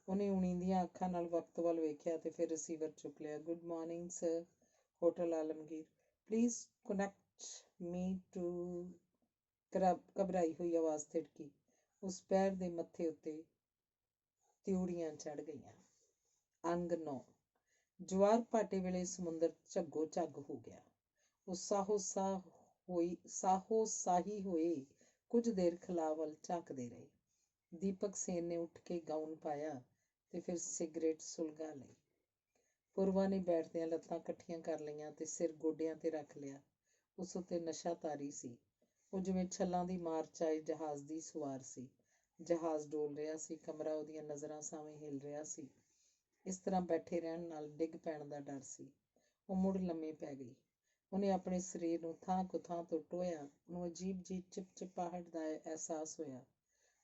ਉਹਨੇ ਉਣੀਂਦੀਆਂ ਅੱਖਾਂ ਨਾਲ ਵਕਤ ਵੱਲ ਵੇਖਿਆ ਤੇ ਫਿਰ ਰਿਸੀਵਰ ਚੁੱਕ ਲਿਆ। Good morning sir, hotel Alamgir. Please connect me to. ਘਬਰਾਈ ਹੋਈ ਆਵਾਜ਼ ਥਿੜਕੀ। ਉਸ ਪੈਰ ਦੇ ਮੱਥੇ ਉੱਤੇ ਤਿਊੜੀਆਂ ਚੜ੍ਹ ਗਈਆਂ। ਅੰਗ 9। ਜਵਾਰ ਭਾਟੇ ਵੇਲੇ ਸਮੁੰਦਰ ਝੱਗੋ ਝੱਗ ਹੋ ਗਿਆ। ਉਹ ਸਾਹੋ ਸਾਹੀ ਹੋਏ ਕੁਝ ਦੇਰ ਖਲਾਅ ਵੱਲ ਝਾਕਦੇ ਰਹੇ। ਦੀਪਕ ਸੇਨ ਨੇ ਉੱਠ ਕੇ ਗਾਊਨ ਪਾਇਆ ਤੇ ਫਿਰ ਸਿਗਰਟ ਸੁਲਗਾ ਲਈ। ਪੂਰਵਾ ਨੇ ਬੈਠਦਿਆਂ ਲੱਤਾਂ ਇਕੱਠੀਆਂ ਕਰ ਲਈਆਂ ਤੇ ਸਿਰ ਗੋਡਿਆਂ ਤੇ ਰੱਖ ਲਿਆ। ਉਸ ਉੱਤੇ ਨਸ਼ਾ ਤਾਰੀ ਸੀ। ਉਹ ਜਿਵੇਂ ਛੱਲਾਂ ਦੀ ਮਾਰ 'ਚ ਆਏ ਜਹਾਜ਼ ਦੀ ਸਵਾਰ ਸੀ। ਜਹਾਜ਼ ਡੋਲ ਰਿਹਾ ਸੀ, ਕਮਰਾ ਉਹਦੀਆਂ ਨਜ਼ਰਾਂ ਸਾਹਮਣੇ ਹਿੱਲ ਰਿਹਾ ਸੀ। ਇਸ ਤਰ੍ਹਾਂ ਬੈਠੇ ਰਹਿਣ ਨਾਲ ਡਿੱਗ ਪੈਣ ਦਾ ਡਰ ਸੀ। ਉਹ ਮੁੜ ਲੰਮੇ ਪੈ ਗਈ। ਉਹਨੇ ਆਪਣੇ ਸਰੀਰ ਨੂੰ ਥਾਂ ਕੁ ਥਾਂ ਤੋਂ ਟੋਹਿਆ। ਉਹਨੂੰ ਅਜੀਬ ਜਿਹੀ ਚਿਪਚਿਪਾਹਟ ਦਾ ਅਹਿਸਾਸ ਹੋਇਆ।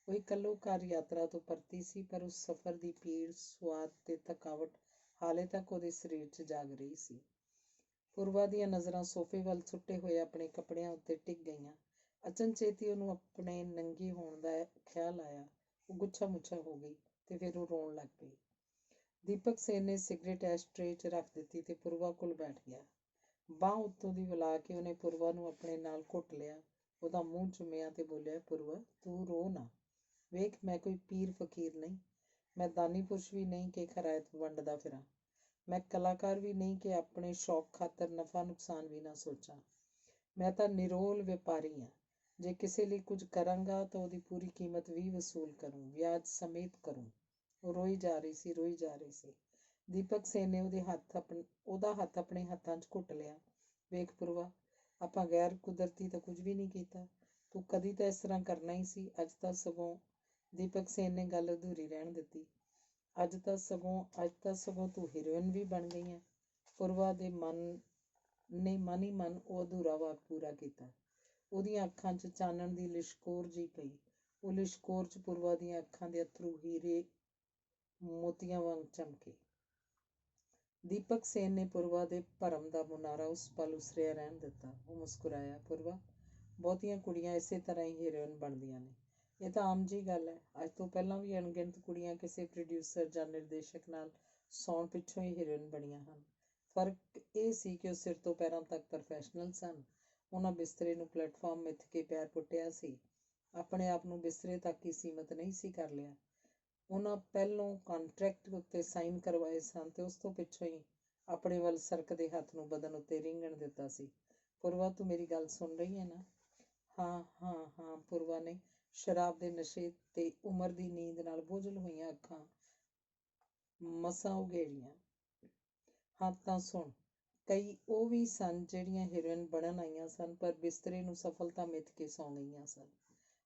ਉਹ ਇਕੱਲੋਕਾਰ ਯਾਤਰਾ ਤੋਂ ਪਰਤੀ ਸੀ, ਪਰ ਉਸ ਸਫ਼ਰ ਦੀ ਪੀੜ, ਸੁਆਦ ਤੇ ਥਕਾਵਟ ਹਾਲੇ ਤੱਕ ਉਹਦੇ ਸਰੀਰ 'ਚ ਜਾਗ ਰਹੀ ਸੀ। ਪੂਰਵਾ ਦੀਆਂ ਨਜ਼ਰਾਂ ਸੋਫੇ ਵੱਲ ਸੁੱਟੇ ਹੋਏ ਆਪਣੇ ਕੱਪੜਿਆਂ ਉੱਤੇ ਟਿਕ ਗਈਆਂ। ਅਚਨਚੇਤ ਹੀ ਉਹਨੂੰ ਆਪਣੇ ਨੰਗੇ ਹੋਣ ਦਾ ਖਿਆਲ ਆਇਆ। ਉਹ ਗੁੱਛਾ ਮੁੱਛਾ ਹੋ ਗਈ ਤੇ ਫਿਰ ਉਹ ਰੋਣ ਲੱਗ ਪਈ। ਦੀਪਕ ਸੇਨ ਨੇ ਸਿਗਰਟ ਐਸ਼ਟਰੇ 'ਚ ਰੱਖ ਦਿੱਤੀ ਤੇ ਪੂਰਵਾ ਕੋਲ ਬੈਠ ਗਿਆ। ਬਾਂਹ ਉੱਤੋਂ ਦੀ ਵਲਾ ਕੇ ਉਹਨੇ ਪੂਰਵਾ ਨੂੰ ਆਪਣੇ ਨਾਲ ਘੁੱਟ ਲਿਆ। ਉਹਦਾ ਮੂੰਹ ਚੁੰਮਿਆ ਤੇ ਬੋਲਿਆ, ਪੂਰਵਾ, ਤੂੰ ਰੋ ਨਾ। ਵੇਖ, ਮੈਂ ਕੋਈ ਪੀਰ ਫਕੀਰ ਨਹੀਂ, ਮੈਂ ਦਾਨੀ ਪੁਰਸ਼ ਵੀ ਨਹੀਂ ਕਿ ਖੈਰਾਤ ਵੰਡਦਾ ਫਿਰਾਂ। ਮੈਂ ਕਲਾਕਾਰ ਵੀ ਨਹੀਂ ਕਿ ਆਪਣੇ ਸ਼ੌਕ ਖਾਤਰ ਨਫਾ ਨੁਕਸਾਨ ਵੀ ਨਾ ਸੋਚਾਂ। ਮੈਂ ਤਾਂ ਨਿਰੋਲ ਵਪਾਰੀ ਹਾਂ। ਜੇ ਕਿਸੇ ਲਈ ਕੁਝ ਕਰਾਂਗਾ ਤਾਂ ਉਹਦੀ ਪੂਰੀ ਕੀਮਤ ਵੀ ਵਸੂਲ ਕਰੂੰ, ਵਿਆਜ ਸਮੇਤ ਕਰੂੰ। ਉਹ ਰੋਈ ਜਾ ਰਹੀ ਸੀ, ਰੋਈ ਜਾ ਰਹੀ ਸੀ। ਦੀਪਕ ਸੇਨ ਨੇ ਉਹਦਾ ਹੱਥ ਆਪਣੇ ਹੱਥਾਂ 'ਚ ਘੁੱਟ ਲਿਆ। ਵੇਖ ਪੂਰਵਾ, ਆਪਾਂ ਗੈਰ ਕੁਦਰਤੀ ਤਾਂ ਕੁਝ ਵੀ ਨਹੀਂ ਕੀਤਾ। ਤੂੰ ਕਦੀ ਤਾਂ ਇਸ ਤਰ੍ਹਾਂ ਕਰਨਾ ਹੀ ਸੀ। ਅੱਜ ਤਾਂ ਸਗੋਂ ਦੀਪਕ ਸੇਨ ਨੇ ਗੱਲ ਅਧੂਰੀ ਰਹਿਣ ਦਿੱਤੀ। ਅੱਜ ਤਾਂ ਸਗੋਂ ਤੂੰ ਹੀਰੋਇਨ ਵੀ ਬਣ ਗਈ ਹੈ। ਪੂਰਵਾ ਦੇ ਮਨ ਹੀ ਮਨ ਉਹ ਅਧੂਰਾ ਵਾਕ ਪੂਰਾ ਕੀਤਾ। ਉਹਦੀਆਂ ਅੱਖਾਂ 'ਚ ਚਾਨਣ ਦੀ ਲਿਸ਼ਕੋਰ ਜਿਹੀ ਪਈ। ਉਹ ਲਿਸ਼ਕੋਰ 'ਚ ਪੂਰਵਾ ਦੀਆਂ ਅੱਖਾਂ ਦੇ ਅੱਥਰੂ ਹੀਰੇ ਮੋਤੀਆਂ ਵਾਂਗ ਚਮਕੇ। ਦੀਪਕ ਸੇਨ ਨੇ ਪੁਰਵਾ ਦੇ ਭਰਮ ਦਾ ਮੁਨਾਰਾ ਉਸ ਪਲ ਉਸਰਿਆ ਰਹਿਣ ਦਿੱਤਾ। ਉਹ ਮੁਸਕਰਾਇਆ। ਪੁਰਵਾ, ਬਹੁਤੀਆਂ ਕੁੜੀਆਂ ਇਸੇ ਤਰ੍ਹਾਂ ਹੀ ਹੀਰੋਇਨ ਬਣਦੀਆਂ ਨੇ। ਇਹ ਤਾਂ ਆਮ ਜਿਹੀ ਗੱਲ ਹੈ। ਅੱਜ ਤੋਂ ਪਹਿਲਾਂ ਵੀ ਅਣਗਿਣਤ ਕੁੜੀਆਂ ਕਿਸੇ ਪ੍ਰੋਡਿਊਸਰ ਜਾਂ ਨਿਰਦੇਸ਼ਕ ਨਾਲ ਸੌਣ ਪਿੱਛੋਂ ਹੀ ਹੀਰੋਇਨ ਬਣੀਆਂ ਹਨ। ਫਰਕ ਇਹ ਸੀ ਕਿ ਉਹ ਸਿਰ ਤੋਂ ਪੈਰਾਂ ਤੱਕ ਪ੍ਰੋਫੈਸ਼ਨਲ ਸਨ। ਉਹਨਾਂ ਬਿਸਤਰੇ ਨੂੰ ਪਲੇਟਫਾਰਮ ਮਿੱਥ ਕੇ ਪੈਰ ਪੁੱਟਿਆ ਸੀ। ਆਪਣੇ ਆਪ ਨੂੰ ਬਿਸਤਰੇ ਤੱਕ ਹੀ ਸੀਮਤ ਨਹੀਂ ਸੀ ਕਰ ਲਿਆ। ਉਹਨਾਂ ਪਹਿਲੋਂ ਕਾਂਟਰੈਕਟ ਉੱਤੇ ਸਾਈਨ ਕਰਵਾਏ ਸਨ ਤੇ ਉਸ ਤੋਂ ਪਿੱਛੋਂ ਹੀ ਆਪਣੇ ਵੱਲ ਸਰਕਦੇ ਹੱਥ ਨੂੰ ਬਦਨ ਉੱਤੇ ਰਿੰਗਣ ਦਿੱਤਾ ਸੀ। ਪੁਰਵਾ, ਤੂੰ ਮੇਰੀ ਗੱਲ ਸੁਣ ਰਹੀ ਹੈ ਨਾ? ਹਾਂ ਹਾਂ ਹਾਂ, ਪੁਰਵਾ ਨੇ ਸ਼ਰਾਬ ਦੇ ਨਸ਼ੇ ਤੇ ਉਮਰ ਦੀ ਨੀਂਦ ਨਾਲ ਬੋਝਲ ਹੋਈਆਂ ਅੱਖਾਂ ਮਸਾਂ ਉਘੇੜੀਆਂ। ਹਾਂ ਤਾਂ ਸੁਣ, ਕਈ ਉਹ ਵੀ ਸਨ ਜਿਹੜੀਆਂ ਹੀਰੋਇਨ ਬਣਨ ਆਈਆਂ ਸਨ ਪਰ ਬਿਸਤਰੇ ਨੂੰ ਸਫਲਤਾ ਮਿੱਥ ਕੇ ਸੌਂ ਗਈਆਂ ਸਨ।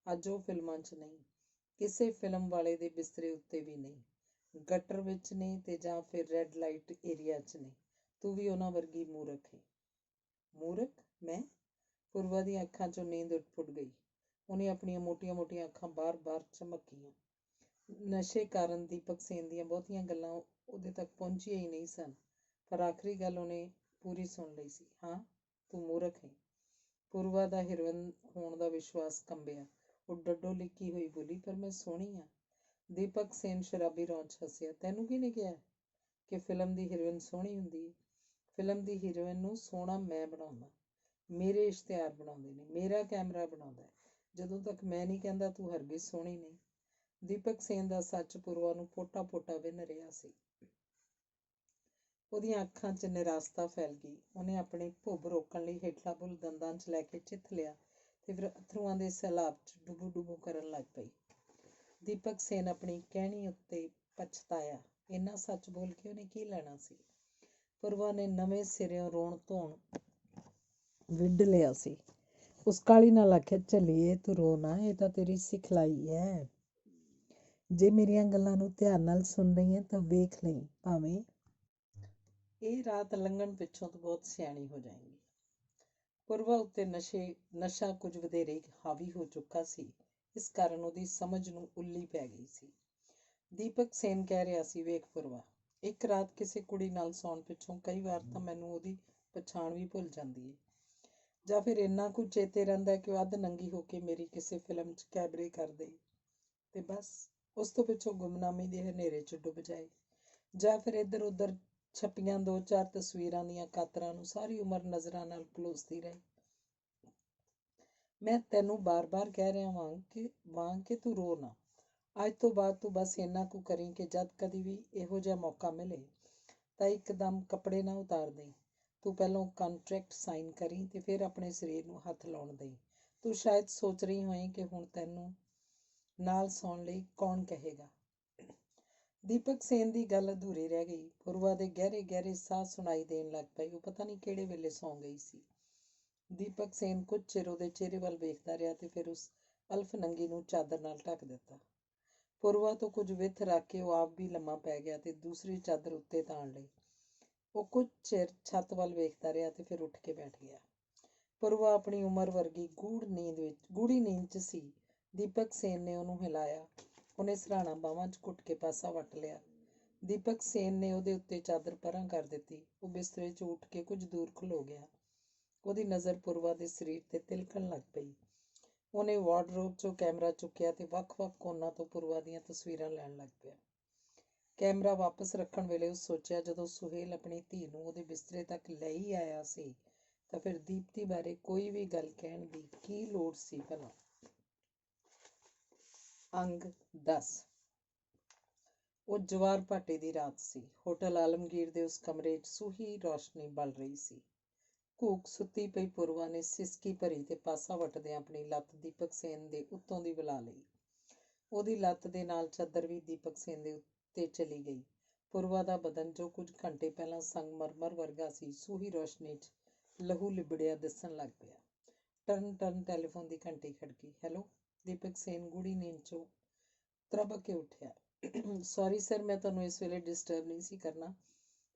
ਅੱਜ ਉਹ ਫਿਲਮਾਂ 'ਚ ਨਹੀਂ, ਕਿਸੇ ਫਿਲਮ ਵਾਲੇ ਦੇ ਬਿਸਤਰੇ ਉੱਤੇ ਵੀ ਨਹੀਂ, ਗਟਰ ਵਿੱਚ ਨੇ ਤੇ ਜਾਂ ਫਿਰ ਰੈੱਡ ਲਾਈਟ ਏਰੀਆ 'ਚ ਨੇ। ਤੂੰ ਵੀ ਉਹਨਾਂ ਵਰਗੀ ਮੂਰਖ ਹੈ। ਮੂਰਖ? ਮੈਂ? ਪੁਰਵਾ ਦੀਆਂ ਅੱਖਾਂ 'ਚੋਂ ਨੀਂਦ ਉੱਡ ਗਈ। ਉਹਨੇ ਆਪਣੀਆਂ ਮੋਟੀਆਂ-ਮੋਟੀਆਂ ਅੱਖਾਂ ਬਾਰ-ਬਾਰ ਝਮਕੀਆਂ। ਨਸ਼ੇ ਕਾਰਨ ਦੀਪਕ ਸੇਨ ਦੀਆਂ ਬਹੁਤੀਆਂ ਗੱਲਾਂ ਉਹਦੇ ਤੱਕ ਪਹੁੰਚੀਆਂ ਹੀ ਨਹੀਂ ਸਨ, ਪਰ ਆਖਰੀ ਗੱਲ ਉਹਨੇ ਪੂਰੀ ਸੁਣ ਲਈ ਸੀ। ਹਾਂ, ਤੂੰ ਮੂਰਖ ਹੈ। ਪੁਰਵਾ ਦਾ ਹੀਰੋਇਨ ਹੋਣ ਦਾ ਵਿਸ਼ਵਾਸ ਕੰਬਿਆ। ਉਹ ਡੱਡੋ ਲਿੱਕੀ ਹੋਈ ਬੋਲੀ, ਪਰ ਮੈਂ ਸੋਹਣੀ ਹਾਂ। ਦੀਪਕ ਸੇਨ ਸ਼ਰਾਬੀ ਰੌਂਅ 'ਚ ਹੱਸਿਆ। ਤੈਨੂੰ ਕਿਹਨੇ ਕਿਹਾ ਕਿ ਫਿਲਮ ਦੀ ਹੀਰੋਇਨ ਸੋਹਣੀ ਹੁੰਦੀ ਹੈ? ਫਿਲਮ ਦੀ ਹੀਰੋਇਨ ਨੂੰ ਸੋਹਣਾ ਮੈਂ ਬਣਾਉਂਦਾ। ਮੇਰੇ ਇਸ਼ਤਿਹਾਰ ਬਣਾਉਂਦੇ ਨੇ, ਮੇਰਾ ਕੈਮਰਾ ਬਣਾਉਂਦਾ। ਜਦੋਂ ਤੱਕ ਮੈਂ ਨਹੀਂ ਕਹਿੰਦਾ ਤੂੰ ਹਰਗਿਜ਼ ਸੋਹਣੀ ਨਹੀਂ। ਦੀਪਕ ਸੇਨ ਦਾ ਸੱਚ ਪੁਰਵਾ ਨੂੰ ਪੋਟਾ-ਪੋਟਾ ਵਿੰਨ੍ਹ ਰਿਹਾ ਸੀ। ਉਹਦੀਆਂ ਅੱਖਾਂ 'ਚ ਨਿਰਾਸਤਾ ਫੈਲ ਗਈ। ਉਹਨੇ ਆਪਣੀ ਭੁੱਬ ਰੋਕਣ ਲਈ ਹੇਠਲਾ ਬੁੱਲ੍ਹ ਦੰਦਾਂ 'ਚ ਲੈ ਕੇ ਚਿੱਥ ਲਿਆ ਤੇ ਫਿਰ ਅੱਥਰੂਆਂ ਦੇ ਸੈਲਾਬ 'ਚ ਡੁਬੋ-ਡੁਬੋ ਕਰਨ ਲੱਗ ਪਈ। ਦੀਪਕ ਸੇਨ ਆਪਣੀ ਕਹਿਣੀ ਉੱਤੇ ਪਛਤਾਇਆ। ਇੰਨਾ ਸੱਚ ਬੋਲ ਕੇ ਉਹਨੇ ਕੀ ਲੈਣਾ ਸੀ? ਪੁਰਵਾ ਨੇ ਨਵੇਂ ਸਿਰਿਓਂ ਰੋਣ ਧੋਣ ਵਿੱਢ ਲਿਆ ਸੀ। ਉਸ ਕਾਹਲੀ ਨਾਲ ਆਖਿਆ, ਝੱਲੀਏ ਤੂੰ ਰੋ ਨਾ, ਇਹ ਤਾਂ ਤੇਰੀ ਸਿਖਲਾਈ ਹੈ। ਜੇ ਮੇਰੀਆਂ ਗੱਲਾਂ ਨੂੰ ਧਿਆਨ ਨਾਲ ਸੁਣ ਰਹੀ ਹੈ ਤਾਂ ਵੇਖ ਲਈ, ਭਾਵੇਂ ਇਹ ਰਾਤ ਲੰਘਣ ਪਿੱਛੋਂ ਤੂੰ ਬਹੁਤ ਸਿਆਣੀ ਹੋ ਜਾਏਂਗੀ। ਪੁਰਵਾ ਉੱਤੇ ਨਸ਼ਾ ਕੁਝ ਵਧੇਰੇ ਹਾਵੀ ਹੋ ਚੁੱਕਾ ਸੀ। ਇਸ ਕਾਰਨ ਉਹਦੀ ਸਮਝ ਨੂੰ ਉੱਲੀ ਪੈ ਗਈ ਸੀ। ਦੀਪਕ ਸੇਨ ਕਹਿ ਰਿਹਾ ਸੀ, ਵੇਖ ਪੁਰਵਾ, ਇੱਕ ਰਾਤ ਕਿਸੇ ਕੁੜੀ ਨਾਲ ਸੌਣ ਪਿੱਛੋਂ ਕਈ ਵਾਰ ਤਾਂ ਮੈਨੂੰ ਉਹਦੀ ਪਛਾਣ ਵੀ ਭੁੱਲ ਜਾਂਦੀ ਹੈ, ਜਾਂ ਫਿਰ ਇੰਨਾ ਕੁ ਚੇਤੇ ਰਹਿੰਦਾ ਕਿ ਉਹ ਅੱਧ ਨੰਗੀ ਹੋ ਕੇ ਮੇਰੀ ਕਿਸੇ ਫਿਲਮ 'ਚ ਕੈਬਰੇ ਕਰ ਦੇ ਤੇ ਬਸ ਉਸ ਤੋਂ ਪਿੱਛੋਂ ਗੁੰਮਨਾਮੀ ਦੇ ਹਨੇਰੇ 'ਚ ਡੁੱਬ ਜਾਏ, ਜਾਂ ਫਿਰ ਇੱਧਰ ਉੱਧਰ ਛਪੀਆਂ 2-4 ਤਸਵੀਰਾਂ ਦੀਆਂ ਕਾਤਰਾਂ ਨੂੰ ਸਾਰੀ ਉਮਰ ਨਜ਼ਰਾਂ ਨਾਲ ਪਲੋਸਦੀ ਰਹੇ। ਮੈਂ ਤੈਨੂੰ ਬਾਰ-ਬਾਰ ਕਹਿ ਰਿਹਾ ਵਾਂ ਕਿ ਤੂੰ ਰੋ ਨਾ। ਅੱਜ ਤੋਂ ਬਾਅਦ ਤੂੰ ਬਸ ਇੰਨਾ ਕੁ ਕਰੀਂ ਕਿ ਜਦ ਕਦੀ ਵੀ ਇਹੋ ਜਿਹਾ ਮੌਕਾ ਮਿਲੇ ਤਾਂ ਇੱਕਦਮ ਕੱਪੜੇ ਨਾ ਉਤਾਰ ਦੇਈਂ। ਤੂੰ ਪਹਿਲਾਂ ਕਾਂਟਰੈਕਟ ਸਾਈਨ ਕਰੀਂ ਤੇ ਫਿਰ ਆਪਣੇ ਸਰੀਰ ਨੂੰ ਹੱਥ ਲਾਉਣ ਦੇਈਂ। ਤੂੰ ਸ਼ਾਇਦ ਸੋਚ ਰਹੀ ਹੋਈਂ ਕਿ ਹੁਣ ਤੈਨੂੰ ਨਾਲ ਸੌਣ ਲਈ ਕੌਣ ਕਹੇਗਾ। ਦੀਪਕ ਸੇਨ ਦੀ ਗੱਲ ਅਧੂਰੀ ਰਹਿ ਗਈ। ਪੁਰਵਾ ਦੇ ਗਹਿਰੇ-ਗਹਿਰੇ ਸਾਹ ਸੁਣਾਈ ਦੇਣ ਲੱਗ ਪਏ। ਉਹ ਪਤਾ ਨਹੀਂ ਕਿਹੜੇ ਵੇਲੇ ਸੌਂ ਗਈ ਸੀ। ਦੀਪਕ ਸੇਨ ਕੁਝ ਚਿਰ ਉਹਦੇ ਚਿਹਰੇ ਵੱਲ ਵੇਖਦਾ ਰਿਹਾ ਤੇ ਫਿਰ ਉਸ ਅਲਫ ਨੰਗੀ ਨੂੰ ਚਾਦਰ ਨਾਲ ਢੱਕ ਦਿੱਤਾ। ਪੁਰਵਾ ਤੋਂ ਕੁਝ ਵਿੱਥ ਰੱਖ ਕੇ ਉਹ ਆਪ ਵੀ ਲੰਮਾ ਪੈ ਗਿਆ ਤੇ ਦੂਸਰੀ ਚਾਦਰ ਉੱਤੇ ਤਾਣ ਲਈ। ਉਹ ਕੁਝ ਚਿਰ ਛੱਤ ਵੱਲ ਵੇਖਦਾ ਰਿਹਾ ਤੇ ਫਿਰ ਉੱਠ ਕੇ ਬੈਠ ਗਿਆ। ਪੁਰਵਾ ਆਪਣੀ ਉਮਰ ਵਰਗੀ ਗੂੜ੍ਹੀ ਨੀਂਦ 'ਚ ਸੀ। ਦੀਪਕ ਸੇਨ ਨੇ ਉਹਨੂੰ ਹਿਲਾਇਆ। ਉਹਨੇ ਸਿਰਹਾਣਾ ਬਾਹਾਂ 'ਚ ਘੁੱਟ ਕੇ ਪਾਸਾ ਵੱਟ ਲਿਆ। ਦੀਪਕ ਸੇਨ ਨੇ ਉਹਦੇ ਉੱਤੇ ਚਾਦਰ ਪਰਾਂ ਕਰ ਦਿੱਤੀ। ਉਹ ਬਿਸਤਰੇ 'ਚੋਂ ਉੱਠ ਕੇ ਕੁਝ ਦੂਰ ਖਲੋ ਗਿਆ। ਉਹਦੀ ਨਜ਼ਰ ਪੁਰਵਾ ਦੇ ਸਰੀਰ ਤੇ ਤਿਲਕਣ ਲੱਗ ਪਈ। ਉਹਨੇ ਵਾਰਡਰੋਬ 'ਚੋਂ ਕੈਮਰਾ ਚੁੱਕਿਆ ਤੇ ਵੱਖ-ਵੱਖ ਕੋਨਾਂ ਤੋਂ ਪੁਰਵਾ ਦੀਆਂ ਤਸਵੀਰਾਂ ਲੈਣ ਲੱਗ ਪਿਆ। ਕੈਮਰਾ ਵਾਪਸ ਰੱਖਣ ਵੇਲੇ ਉਹ ਸੋਚਿਆ, ਜਦੋਂ ਸੁਹੇਲ ਆਪਣੀ ਧੀ ਨੂੰ ਉਹਦੇ ਬਿਸਤਰੇ ਤੱਕ ਲੈ ਹੀ ਆਇਆ ਸੀ ਤਾਂ ਫਿਰ ਦੀਪਤੀ ਬਾਰੇ ਕੋਈ ਵੀ ਗੱਲ ਕਹਿਣ ਦੀ ਕੀ ਲੋੜ ਸੀ ਭਲਾ। ਅੰਗ 10। ਉਹ ਜਵਾਰ ਭਾਟੇ ਦੀ ਰਾਤ ਸੀ। ਹੋਟਲ ਆਲਮਗੀਰ ਦੇ ਉਸ ਕਮਰੇ 'ਚ ਸੂਹੀ ਰੌਸ਼ਨੀ ਬਲ ਰਹੀ ਸੀ। ਘੂਕ ਸੁੱਤੀ ਪਈ ਪੁਰਵਾ ਨੇ ਸਿਸਕੀ ਭਰੀ ਤੇ ਪਾਸਾ ਵੱਟਦਿਆਂ ਆਪਣੀ ਲੱਤ ਦੀਪਕ ਸੇਨ ਦੇ ਉੱਤੋਂ ਦੀ ਬੁਲਾ ਲਈ। ਉਹਦੀ ਲੱਤ ਦੇ ਨਾਲ ਚਾਦਰ ਵੀ ਦੀਪਕ ਸੇਨ ਦੇ ਉੱਤੇ ਚਲੀ ਗਈ। ਪੁਰਵਾ ਦਾ ਬਦਨ, ਜੋ ਕੁਝ ਘੰਟੇ ਪਹਿਲਾਂ ਸੰਗਮਰਮਰ ਵਰਗਾ ਸੀ, ਸੂਹੀ ਰੌਸ਼ਨੀ 'ਚ ਲਹੂ ਲਿਬੜਿਆ ਦਿਸਣ ਲੱਗ ਪਿਆ। ਟਰਨ ਟੈਲੀਫੋਨ ਦੀ ਘੰਟੀ ਖੜਕੀ। ਹੈਲੋ। ਦੀਪਕ ਸੇਨ ਗੂੜ੍ਹੀ ਨੀਂਦ 'ਚੋਂ ਤਰਬਕ ਕੇ ਉੱਠਿਆ। ਸੌਰੀ ਸਰ, ਮੈਂ ਤੁਹਾਨੂੰ ਇਸ ਵੇਲੇ ਡਿਸਟਰਬ ਨਹੀਂ ਸੀ ਕਰਨਾ,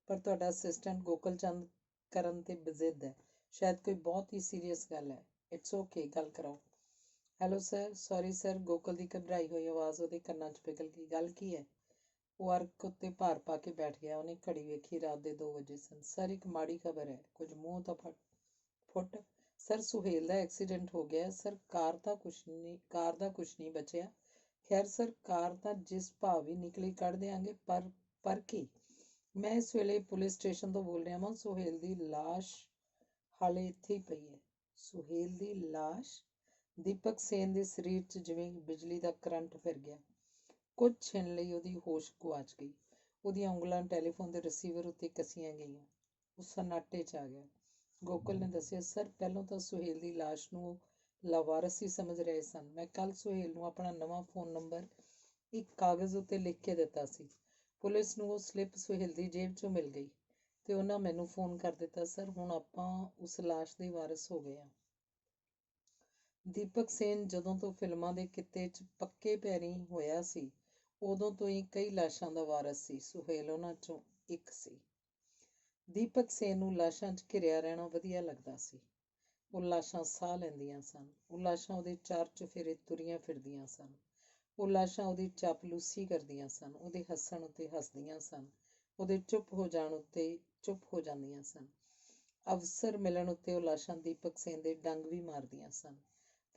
ਪਰ ਤੁਹਾਡਾ ਅਸਿਸਟੈਂਟ ਗੋਕਲ ਚੰਦ ਕਰਨ ਤੇ ਬਜ਼ਿੱਦ ਹੈ। ਸ਼ਾਇਦ ਕੋਈ ਬਹੁਤ ਹੀ ਸੀਰੀਅਸ ਗੱਲ ਹੈ। ਇਟਸ ਓਕੇ, ਗੱਲ ਕਰਾਓ। Hello sir. Sorry sir. Gokal ਦੀ ਘਬਰਾਈ ਹੋਈ ਆਵਾਜ਼ ਉਹਦੇ ਕੰਨਾਂ 'ਚ ਪਿਘਲ ਗਈ। ਗੱਲ ਕੀ ਹੈ? ਉਹ ਅਰਕ ਉੱਤੇ ਭਾਰ ਪਾ ਕੇ ਬੈਠ ਗਿਆ। ਉਹਨੇ ਘੜੀ ਵੇਖੀ, ਰਾਤ ਦੇ 2 ਵਜੇ ਸਨ। ਸਰ, ਇੱਕ ਮਾੜੀ ਖਬਰ ਹੈ। ਕੁਝ ਮੂੰਹ ਤਾਂ ਫੁੱਟ। ਸਰ, ਸੁਹੇਲ ਦਾ ਐਕਸੀਡੈਂਟ ਹੋ ਗਿਆ। ਸਰ, ਕਾਰ ਦਾ ਕੁਛ ਨਹੀਂ ਬਚਿਆ। ਖੈਰ ਸਰ, ਕਾਰ ਤਾਂ ਜਿਸ ਭਾਅ ਵੀ ਨਿਕਲੀ ਕੱਢ ਦਿਆਂਗੇ, ਪਰ ਕੀ? ਮੈਂ ਇਸ ਵੇਲੇ ਪੁਲਿਸ ਸਟੇਸ਼ਨ ਤੋਂ ਬੋਲ ਰਿਹਾ ਵਾਂ। ਸੁਹੇਲ ਦੀ ਲਾਸ਼ ਹਾਲੇ ਇੱਥੇ ਹੀ ਪਈ ਹੈ। ਸੁਹੇਲ ਦੀ ਲਾਸ਼? ਦੀਪਕ ਸੇਨ ਦੇ ਸਰੀਰ 'ਚ ਜਿਵੇਂ ਬਿਜਲੀ ਦਾ ਕਰੰਟ ਫਿਰ ਗਿਆ। ਕੁਝ ਛਿਣ ਲਈ ਉਹਦੀ ਹੋਸ਼ ਗੁਆਚ ਗਈ। ਉਹਦੀਆਂ ਉਂਗਲਾਂ ਟੈਲੀਫੋਨ ਦੇ ਰਿਸੀਵਰ ਉੱਤੇ ਕੱਸੀਆਂ ਗਈਆਂ। ਉਹ ਸਨਾਟੇ 'ਚ ਆ ਗਿਆ। ਗੋਕਲ ਨੇ ਦੱਸਿਆ, ਸਰ, ਪਹਿਲਾਂ ਤਾਂ ਸੁਹੇਲ ਦੀ ਲਾਸ਼ ਨੂੰ ਲਾਵਾਰਸ ਹੀ ਸਮਝ ਰਹੇ ਸਨ। ਮੈਂ ਕੱਲ ਸੁਹੇਲ ਨੂੰ ਆਪਣਾ ਨਵਾਂ ਫੋਨ ਨੰਬਰ ਇੱਕ ਕਾਗਜ਼ ਉੱਤੇ ਲਿਖ ਕੇ ਦਿੱਤਾ ਸੀ। ਪੁਲਿਸ ਨੂੰ ਉਹ ਸਲਿੱਪ ਸੁਹੇਲ ਦੀ ਜੇਬ 'ਚੋਂ ਮਿਲ ਗਈ ਤੇ ਉਹਨਾਂ ਮੈਨੂੰ ਫੋਨ ਕਰ ਦਿੱਤਾ। ਸਰ, ਹੁਣ ਆਪਾਂ ਉਸ ਲਾਸ਼ ਦੇ ਵਾਰਿਸ ਹੋ ਗਏ ਹਾਂ। ਦੀਪਕ ਸੇਨ ਜਦੋਂ ਤੋਂ ਫਿਲਮਾਂ ਦੇ ਕਿੱਤੇ 'ਚ ਪੱਕੇ ਪੈਰੀਂ ਹੋਇਆ ਸੀ, ਉਦੋਂ ਤੋਂ ਹੀ ਕਈ ਲਾਸ਼ਾਂ ਦਾ ਵਾਰਿਸ ਸੀ। ਸੁਹੇਲ ਉਹਨਾਂ 'ਚੋਂ ਇੱਕ ਸੀ। ਦੀਪਕ ਸੇਨ ਨੂੰ ਲਾਸ਼ਾਂ 'ਚ ਘਿਰਿਆ ਰਹਿਣਾ ਵਧੀਆ ਲੱਗਦਾ ਸੀ। ਉਹ ਲਾਸ਼ਾਂ ਸਾਹ ਲੈਂਦੀਆਂ ਸਨ। ਉਹ ਲਾਸ਼ਾਂ ਉਹਦੇ ਚਾਰ ਚੁਫੇਰੇ ਤੁਰੀਆਂ ਫਿਰਦੀਆਂ ਸਨ। ਉਹ ਲਾਸ਼ਾਂ ਉਹਦੀ ਚਾਪਲੂਸੀ ਕਰਦੀਆਂ ਸਨ। ਉਹਦੇ ਹੱਸਣ ਉੱਤੇ ਹੱਸਦੀਆਂ ਸਨ। ਉਹਦੇ ਚੁੱਪ ਹੋ ਜਾਣ ਉੱਤੇ ਚੁੱਪ ਹੋ ਜਾਂਦੀਆਂ ਸਨ। ਅਵਸਰ ਮਿਲਣ ਉੱਤੇ ਉਹ ਲਾਸ਼ਾਂ ਦੀਪਕ ਸੇਨ ਦੇ ਡੰਗ ਵੀ ਮਾਰਦੀਆਂ ਸਨ।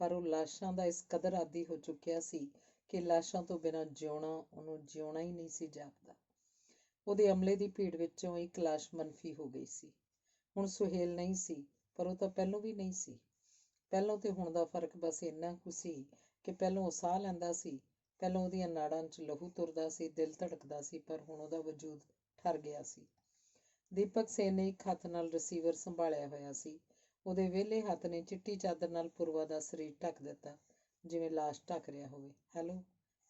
ਪਰ ਉਹ ਲਾਸ਼ਾਂ ਦਾ ਇਸ ਕਦਰ ਆਦੀ ਹੋ ਚੁੱਕਿਆ ਸੀ ਕਿ ਲਾਸ਼ਾਂ ਤੋਂ ਬਿਨਾਂ ਜਿਉਣਾ ਉਹਨੂੰ ਜਿਉਣਾ ਹੀ ਨਹੀਂ ਸੀ ਜਾਪਦਾ। ਉਹਦੇ ਅਮਲੇ ਦੀ ਭੀੜ ਵਿੱਚੋਂ ਇੱਕ ਲਾਸ਼ ਮਨਫੀ ਹੋ ਗਈ ਸੀ। ਹੁਣ ਸੁਹੇਲ ਨਹੀਂ ਸੀ, ਪਰ ਉਹ ਤਾਂ ਪਹਿਲੋਂ ਵੀ ਨਹੀਂ ਸੀ। ਪਹਿਲੋਂ ਤੇ ਹੁਣ ਦਾ ਫਰਕ ਬਸ ਇੰਨਾ ਕੁ ਸੀ ਕਿ ਪਹਿਲੋਂ ਉਹ ਸਾਹ ਲੈਂਦਾ ਸੀ, ਪਹਿਲੋਂ ਉਹਦੀਆਂ ਨਾੜਾਂ 'ਚ ਲਹੂ ਤੁਰਦਾ ਸੀ, ਦਿਲ ਧੜਕਦਾ ਸੀ, ਪਰ ਹੁਣ ਉਹਦਾ ਵਜੂਦ ਠਰ ਗਿਆ ਸੀ। ਦੀਪਕ ਸੇਨ ਨੇ ਇੱਕ ਹੱਥ ਨਾਲ ਰਿਸੀਵਰ ਸੰਭਾਲਿਆ ਹੋਇਆ ਸੀ। ਉਹਦੇ ਵਿਹਲੇ ਹੱਥ ਨੇ ਚਿੱਟੀ ਚਾਦਰ ਨਾਲ ਪੂਰਵਾ ਦਾ ਸਰੀਰ ਢੱਕ ਦਿੱਤਾ, ਜਿਵੇਂ ਲਾਸ਼ ਢੱਕ ਰਿਹਾ ਹੋਵੇ।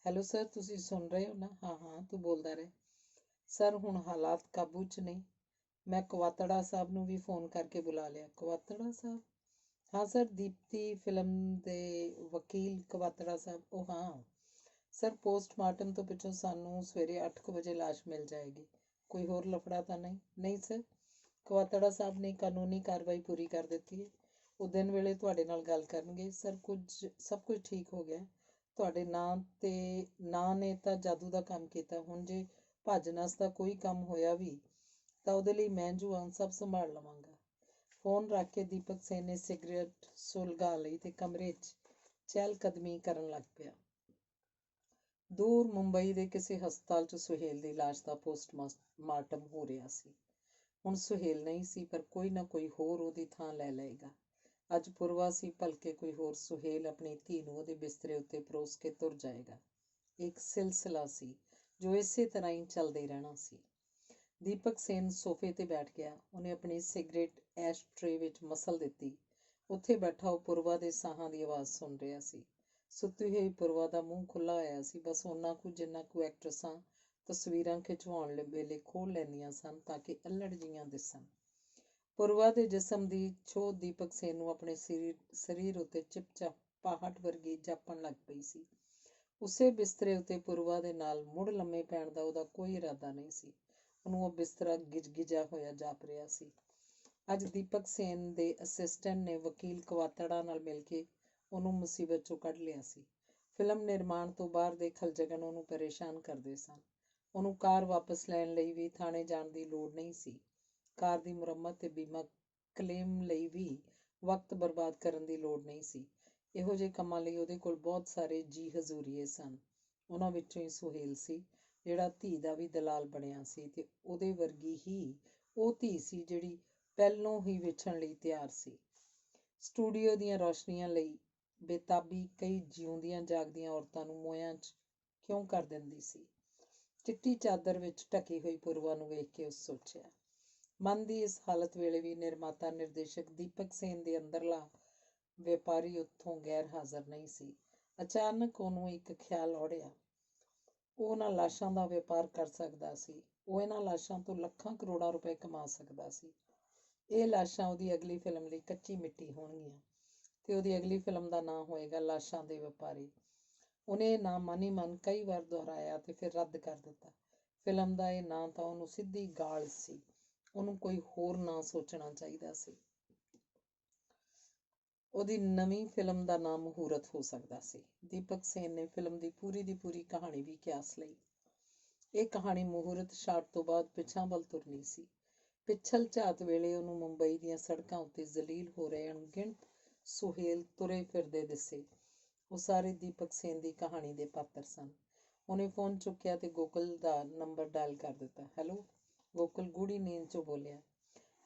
ਹੈਲੋ ਸਰ, ਤੁਸੀਂ ਸੁਣ ਰਹੇ ਹੋ ਨਾ? ਹਾਂ, ਤੂੰ ਬੋਲਦਾ ਰਹਿ। ਸਰ, ਹੁਣ ਹਾਲਾਤ ਕਾਬੂ 'ਚ ਨੇ। ਮੈਂ ਕਵਾਤੜਾ ਸਾਹਿਬ ਨੂੰ ਵੀ ਫੋਨ ਕਰਕੇ ਬੁਲਾ ਲਿਆ। ਕਵਾਤੜਾ ਸਾਹਿਬ? ਹਾਂ ਸਰ, ਦੀਪਤੀ ਫਿਲਮ ਦੇ ਵਕੀਲ ਕਵਾਤੜਾ ਸਾਹਿਬ। ਉਹ ਹਾਂ ਸਰ, ਪੋਸਟਮਾਰਟਮ ਤੋਂ ਪਿੱਛੋਂ ਸਾਨੂੰ ਸਵੇਰੇ 8 ਵਜੇ ਲਾਸ਼ ਮਿਲ ਜਾਏਗੀ। ਕੋਈ ਹੋਰ ਲਫੜਾ ਤਾਂ ਨਹੀਂ? ਨਹੀਂ ਸਰ, ਕਵਾਤੜਾ ਸਾਹਿਬ ਨੇ ਕਾਨੂੰਨੀ ਕਾਰਵਾਈ ਪੂਰੀ ਕਰ ਦਿੱਤੀ ਹੈ। ਉਹ ਦਿਨ ਵੇਲੇ ਤੁਹਾਡੇ ਨਾਲ ਗੱਲ ਕਰਨਗੇ। ਸਰ, ਸਭ ਕੁਝ ਠੀਕ ਹੋ ਗਿਆ। ਤੁਹਾਡੇ ਨਾਂ ਨੇ ਤਾਂ ਜਾਦੂ ਦਾ ਕੰਮ ਕੀਤਾ। ਹੁਣ ਜੇ ਭੱਜ ਨੱਸ ਦਾ ਕੋਈ ਕੰਮ ਹੋਇਆ ਵੀ ਤਾਂ ਉਹਦੇ ਲਈ ਮੈਂ ਜੋ ਸਭ ਸੰਭਾਲ ਲਵਾਂਗਾ। ਫੋਨ ਰੱਖ ਕੇ ਦੀਪਕ ਸੇਨ ਨੇ ਸਿਗਰਟ ਸੁਲਗਾ ਲਈ ਤੇ ਕਮਰੇ 'ਚ ਚਹਿਲ ਕਦਮੀ ਕਰਨ ਲੱਗ ਪਿਆ। ਦੂਰ ਮੁੰਬਈ ਦੇ ਕਿਸੇ ਹਸਪਤਾਲ 'ਚ ਸੁਹੇਲ ਦੀ ਲਾਸ਼ ਦਾ ਪੋਸਟਮਾਰਟਮ ਹੋ ਰਿਹਾ ਸੀ। ਹੁਣ ਸੁਹੇਲ ਨਹੀਂ ਸੀ, ਪਰ ਕੋਈ ਨਾ ਕੋਈ ਹੋਰ ਉਹਦੀ ਥਾਂ ਲੈ ਲਏਗਾ। ਅੱਜ ਪੂਰਵਾ ਸੀ, ਭਲਕੇ ਕੋਈ ਹੋਰ ਸੁਹੇਲ ਆਪਣੀ ਧੀ ਨੂੰ ਉਹਦੇ ਬਿਸਤਰੇ ਉੱਤੇ ਪਰੋਸ ਕੇ ਤੁਰ ਜਾਏਗਾ। ਇੱਕ ਸਿਲਸਿਲਾ ਸੀ ਜੋ ਇਸੇ ਤਰ੍ਹਾਂ ਹੀ ਚੱਲਦੇ ਰਹਿਣਾ ਸੀ। ਦੀਪਕ ਸੇਨ ਸੋਫੇ ਤੇ ਬੈਠ ਗਿਆ। ਉਹਨੇ ਆਪਣੀ ਸਿਗਰਟ ਐਸ਼ ਟਰੇ ਵਿੱਚ ਮਸਲ ਦਿੱਤੀ। ਉੱਥੇ ਬੈਠਾ ਉਹ ਪੂਰਵਾ ਦੇ ਸਾਹਾਂ ਦੀ ਆਵਾਜ਼ ਸੁਣ ਰਿਹਾ ਸੀ। ਸੁੱਤੀ ਹੋਈ ਪੂਰਵਾ ਦਾ ਮੂੰਹ ਖੁੱਲ੍ਹਾ ਹੋਇਆ ਸੀ, ਬਸ ਓਨਾ ਕੁ ਜਿੰਨਾ ਕੁ ਐਕਟਰਸਾਂ ਤਸਵੀਰਾਂ ਖਿਚਵਾਉਣ ਵੇਲੇ ਖੋਲ੍ਹ ਲੈਂਦੀਆਂ ਸਨ ਤਾਂ ਕਿ ਅੱਲੜ ਜਿਹੀਆਂ ਦਿਸਣ। ਪੂਰਵਾ ਦੇ ਜਿਸਮ ਦੀ ਛੋਹ ਦੀਪਕ ਸੇਨ ਨੂੰ ਆਪਣੇ ਸਰੀਰ ਉੱਤੇ ਚਿਪਚਾਪਾਹਟ ਵਰਗੀ ਜਾਪਣ ਲੱਗ ਪਈ ਸੀ। ਉਸੇ ਬਿਸਤਰੇ ਉੱਤੇ ਪੂਰਵਾ ਦੇ ਨਾਲ ਮੁੜ ਲੰਮੇ ਪੈਣ ਦਾ ਉਹਦਾ ਕੋਈ ਇਰਾਦਾ ਨਹੀਂ ਸੀ। ਉਹਨੂੰ ਉਹ ਬਿਸਤਰਾ ਗਿਜਗਿਜਾ ਹੋਇਆ ਜਾਪ ਰਿਹਾ ਸੀ। ਅੱਜ ਦੀਪਕ ਸੇਨ ਦੇ ਅਸਿਸਟੈਂਟ ਨੇ ਵਕੀਲ ਕਵਾਤੜਾ ਨਾਲ ਮਿਲ ਕੇ ਉਹਨੂੰ ਮੁਸੀਬਤ 'ਚੋਂ ਕੱਢ ਲਿਆ ਸੀ। ਫਿਲਮ ਨਿਰਮਾਣ ਤੋਂ ਬਾਹਰ ਦੇ ਖਲਜਗਨ ਉਹਨੂੰ ਪਰੇਸ਼ਾਨ ਕਰਦੇ ਸਨ। ਉਹਨੂੰ ਕਾਰ ਵਾਪਸ ਲੈਣ ਲਈ ਵੀ ਥਾਣੇ ਜਾਣ ਦੀ ਲੋੜ ਨਹੀਂ ਸੀ। ਕਾਰ ਦੀ ਮੁਰੰਮਤ ਤੇ ਬੀਮਾ ਕਲੇਮ ਲਈ ਵੀ ਵਕਤ ਬਰਬਾਦ ਕਰਨ ਦੀ ਲੋੜ ਨਹੀਂ ਸੀ। ਇਹੋ ਜਿਹੇ ਕੰਮਾਂ ਲਈ ਉਹਦੇ ਕੋਲ ਬਹੁਤ ਸਾਰੇ ਜੀ ਹਜ਼ੂਰੀਏ ਸਨ। ਉਹਨਾਂ ਵਿੱਚੋਂ ਹੀ ਸੁਹੇਲ ਸੀ, ਜਿਹੜਾ ਧੀ ਦਾ ਵੀ ਦਲਾਲ ਬਣਿਆ ਸੀ, ਤੇ ਉਹਦੇ ਵਰਗੀ ਹੀ ਉਹ ਧੀ ਸੀ ਜਿਹੜੀ ਪਹਿਲੋਂ ਹੀ ਵਿਛੜਨ ਲਈ ਤਿਆਰ ਸੀ। ਸਟੂਡੀਓ ਦੀਆਂ ਰੌਸ਼ਨੀਆਂ ਲਈ ਬੇਤਾਬੀ ਕਈ ਜਿਉਂਦੀਆਂ ਜਾਗਦੀਆਂ ਔਰਤਾਂ ਨੂੰ ਮੋਹਿਆਂ 'ਚ ਕਿਉਂ ਕਰ ਦਿੰਦੀ ਸੀ। ਚਿੱਟੀ ਚਾਦਰ ਵਿੱਚ ਢਕੀ ਹੋਈ ਪੂਰਵਾ ਨੂੰ ਵੇਖ ਕੇ ਉਸ ਸੋਚਿਆ। ਮਨ ਦੀ ਇਸ ਹਾਲਤ ਵੇਲੇ ਵੀ ਨਿਰਮਾਤਾ ਨਿਰਦੇਸ਼ਕ ਦੀਪਕ ਸੇਨ ਦੇ ਅੰਦਰਲਾ ਵਪਾਰੀ ਉੱਥੋਂ ਗੈਰ ਹਾਜ਼ਰ ਨਹੀਂ ਸੀ। ਅਚਾਨਕ ਉਹਨੂੰ ਇੱਕ ਖਿਆਲ ਔੜਿਆ। ਉਹ ਉਹਨਾਂ ਲਾਸ਼ਾਂ ਦਾ ਵਪਾਰ ਕਰ ਸਕਦਾ ਸੀ। ਉਹ ਇਹਨਾਂ ਲਾਸ਼ਾਂ ਤੋਂ ਲੱਖਾਂ ਕਰੋੜਾਂ ਰੁਪਏ ਕਮਾ ਸਕਦਾ ਸੀ। ਇਹ ਲਾਸ਼ਾਂ ਉਹਦੀ ਅਗਲੀ ਫਿਲਮ ਲਈ ਕੱਚੀ ਮਿੱਟੀ ਹੋਣਗੀਆਂ ਤੇ ਉਹਦੀ ਅਗਲੀ ਫਿਲਮ ਦਾ ਨਾਂ ਹੋਏਗਾ ਲਾਸ਼ਾਂ ਦੇ ਵਪਾਰੀ। ਉਹਨੇ ਇਹ ਨਾਂ ਮਨ ਹੀ ਮਨ ਕਈ ਵਾਰ ਦੁਹਰਾਇਆ ਤੇ ਫਿਰ ਰੱਦ ਕਰ ਦਿੱਤਾ। ਫਿਲਮ ਦਾ ਇਹ ਨਾਂ ਤਾਂ ਉਹਨੂੰ ਸਿੱਧੀ ਗਾਲ ਸੀ। ਉਹਨੂੰ ਕੋਈ ਹੋਰ ਨਾਂ ਸੋਚਣਾ ਚਾਹੀਦਾ ਸੀ। ਉਹਦੀ ਨਵੀਂ ਫਿਲਮ ਦਾ ਨਾਂ ਮੁਹੂਰਤ ਹੋ ਸਕਦਾ ਸੀ। ਦੀਪਕ ਸੇਨ ਨੇ ਫਿਲਮ ਦੀ ਪੂਰੀ ਕਹਾਣੀ ਵੀ ਕਿਆਸ ਲਈ। ਇਹ ਕਹਾਣੀ ਮਹੂਰਤ ਸ਼ਾਟ ਤੋਂ ਬਾਅਦ ਪਿਛਾਂ ਵੱਲ ਤੁਰਨੀ ਸੀ। ਪਿੱਛਲ ਝਾਤ ਵੇਲੇ ਉਹਨੂੰ ਮੁੰਬਈ ਦੀਆਂ ਸੜਕਾਂ ਉੱਤੇ ਜ਼ਲੀਲ ਹੋ ਰਹੇ ਅਣਗਿਣਤ ਸੁਹੇਲ ਤੁਰੇ ਫਿਰਦੇ ਦਿਸੇ। ਉਹ ਸਾਰੇ ਦੀਪਕ ਸੇਨ ਦੀ ਕਹਾਣੀ ਦੇ ਪਾਤਰ ਸਨ। ਉਹਨੇ ਫੋਨ ਚੁੱਕਿਆ ਤੇ ਗੋਕਲ ਦਾ ਨੰਬਰ ਡਾਇਲ ਕਰ ਦਿੱਤਾ। ਹੈਲੋ, ਗੋਕਲ ਗੂੜੀ ਨੀਂਦ 'ਚੋਂ ਬੋਲਿਆ।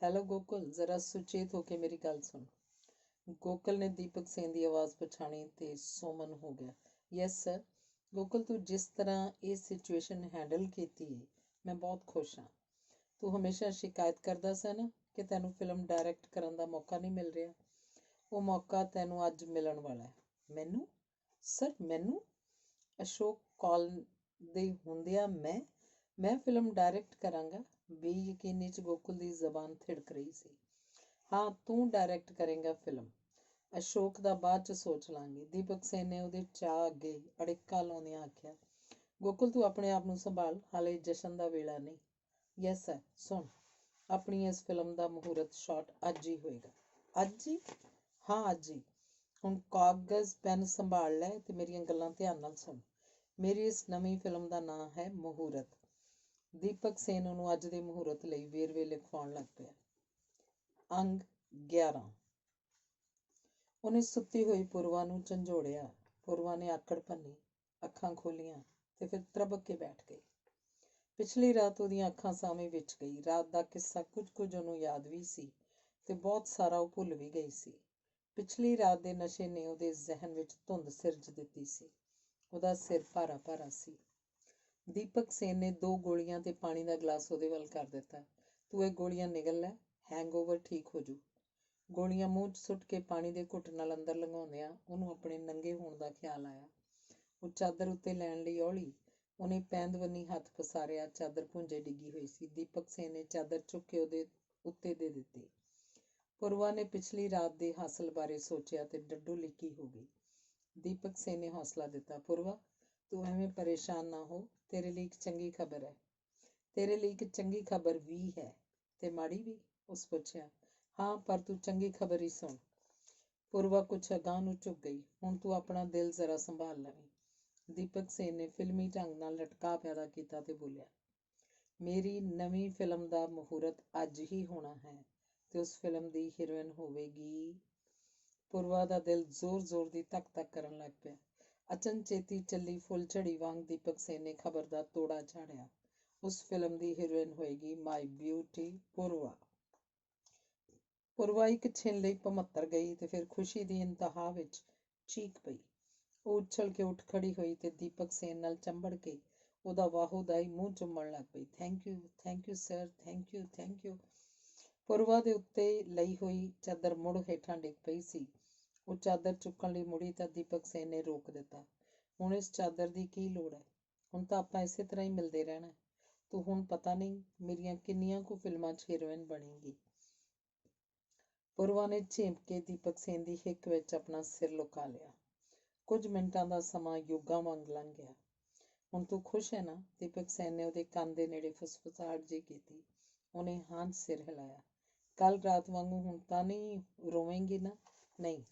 ਹੈਲੋ ਗੋਕਲ, ਜ਼ਰਾ ਸੁਚੇਤ ਹੋ ਕੇ ਮੇਰੀ ਗੱਲ ਸੁਣ। ਗੋਕਲ ਨੇ ਦੀਪਕ ਸੇਨ ਦੀ ਆਵਾਜ਼ ਪਛਾਣੀ ਤੇ ਸੋਮਨ ਹੋ ਗਿਆ। Yes sir. ਗੋਕਲ, ਤੂੰ ਜਿਸ ਤਰ੍ਹਾਂ ਇਹ ਸਿਚੁਏਸ਼ਨ ਹੈਂਡਲ ਕੀਤੀ ਹੈ, ਮੈਂ ਬਹੁਤ ਖੁਸ਼ ਹਾਂ। ਤੂੰ ਹਮੇਸ਼ਾ ਸ਼ਿਕਾਇਤ ਕਰਦਾ ਸੀ ਨਾ ਕਿ ਤੈਨੂੰ ਫਿਲਮ ਡਾਇਰੈਕਟ ਕਰਨ ਦਾ ਮੌਕਾ ਨਹੀਂ ਮਿਲ ਰਿਹਾ। ਉਹ ਮੌਕਾ ਤੈਨੂੰ ਅੱਜ ਮਿਲਣ ਵਾਲਾ ਹੈ। ਮੈਨੂੰ? ਸਰ ਮੈਨੂੰ? ਅਸ਼ੋਕ ਕਾਲ ਦੇ ਹੁੰਦਿਆਂ ਮੈਂ ਫਿਲਮ ਡਾਇਰੈਕਟ ਕਰਾਂਗਾ? ਬੇਯਕੀਨੀ 'ਚ ਗੋਕੁਲ ਦੀ ਜ਼ਬਾਨ ਥਿੜਕ ਰਹੀ ਸੀ। ਹਾਂ, ਤੂੰ ਡਾਇਰੈਕਟ ਕਰੇਂਗਾ ਫਿਲਮ। ਅਸ਼ੋਕ ਦਾ ਬਾਅਦ 'ਚ ਸੋਚ ਲਾਂਗੇ। ਦੀਪਕ ਸੇਨ ਨੇ ਉਹਦੇ ਚਾਅ ਅੱਗੇ ਅੜਿੱਕਾ ਲਾਉਂਦਿਆਂ ਆਖਿਆ। ਗੋਕੁਲ, ਤੂੰ ਆਪਣੇ ਆਪ ਨੂੰ ਸੰਭਾਲ, ਹਾਲੇ ਜਸ਼ਨ ਦਾ ਵੇਲਾ ਨਹੀਂ। Yes sir. ਸੁਣ, ਆਪਣੀ ਇਸ ਫਿਲਮ ਦਾ ਮਹੂਰਤ ਸ਼ਾਟ ਅੱਜ ਹੀ ਹੋਏਗਾ। ਅੱਜ ਹੀ? ਹਾਂ, ਅੱਜ ਹੀ। ਹੁਣ ਕਾਗਜ਼ ਪੈਨ ਸੰਭਾਲ ਲੈ ਤੇ ਮੇਰੀਆਂ ਗੱਲਾਂ ਧਿਆਨ ਨਾਲ ਸੁਣ। ਮੇਰੀ ਇਸ ਨਵੀਂ ਫਿਲਮ ਦਾ ਨਾਂ ਹੈ ਮਹੂਰਤ। ਦੀਪਕ ਸੇਨ ਉਹਨੂੰ ਅੱਜ ਦੇ ਮਹੂਰਤ ਲਈ ਵੇਰਵੇ ਲਿਖਵਾਉਣ ਲੱਗ ਪਿਆ। ਅੰਗ 11। ਉਹਨੇ ਸੁੱਤੀ ਹੋਈ ਪੂਰਵਾ ਨੂੰ ਝੰਜੋੜਿਆ। ਪੂਰਵਾ ਨੇ ਆਕੜ ਭੰਨੀ, ਅੱਖਾਂ ਖੋਲ੍ਹੀਆਂ ਤੇ ਫਿਰ ਤਰਬਕ ਕੇ ਬੈਠ ਗਈ। ਪਿਛਲੀ ਰਾਤ ਉਹਦੀਆਂ ਅੱਖਾਂ ਸਾਹਮਣੇ ਵਿਚ ਗਈ। ਰਾਤ ਦਾ ਕਿੱਸਾ ਕੁਝ ਉਹਨੂੰ ਯਾਦ ਵੀ ਸੀ ਤੇ ਬਹੁਤ ਸਾਰਾ ਉਹ ਭੁੱਲ ਵੀ ਗਈ ਸੀ। ਪਿਛਲੀ ਰਾਤ ਦੇ ਨਸ਼ੇ ਨੇ ਉਹਦੇ ਜ਼ਿਹਨ ਵਿੱਚ ਧੁੰਦ ਸਿਰਜ ਦਿੱਤੀ ਸੀ। ਉਹਦਾ ਸਿਰ ਭਾਰਾ ਭਾਰਾ ਸੀ। ਦੀਪਕ ਸੇਨ ਨੇ 2 ਗੋਲੀਆਂ ਤੇ ਪਾਣੀ ਦਾ ਗਲਾਸ ਉਹਦੇ ਵੱਲ ਕਰ ਦਿੱਤਾ। ਤੂੰ ਇਹ ਗੋਲੀਆਂ ਨਿਗਲ ਲੈ, ਹੈਂਗਓਵਰ ਠੀਕ ਹੋ ਜੂ। ਗੋਲੀਆਂ ਮੂੰਹ 'ਚ ਸੁੱਟ ਕੇ ਪਾਣੀ ਦੇ ਘੁੱਟ ਨਾਲ ਅੰਦਰ ਲੰਘਾਉਂਦਿਆਂ ਉਹਨੂੰ ਆਪਣੇ ਨੰਗੇ ਹੋਣ ਦਾ ਖਿਆਲ ਆਇਆ। ਉਹ ਚਾਦਰ ਉੱਤੇ ਲੈਣ ਲਈ ਔਲੀ। ਉਹਨੇ ਪੈਂਦ ਬੰਨੀ ਹੱਥ ਪਸਾਰਿਆ। ਚਾਦਰ ਭੁੰਜੇ ਡਿੱਗੀ ਹੋਈ ਸੀ। ਦੀਪਕ ਸੇਨ ਨੇ ਚਾਦਰ ਚੁੱਕ ਕੇ ਉਹਦੇ ਉੱਤੇ ਦੇ ਦਿੱਤੀ। ਪੂਰਵਾ ਨੇ ਪਿਛਲੀ ਰਾਤ ਦੇ ਹਾਸਲ ਬਾਰੇ ਸੋਚਿਆ ਤੇ ਡੱਡੂ ਲਿੱਕੀ ਹੋ ਗਈ। ਦੀਪਕ ਸੇਨ ਨੇ ਹੌਸਲਾ ਦਿੱਤਾ। ਪੂਰਵਾ, ਤੂੰ ਐਵੇਂ ਪਰੇਸ਼ਾਨ ਨਾ ਹੋ। ਤੇਰੇ ਲਈ ਇੱਕ ਚੰਗੀ ਖਬਰ ਹੈ। ਤੇਰੇ ਲਈ ਇੱਕ ਚੰਗੀ ਖਬਰ ਵੀ ਹੈ ਤੇ ਮਾੜੀ ਵੀ? ਉਸ ਪੁੱਛਿਆ। ਹਾਂ, ਪਰ ਤੂੰ ਚੰਗੀ ਖਬਰ ਹੀ ਸੁਣ। ਪੂਰਵਾ ਕੁਛ ਅਗਾਂਹ ਨੂੰ ਝੁਕ ਗਈ। ਹੁਣ ਤੂੰ ਆਪਣਾ ਦਿਲ ਜ਼ਰਾ ਸੰਭਾਲ ਲਵੀਂ। ਦੀਪਕ ਸੇਨ ਨੇ ਫਿਲਮੀ ਢੰਗ ਨਾਲ ਲਟਕਾਅ ਪੈਦਾ ਕੀਤਾ ਤੇ ਬੋਲਿਆ। ਮੇਰੀ ਨਵੀਂ ਫਿਲਮ ਦਾ ਮਹੂਰਤ ਅੱਜ ਹੀ ਹੋਣਾ ਹੈ ਤੇ ਉਸ ਫਿਲਮ ਦੀ ਹੀਰੋਇਨ ਹੋਵੇਗੀ। ਪੂਰਵਾ ਦਾ ਦਿਲ ਜ਼ੋਰ-ਜ਼ੋਰ ਦੀ ਧਕ-ਧਕ ਕਰਨ ਲੱਗ ਪਿਆ। ਅਚਨਚੇਤੀ ਚੱਲੀ ਫੁੱਲਝੜੀ ਵਾਂਗ ਦੀਪਕ ਸੇਨ ਨੇ ਖਬਰ ਦਾ ਤੋੜਾ ਝਾੜਿਆ। ਉਸ ਫਿਲਮ ਦੀ ਹੀਰੋਇਨ ਹੋਏਗੀ ਮਾਈ ਬਿਊਟੀ ਪੂਰਵਾ। ਪੂਰਵਾ ਇੱਕ ਛਿਣ ਲਈ ਭਮੱਤਰ ਗਈ ਤੇ ਫਿਰ ਖੁਸ਼ੀ ਦੀ ਇੰਤਹਾ ਵਿੱਚ ਚੀਕ ਪਈ। ਉਹ ਉਛਲ ਕੇ ਉੱਠ ਖੜੀ ਹੋਈ ਤੇ ਦੀਪਕ ਸੇਨ ਨਾਲ ਚੰਬੜ ਕੇ ਉਹਦਾ ਵਾਹੋਦਾਈ ਮੂੰਹ ਚੁੰਮਣ ਲੱਗ ਪਈ। Thank you sir, thank you. Purva ਦੇ ਉੱਤੇ ਲਈ ਹੋਈ ਚਾਦਰ ਮੁੜ ਹੇਠਾਂ ਡਿੱਗ ਪਈ ਸੀ। ਉਹ ਚਾਦਰ ਚੁੱਕਣ ਲਈ ਮੁੜੀ ਤਾਂ ਦੀਪਕ ਸੇਨ ਨੇ ਰੋਕ ਦਿੱਤਾ। ਹੁਣ ਇਸ ਚਾਦਰ ਦੀ ਕੀ ਲੋੜ ਹੈ? ਹੁਣ ਤਾਂ ਆਪਾਂ ਇਸੇ ਤਰ੍ਹਾਂ ਹੀ ਮਿਲਦੇ ਰਹਿਣਾ। ਤੂੰ ਹੁਣ ਪਤਾ ਨਹੀਂ ਮੇਰੀਆਂ ਕਿੰਨੀਆਂ ਕੁ ਫਿਲਮਾਂ 'ਚ ਹੀਰੋਇਨ ਬਣੇਗੀ। ਪੂਰਵਾ ਨੇ ਝੇਂਪ ਕੇ ਦੀਪਕ ਸੇਨ ਦੀ ਹਿੱਕ ਵਿੱਚ ਆਪਣਾ ਸਿਰ ਲੁਕਾ ਲਿਆ। ਕੁਝ ਮਿੰਟਾਂ ਦਾ ਸਮਾਂ ਯੁੱਗਾਂ ਵਾਂਗ ਲੰਘ ਗਿਆ। ਹੁਣ ਤੂੰ ਖੁਸ਼ ਹੈ ਨਾ? ਦੀਪਕ ਸੇਨ ਨੇ ਉਹਦੇ ਕੰਨ ਦੇ ਨੇੜੇ ਫੁਸਫੁਸਾਹਟ ਜਿਹੀ ਕੀਤੀ। ਉਹਨੇ ਹਾਂ 'ਚ ਸਿਰ ਹਿਲਾਇਆ। ਕੱਲ ਰਾਤ ਵਾਂਗੂ ਹੁਣ ਤਾਂ ਨਹੀਂ ਰੋਵੇਂਗੀ ਨਾ? ਨਹੀਂ।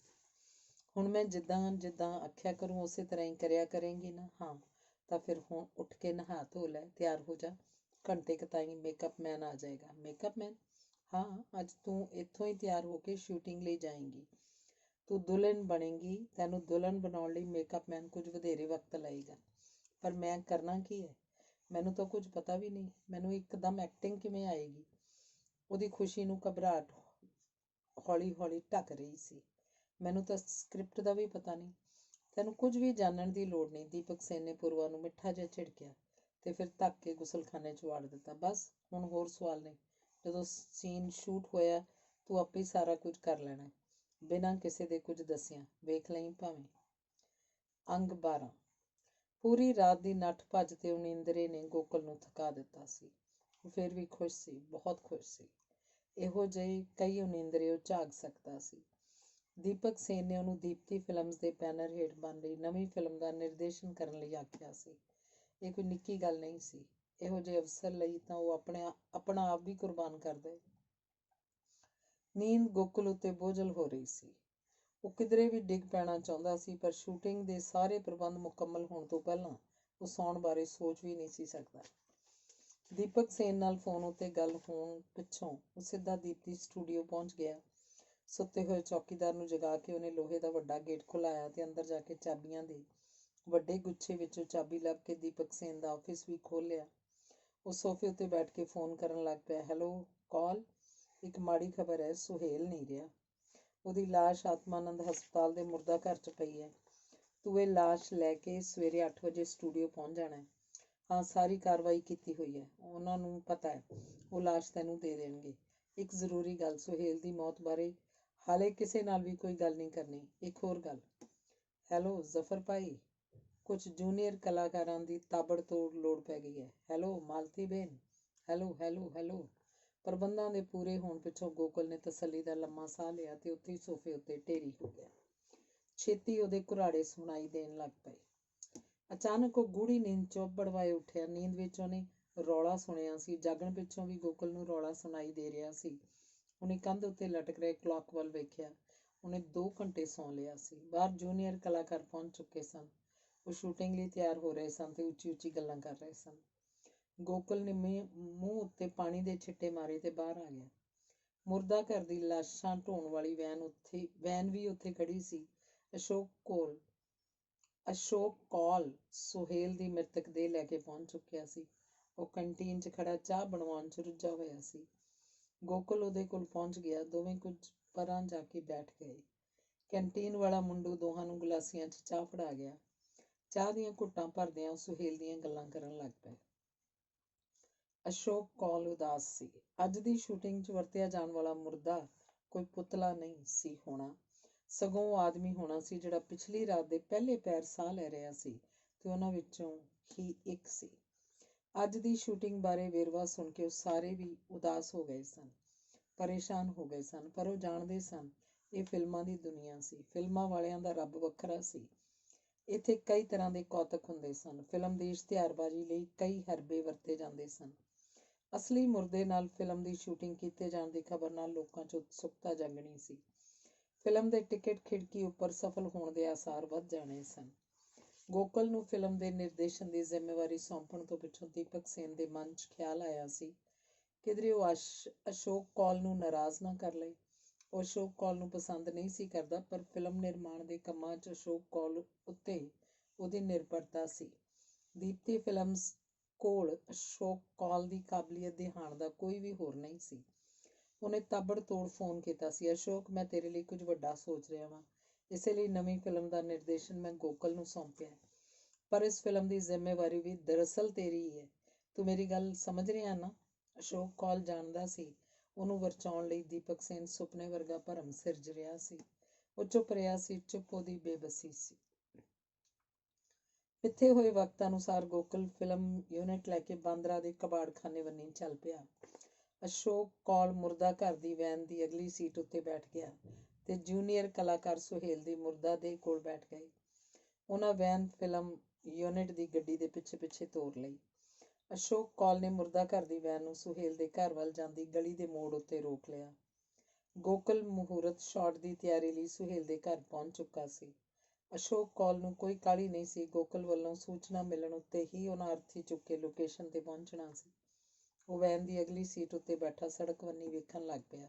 ਹੁਣ ਮੈਂ ਜਿੱਦਾਂ ਆਖਿਆ ਕਰੂੰ ਉਸੇ ਤਰ੍ਹਾਂ ਹੀ ਕਰਿਆ ਕਰੇਂਗੀ ਨਾ? ਹਾਂ। ਤਾਂ ਫਿਰ ਹੁਣ ਉੱਠ ਕੇ ਨਹਾ ਧੋ ਲੈ, ਤਿਆਰ ਹੋ ਜਾ। ਘੰਟੇ ਕੁ ਤਾਈਂ ਮੇਕਅਪ ਮੈਨ ਆ ਜਾਏਗਾ। ਮੇਕਅਪ ਮੈਨ? ਹਾਂ, ਅੱਜ ਤੂੰ ਇੱਥੋਂ ਹੀ ਤਿਆਰ ਹੋ ਕੇ ਸ਼ੂਟਿੰਗ ਲਈ ਜਾਏਂਗੀ। ਤੂੰ ਦੁਲਹਨ ਬਣੇਂਗੀ। ਤੈਨੂੰ ਦੁਲਹਨ ਬਣਾਉਣ ਲਈ ਮੇਕਅਪ ਮੈਨ ਕੁਝ ਵਧੇਰੇ ਵਕਤ ਲਏਗਾ। ਪਰ ਮੈਂ ਕਰਨਾ ਕੀ ਹੈ? ਮੈਨੂੰ ਤਾਂ ਕੁਝ ਪਤਾ ਵੀ ਨਹੀਂ। ਮੈਨੂੰ ਇੱਕਦਮ ਐਕਟਿੰਗ ਕਿਵੇਂ ਆਏਗੀ? ਉਹਦੀ ਖੁਸ਼ੀ ਨੂੰ ਘਬਰਾਹਟ ਹੌਲੀ-ਹੌਲੀ ਢਕ ਰਹੀ ਸੀ। ਮੈਨੂੰ ਤਾਂ ਸਕ੍ਰਿਪਟ ਦਾ ਵੀ ਪਤਾ ਨਹੀਂ। ਤੈਨੂੰ ਕੁਝ ਵੀ ਜਾਣਨ ਦੀ ਲੋੜ ਨਹੀਂ। ਦੀਪਕ ਸੇਨ ਨੇ ਪੂਰਵਾ ਨੂੰ ਮਿੱਠਾ ਜਿਹਾ ਝਿੜਕਿਆ ਤੇ ਫਿਰ ਧੱਕ ਕੇ ਗੁਸਲਖਾਨੇ 'ਚ ਵਾੜ ਦਿੱਤਾ। ਬਸ, ਹੁਣ ਹੋਰ ਸਵਾਲ ਨਹੀਂ। ਜਦੋਂ ਸੀਨ ਸ਼ੂਟ ਹੋਇਆ ਤੂੰ ਆਪੇ ਸਾਰਾ ਕੁਝ ਕਰ ਲੈਣਾ, ਬਿਨਾਂ ਕਿਸੇ ਦੇ ਕੁਝ ਦੱਸਿਆਂ। ਵੇਖ ਲਈ ਭਾਵੇਂ। ਅੰਗ 12। ਪੂਰੀ ਰਾਤ ਦੀ ਨੱਠ ਭੱਜ ਤੇ ਉਨੀਂਦਰੇ ਨੇ ਗੋਕਲ ਨੂੰ ਥਕਾ ਦਿੱਤਾ ਸੀ। ਉਹ ਫਿਰ ਵੀ ਖੁਸ਼ ਸੀ, ਬਹੁਤ ਖੁਸ਼ ਸੀ। ਇਹੋ ਜਿਹੇ ਕਈ ਉਨੀਂਦਰੇ ਉਹ ਝਾਗ ਸਕਦਾ ਸੀ। ਦੀਪਕ ਸੇਨ ਨੇ ਉਹਨੂੰ ਦੀਪਤੀ ਫਿਲਮਜ਼ ਦੇ ਬੈਨਰ ਹੇਠ ਬਣ ਰਹੀ ਨਵੀਂ ਫਿਲਮ ਦਾ ਨਿਰਦੇਸ਼ਨ ਕਰਨ ਲਈ ਆਖਿਆ ਸੀ। ਇਹ ਕੋਈ ਨਿੱਕੀ ਗੱਲ ਨਹੀਂ ਸੀ। ਇਹੋ ਜਿਹੇ ਅਵਸਰ ਲਈ ਤਾਂ ਉਹ ਆਪਣਾ ਆਪ ਵੀ ਕੁਰਬਾਨ ਕਰ ਦੇ। ਨੀਂਦ ਗੋਕਲ ਉੱਤੇ ਬੋਝਲ ਹੋ ਰਹੀ ਸੀ। ਉਹ ਕਿਧਰੇ ਵੀ ਡਿੱਗ ਪੈਣਾ ਚਾਹੁੰਦਾ ਸੀ, ਪਰ ਸ਼ੂਟਿੰਗ ਦੇ ਸਾਰੇ ਪ੍ਰਬੰਧ ਮੁਕੰਮਲ ਹੋਣ ਤੋਂ ਪਹਿਲਾਂ ਉਹ ਸੌਣ ਬਾਰੇ ਸੋਚ ਵੀ ਨਹੀਂ ਸੀ ਸਕਦਾ। ਦੀਪਕ ਸੇਨ ਨਾਲ ਫੋਨ ਉੱਤੇ ਗੱਲ ਹੋਣ ਪਿੱਛੋਂ ਉਹ ਸਿੱਧਾ ਦੀਪਤੀ ਸਟੂਡੀਓ ਪਹੁੰਚ ਗਿਆ। ਸੁੱਤੇ ਹੋਏ ਚੌਕੀਦਾਰ ਨੂੰ ਜਗਾ ਕੇ ਉਹਨੇ ਲੋਹੇ ਦਾ ਵੱਡਾ ਗੇਟ ਖੁਲਾਇਆ ਤੇ ਅੰਦਰ ਜਾ ਕੇ ਚਾਬੀਆਂ ਦੇ ਵੱਡੇ ਗੁੱਛੇ ਵਿੱਚੋਂ ਚਾਬੀ ਲੱਭ ਕੇ ਦੀਪਕ ਸੇਨ ਦਾ ਆਫਿਸ ਵੀ ਖੋਲ੍ਹ ਲਿਆ। ਉਹ ਸੋਫੇ ਉੱਤੇ ਬੈਠ ਕੇ ਫੋਨ ਕਰਨ ਲੱਗ ਪਿਆ। ਹੈਲੋ ਕਾਲ, ਇੱਕ ਮਾੜੀ ਖਬਰ ਹੈ, ਸੁਹੇਲ ਨਹੀਂ ਰਿਹਾ। ਉਹਦੀ ਲਾਸ਼ ਆਤਮਾਨੰਦ ਹਸਪਤਾਲ ਦੇ ਮੁਰਦਾ ਘਰ 'ਚ ਪਈ ਹੈ। ਤੂੰ ਇਹ ਲਾਸ਼ ਲੈ ਕੇ ਸਵੇਰੇ 8 ਵਜੇ ਸਟੂਡੀਓ ਪਹੁੰਚ ਜਾਣਾ ਹੈ। ਹਾਂ, ਸਾਰੀ ਕਾਰਵਾਈ ਕੀਤੀ ਹੋਈ ਹੈ। ਉਹਨਾਂ ਨੂੰ ਪਤਾ ਹੈ, ਉਹ ਲਾਸ਼ ਤੈਨੂੰ ਦੇ ਦੇਣਗੇ। ਇੱਕ ਜ਼ਰੂਰੀ ਗੱਲ, ਸੁਹੇਲ ਦੀ ਮੌਤ ਬਾਰੇ ਹਾਲੇ ਕਿਸੇ ਨਾਲ ਵੀ ਕੋਈ ਗੱਲ ਨਹੀਂ ਕਰਨੀ। ਇੱਕ ਹੋਰ ਗੱਲ। ਹੈਲੋ ਜ਼ਫਰ ਭਾਈ, ਕੁਝ ਜੂਨੀਅਰ ਕਲਾਕਾਰਾਂ ਦੀ ਤਾਬੜਤੋੜ ਲੋੜ ਪੈ ਗਈ ਹੈ। Hello Malti ben. Hello hello hello. ਪ੍ਰਬੰਧਾਂ ਦੇ ਪੂਰੇ ਹੋਣ ਪਿੱਛੋਂ ਗੋਕਲ ਨੇ ਤਸੱਲੀ ਦਾ ਲੰਮਾ ਸਾਹ ਲਿਆ ਤੇ ਉੱਥੇ ਹੀ ਸੋਫੇ ਉੱਤੇ ਢੇਰੀ ਹੋ ਗਿਆ। ਛੇਤੀ ਉਹਦੇ ਘੁਰਾੜੇ ਸੁਣਾਈ ਦੇਣ ਲੱਗ ਪਏ। ਅਚਾਨਕ ਉਹ ਗੂੜੀ ਨੀਂਦ 'ਚੋਂ ਬੜਵਾਏ ਉੱਠਿਆ। ਨੀਂਦ ਵਿੱਚ ਉਹਨੇ ਰੌਲਾ ਸੁਣਿਆ ਸੀ। ਜਾਗਣ ਪਿੱਛੋਂ ਵੀ ਗੋਕਲ ਨੂੰ ਰੌਲਾ ਸੁਣਾਈ ਦੇ ਰਿਹਾ ਸੀ। ਉਹਨੇ ਕੰਧ ਉੱਤੇ ਲਟਕ ਰਹੇ ਕਲੌਕ ਵੱਲ ਵੇਖਿਆ। ਉਹਨੇ 2 ਘੰਟੇ ਸੌਂ ਲਿਆ ਸੀ। ਬਾਹਰ ਜੂਨੀਅਰ ਕਲਾਕਾਰ ਪਹੁੰਚ ਚੁੱਕੇ ਸਨ। ਉਹ ਸ਼ੂਟਿੰਗ ਲਈ ਤਿਆਰ ਹੋ ਰਹੇ ਸਨ ਤੇ ਉੱਚੀ ਉੱਚੀ ਗੱਲਾਂ ਕਰ ਰਹੇ ਸਨ। ਗੋਕਲ ਨੇ ਮੂੰਹ ਉੱਤੇ ਪਾਣੀ ਦੇ ਛਿੱਟੇ ਮਾਰੇ ਤੇ ਬਾਹਰ ਆ ਗਿਆ। ਮੁਰਦਾ ਘਰ ਦੀ ਲਾਸ਼ਾਂ ਢੋਣ ਵਾਲੀ ਵੈਨ ਵੀ ਉੱਥੇ ਖੜੀ ਸੀ। ਅਸ਼ੋਕ ਕੌਲ ਸੁਹੇਲ ਦੀ ਮ੍ਰਿਤਕ ਦੇਹ ਲੈ ਕੇ ਪਹੁੰਚ ਚੁੱਕਿਆ ਸੀ। ਉਹ ਕੰਟੀਨ 'ਚ ਖੜਾ ਚਾਹ ਬਣਵਾਉਣ 'ਚ ਰੁੱਝਾ ਹੋਇਆ ਸੀ। ਗੋਕਲ ਉਹਦੇ ਕੋਲ ਪਹੁੰਚ ਗਿਆ। ਦੋਵੇਂ ਕੁਝ ਪਰਾਂ ਜਾ ਕੇ ਬੈਠ ਗਏ। ਕੰਟੀਨ ਵਾਲਾ ਮੁੰਡੂ ਦੋਹਾਂ ਨੂੰ ਗਲਾਸੀਆਂ 'ਚ ਚਾਹ ਫੜਾ ਗਿਆ। ਚਾਹ ਦੀਆਂ ਘੁੱਟਾਂ ਭਰਦਿਆਂ ਉਹ ਸੁਹੇਲ ਦੀਆਂ ਗੱਲਾਂ ਕਰਨ ਲੱਗ ਪਏ। ਅਸ਼ੋਕ ਕੌਲ ਉਦਾਸ ਸੀ। ਅੱਜ ਦੀ ਸ਼ੂਟਿੰਗ 'ਚ ਵਰਤਿਆ ਜਾਣ ਵਾਲਾ ਮੁਰਦਾ ਕੋਈ ਪੁਤਲਾ ਨਹੀਂ ਸੀ ਹੋਣਾ, ਸਗੋਂ ਉਹ ਆਦਮੀ ਹੋਣਾ ਸੀ ਜਿਹੜਾ ਪਿਛਲੀ ਰਾਤ ਦੇ ਪਹਿਲੇ ਪੈਰ ਸਾਹ ਲੈ ਰਿਹਾ ਸੀ ਤੇ ਉਹਨਾਂ ਵਿੱਚੋਂ ਹੀ ਇੱਕ ਸੀ। ਅੱਜ ਦੀ ਸ਼ੂਟਿੰਗ ਬਾਰੇ ਵੇਰਵਾ ਸੁਣ ਕੇ ਉਹ ਸਾਰੇ ਵੀ ਉਦਾਸ ਹੋ ਗਏ ਸਨ, ਪਰੇਸ਼ਾਨ ਹੋ ਗਏ ਸਨ। ਪਰ ਉਹ ਜਾਣਦੇ ਸਨ ਇਹ ਫਿਲਮਾਂ ਦੀ ਦੁਨੀਆ ਸੀ। ਫਿਲਮਾਂ ਵਾਲਿਆਂ ਦਾ ਰੱਬ ਵੱਖਰਾ ਸੀ। ਇੱਥੇ ਕਈ ਤਰ੍ਹਾਂ ਦੇ ਕੌਤਕ ਹੁੰਦੇ ਸਨ। ਫਿਲਮ ਦੀ ਇਸ਼ਤਿਹਾਰਬਾਜ਼ੀ ਲਈ ਕਈ ਹਰਬੇ ਵਰਤੇ ਜਾਂਦੇ ਸਨ। ਅਸਲੀ ਮੁਰਦੇ ਨਾਲ ਫਿਲਮ ਦੀ ਸ਼ੂਟਿੰਗ ਕੀਤੇ ਜਾਣ ਦੀ ਖਬਰ ਨਾਲ ਲੋਕਾਂ 'ਚ ਉਤਸੁਕਤਾ ਜਾਗਣੀ ਸੀ। ਫਿਲਮ ਦੇ ਟਿਕਟ ਖਿੜਕੀ ਉੱਪਰ ਸਫਲ ਹੋਣ ਦੇ ਆਸਾਰ ਵੱਧ ਜਾਣੇ ਸਨ। ਗੋਕਲ ਨੂੰ ਫਿਲਮ ਦੇ ਨਿਰਦੇਸ਼ਨ ਦੀ ਜ਼ਿੰਮੇਵਾਰੀ ਸੌਂਪਣ ਤੋਂ ਪਿੱਛੋਂ ਦੀਪਕ ਸੇਨ ਦੇ ਮਨ 'ਚ ਖਿਆਲ ਆਇਆ ਸੀ, ਕਿਧਰੇ ਉਹ ਅਸ਼ੋਕ ਕੌਲ ਨੂੰ ਨਾਰਾਜ਼ ਨਾ ਕਰ ਲਏ। ਉਹ ਅਸ਼ੋਕ ਕੌਲ ਨੂੰ ਪਸੰਦ ਨਹੀਂ ਸੀ ਕਰਦਾ, ਪਰ ਫਿਲਮ ਨਿਰਮਾਣ ਦੇ ਕੰਮਾਂ 'ਚ ਅਸ਼ੋਕ ਕੌਲ ਉੱਤੇ ਉਹਦੀ ਨਿਰਭਰਤਾ ਸੀ। ਦੀਪਤੀ ਫਿਲਮਜ਼ ਕੋਲ ਅਸ਼ੋਕ ਕੌਲ ਦੀ ਕਾਬਲੀਅਤ ਦੇ ਹਾਣ ਦਾ ਕੋਈ ਵੀ ਹੋਰ ਨਹੀਂ ਸੀ। ਉਹਨੇ ਤਾਬੜਤੋੜ ਫੋਨ ਕੀਤਾ ਸੀ। ਅਸ਼ੋਕ, ਮੈਂ ਤੇਰੇ ਲਈ ਕੁਝ ਵੱਡਾ ਸੋਚ ਰਿਹਾ ਵਾਂ। ਇਸੇ ਲਈ ਨਵੀਂ ਫਿਲਮ ਦਾ ਨਿਰਦੇਸ਼ਨ ਮੈਂ ਗੋਕਲ ਨੂੰ ਸੌਂਪਿਆ, ਪਰ ਇਸ ਫਿਲਮ ਦੀ ਜ਼ਿੰਮੇਵਾਰੀ ਵੀ ਦਰਅਸਲ ਤੇਰੀ ਹੀ ਹੈ। ਤੂੰ ਮੇਰੀ ਗੱਲ ਸਮਝ ਰਿਹਾ ਨਾ? ਅਸ਼ੋਕ ਕੌਲ ਜਾਣਦਾ ਸੀ ਉਹਨੂੰ ਵਰਚਾਉਣ ਲਈ ਦੀਪਕ ਸੇਨ ਸੁਪਨੇ ਵਰਗਾ ਭਰਮ ਸਿਰਜ ਰਿਹਾ ਸੀ। ਉਹ ਚੁੱਪ ਰਿਹਾ ਸੀ। ਚੁੱਪ ਉਹਦੀ ਬੇਬਸੀ ਸੀ। ਮਿੱਥੇ ਹੋਏ ਵਕਤ ਅਨੁਸਾਰ ਗੋਕਲ ਫਿਲਮ ਯੂਨਿਟ ਲੈ ਕੇ ਬਾਂਦਰਾ ਦੇ ਕਬਾੜਖਾਨੇ ਵੰਨੀ ਚੱਲ ਪਿਆ। ਅਸ਼ੋਕ ਕੌਲ ਮੁਰਦਾ ਘਰ ਦੀ ਵੈਨ ਦੀ ਅਗਲੀ ਸੀਟ ਉੱਤੇ ਬੈਠ ਗਿਆ ਤੇ ਜੂਨੀਅਰ ਕਲਾਕਾਰ ਸੁਹੇਲ ਦੀ ਮੁਰਦਾ ਦੇਹ ਕੋਲ ਬੈਠ ਗਏ। ਉਹਨਾਂ ਵੈਨ ਫਿਲਮ ਯੂਨਿਟ ਦੀ ਗੱਡੀ ਦੇ ਪਿੱਛੇ ਪਿੱਛੇ ਤੋਰ ਲਈ। ਅਸ਼ੋਕ ਕੌਲ ਨੇ ਮੁਰਦਾ ਘਰ ਦੀ ਵੈਨ ਨੂੰ ਸੁਹੇਲ ਦੇ ਘਰ ਵੱਲ ਜਾਂਦੀ ਗਲੀ ਦੇ ਮੋੜ ਉੱਤੇ ਰੋਕ ਲਿਆ। ਗੋਕਲ ਮਹੂਰਤ ਸ਼ਾਟ ਦੀ ਤਿਆਰੀ ਲਈ ਸੁਹੇਲ ਦੇ ਘਰ ਪਹੁੰਚ ਚੁੱਕਾ ਸੀ। ਅਸ਼ੋਕ ਕੌਲ ਨੂੰ ਕੋਈ ਕਾਹਲੀ ਨਹੀਂ ਸੀ। ਗੋਕਲ ਵੱਲੋਂ ਸੂਚਨਾ ਮਿਲਣ ਉੱਤੇ ਹੀ ਉਹਨਾਂ ਅਰਥੀ ਚੁੱਕ ਕੇ ਲੋਕੇਸ਼ਨ ਤੇ ਪਹੁੰਚਣਾ ਸੀ। ਉਹ ਵੈਨ ਦੀ ਅਗਲੀ ਸੀਟ ਉੱਤੇ ਬੈਠਾ ਸੜਕ ਵੰਨੀ ਵੇਖਣ ਲੱਗ ਪਿਆ।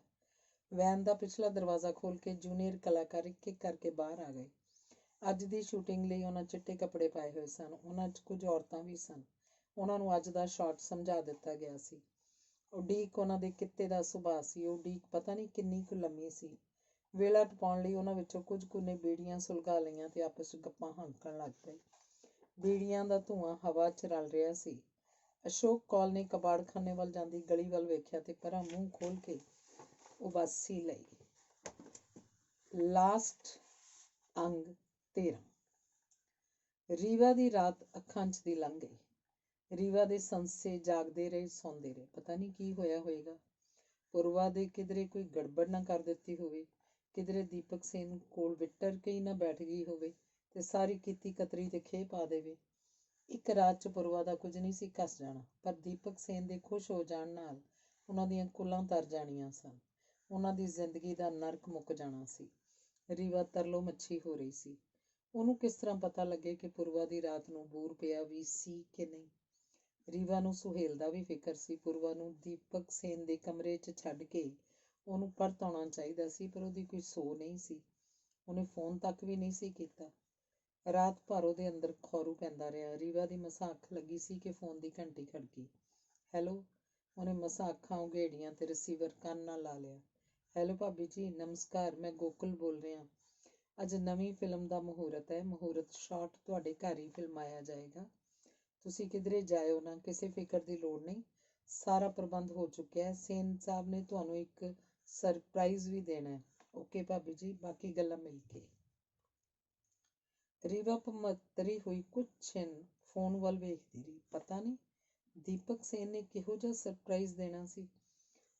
ਵੈਨ ਦਾ ਪਿਛਲਾ ਦਰਵਾਜ਼ਾ ਖੋਲ੍ਹ ਕੇ ਜੂਨੀਅਰ ਕਲਾਕਾਰ ਇੱਕ ਇੱਕ ਕਰਕੇ ਬਾਹਰ ਆ ਗਏ। ਅੱਜ ਦੀ ਸ਼ੂਟਿੰਗ ਲਈ ਉਹਨਾਂ ਚਿੱਟੇ ਕੱਪੜੇ ਪਾਏ ਹੋਏ ਸਨ। ਉਹਨਾਂ 'ਚ ਕੁਝ ਔਰਤਾਂ ਵੀ ਸਨ। ਉਹਨਾਂ ਨੂੰ ਅੱਜ ਦਾ ਸ਼ਾਟ ਸਮਝਾ ਦਿੱਤਾ ਗਿਆ ਸੀ। ਉਡੀਕ ਉਹਨਾਂ ਦੇ ਕਿੱਤੇ ਦਾ ਸੁਭਾਅ ਸੀ। ਉਹ ਉਡੀਕ ਪਤਾ ਨਹੀਂ ਕਿੰਨੀ ਕੁ ਲੰਮੀ ਸੀ। ਵੇਲਾ ਟਪਾਉਣ ਲਈ ਉਹਨਾਂ ਵਿੱਚੋਂ ਕੁਝ ਕੁ ਨੇ ਬੀੜੀਆਂ ਸੁਲਗਾ ਲਈਆਂ ਤੇ ਆਪਸ 'ਚ ਗੱਪਾਂ ਹਾਂਕਣ ਲੱਗ ਪਏ। ਬੀੜੀਆਂ ਦਾ ਧੂੰਆਂ ਹਵਾ 'ਚ ਰਲ ਰਿਹਾ ਸੀ। ਅਸ਼ੋਕ ਕੌਲ ਨੇ ਕਬਾੜਖਾਨੇ ਵੱਲ ਜਾਂਦੀ ਗਲੀ ਵੱਲ ਵੇਖਿਆ ਤੇ ਪਰਾਂ ਮੂੰਹ ਖੋਲ੍ਹ ਕੇ ਉਬਾਸੀ ਲਈ। ਲਾਸਟ ਅੰਗ 13। ਰੀਵਾ ਦੀ ਰਾਤ ਅੱਖਾਂ 'ਚ ਦੀ ਲੰਘ ਗਈ। ਰੀਵਾ ਦੇ ਸੰਸੇ ਜਾਗਦੇ ਰਹੇ, ਸੌਂਦੇ ਰਹੇ। ਪਤਾ ਨਹੀਂ ਕੀ ਹੋਇਆ ਹੋਏਗਾ। ਪੁਰਵਾ ਦੇ ਕਿਧਰੇ ਕੋਈ ਗੜਬੜ ਨਾ ਕਰ ਦਿੱਤੀ ਹੋਵੇ, ਕਿਧਰੇ ਦੀਪਕ ਸੇਨ ਕੋਲ ਵਿਟਰ ਕੇ ਹੀ ਨਾ ਬੈਠ ਗਈ ਹੋਵੇ ਤੇ ਸਾਰੀ ਕੀਤੀ ਕਤਰੀ ਤੇ ਖੇਹ ਪਾ ਦੇਵੇ। ਇੱਕ ਰਾਤ 'ਚ ਪੁਰਵਾ ਦਾ ਕੁਝ ਨਹੀਂ ਸੀ ਘਸ ਜਾਣਾ, ਪਰ ਦੀਪਕ ਸੇਨ ਦੇ ਖੁਸ਼ ਹੋ ਜਾਣ ਨਾਲ ਉਹਨਾਂ ਦੀਆਂ ਕੁੱਲਾਂ ਤਰ ਜਾਣੀਆਂ ਸਨ। ਉਹਨਾਂ ਦੀ ਜ਼ਿੰਦਗੀ ਦਾ ਨਰਕ ਮੁੱਕ ਜਾਣਾ ਸੀ। ਰੀਵਾ ਤਰਲੋ ਮੱਛੀ ਹੋ ਰਹੀ ਸੀ। ਉਹਨੂੰ ਕਿਸ ਤਰ੍ਹਾਂ ਪਤਾ ਲੱਗੇ ਕਿ ਪੁਰਵਾ ਦੀ ਰਾਤ ਨੂੰ ਬੂਰ ਪਿਆ ਵੀ ਸੀ ਕਿ ਨਹੀਂ। ਰੀਵਾ ਨੂੰ ਸੁਹੇਲ ਦਾ ਵੀ ਫਿਕਰ ਸੀ। ਪੂਰਵਾ ਨੂੰ ਦੀਪਕ ਸੇਨ ਦੇ ਕਮਰੇ 'ਚ ਛੱਡ ਕੇ ਉਹਨੂੰ ਪਰਤ ਆਉਣਾ ਚਾਹੀਦਾ ਸੀ, ਪਰ ਉਹਦੀ ਕੋਈ ਸੋ ਨਹੀਂ ਸੀ। ਉਹਨੇ ਫੋਨ ਤੱਕ ਵੀ ਨਹੀਂ ਸੀ ਕੀਤਾ। ਰਾਤ ਭਰ ਉਹਦੇ ਅੰਦਰ ਖੌਰੂ ਪੈਂਦਾ ਰਿਹਾ। ਰੀਵਾ ਦੀ ਮਸਾਂ ਅੱਖ ਲੱਗੀ ਸੀ ਕਿ ਫੋਨ ਦੀ ਘੰਟੀ ਖੜਕੀ। ਹੈਲੋ, ਉਹਨੇ ਮਸਾਂ ਅੱਖਾਂ ਉਘੇੜੀਆਂ ਤੇ ਰਿਸੀਵਰ ਕੰਨ ਨਾਲ ਲਾ ਲਿਆ। ਹੈਲੋ ਭਾਬੀ ਜੀ, ਨਮਸਕਾਰ, ਮੈਂ ਗੋਕੁਲ ਬੋਲ ਰਿਹਾ। ਅੱਜ ਨਵੀਂ ਫਿਲਮ ਦਾ ਮਹੂਰਤ ਹੈ। ਮਹੂਰਤ ਸ਼ਾਟ ਤੁਹਾਡੇ ਘਰ ਹੀ ਫਿਲਮਾਇਆ ਜਾਏਗਾ। ਤੁਸੀਂ ਕਿਧਰੇ ਜਾਇਓ ਨਾ, ਕਿਸੇ ਫਿਕਰ ਦੀ ਲੋੜ ਨਹੀਂ। ਸਾਰਾ ਪ੍ਰਬੰਧ ਹੋ ਚੁੱਕਿਆ ਹੈ। ਸੇਨ ਸਾਹਿਬ ਨੇ ਤੁਹਾਨੂੰ ਇੱਕ ਸਰਪ੍ਰਾਈਜ਼ ਵੀ ਦੇਣਾ ਹੈ। ਓਕੇ ਭਾਬੀ ਜੀ, ਬਾਕੀ ਗੱਲਾਂ ਮਿਲ ਕੇ। ਰੀਵਾ ਭਮੱਤਰੀ ਹੋਈ ਕੁਝ ਛਿਨ ਫੋਨ ਵੱਲ ਵੇਖਦੀ ਰਹੀ। ਪਤਾ ਨਹੀਂ ਦੀਪਕ ਸੇਨ ਨੇ ਕਿਹੋ ਜਿਹਾ ਸਰਪ੍ਰਾਈਜ਼ ਦੇਣਾ ਸੀ।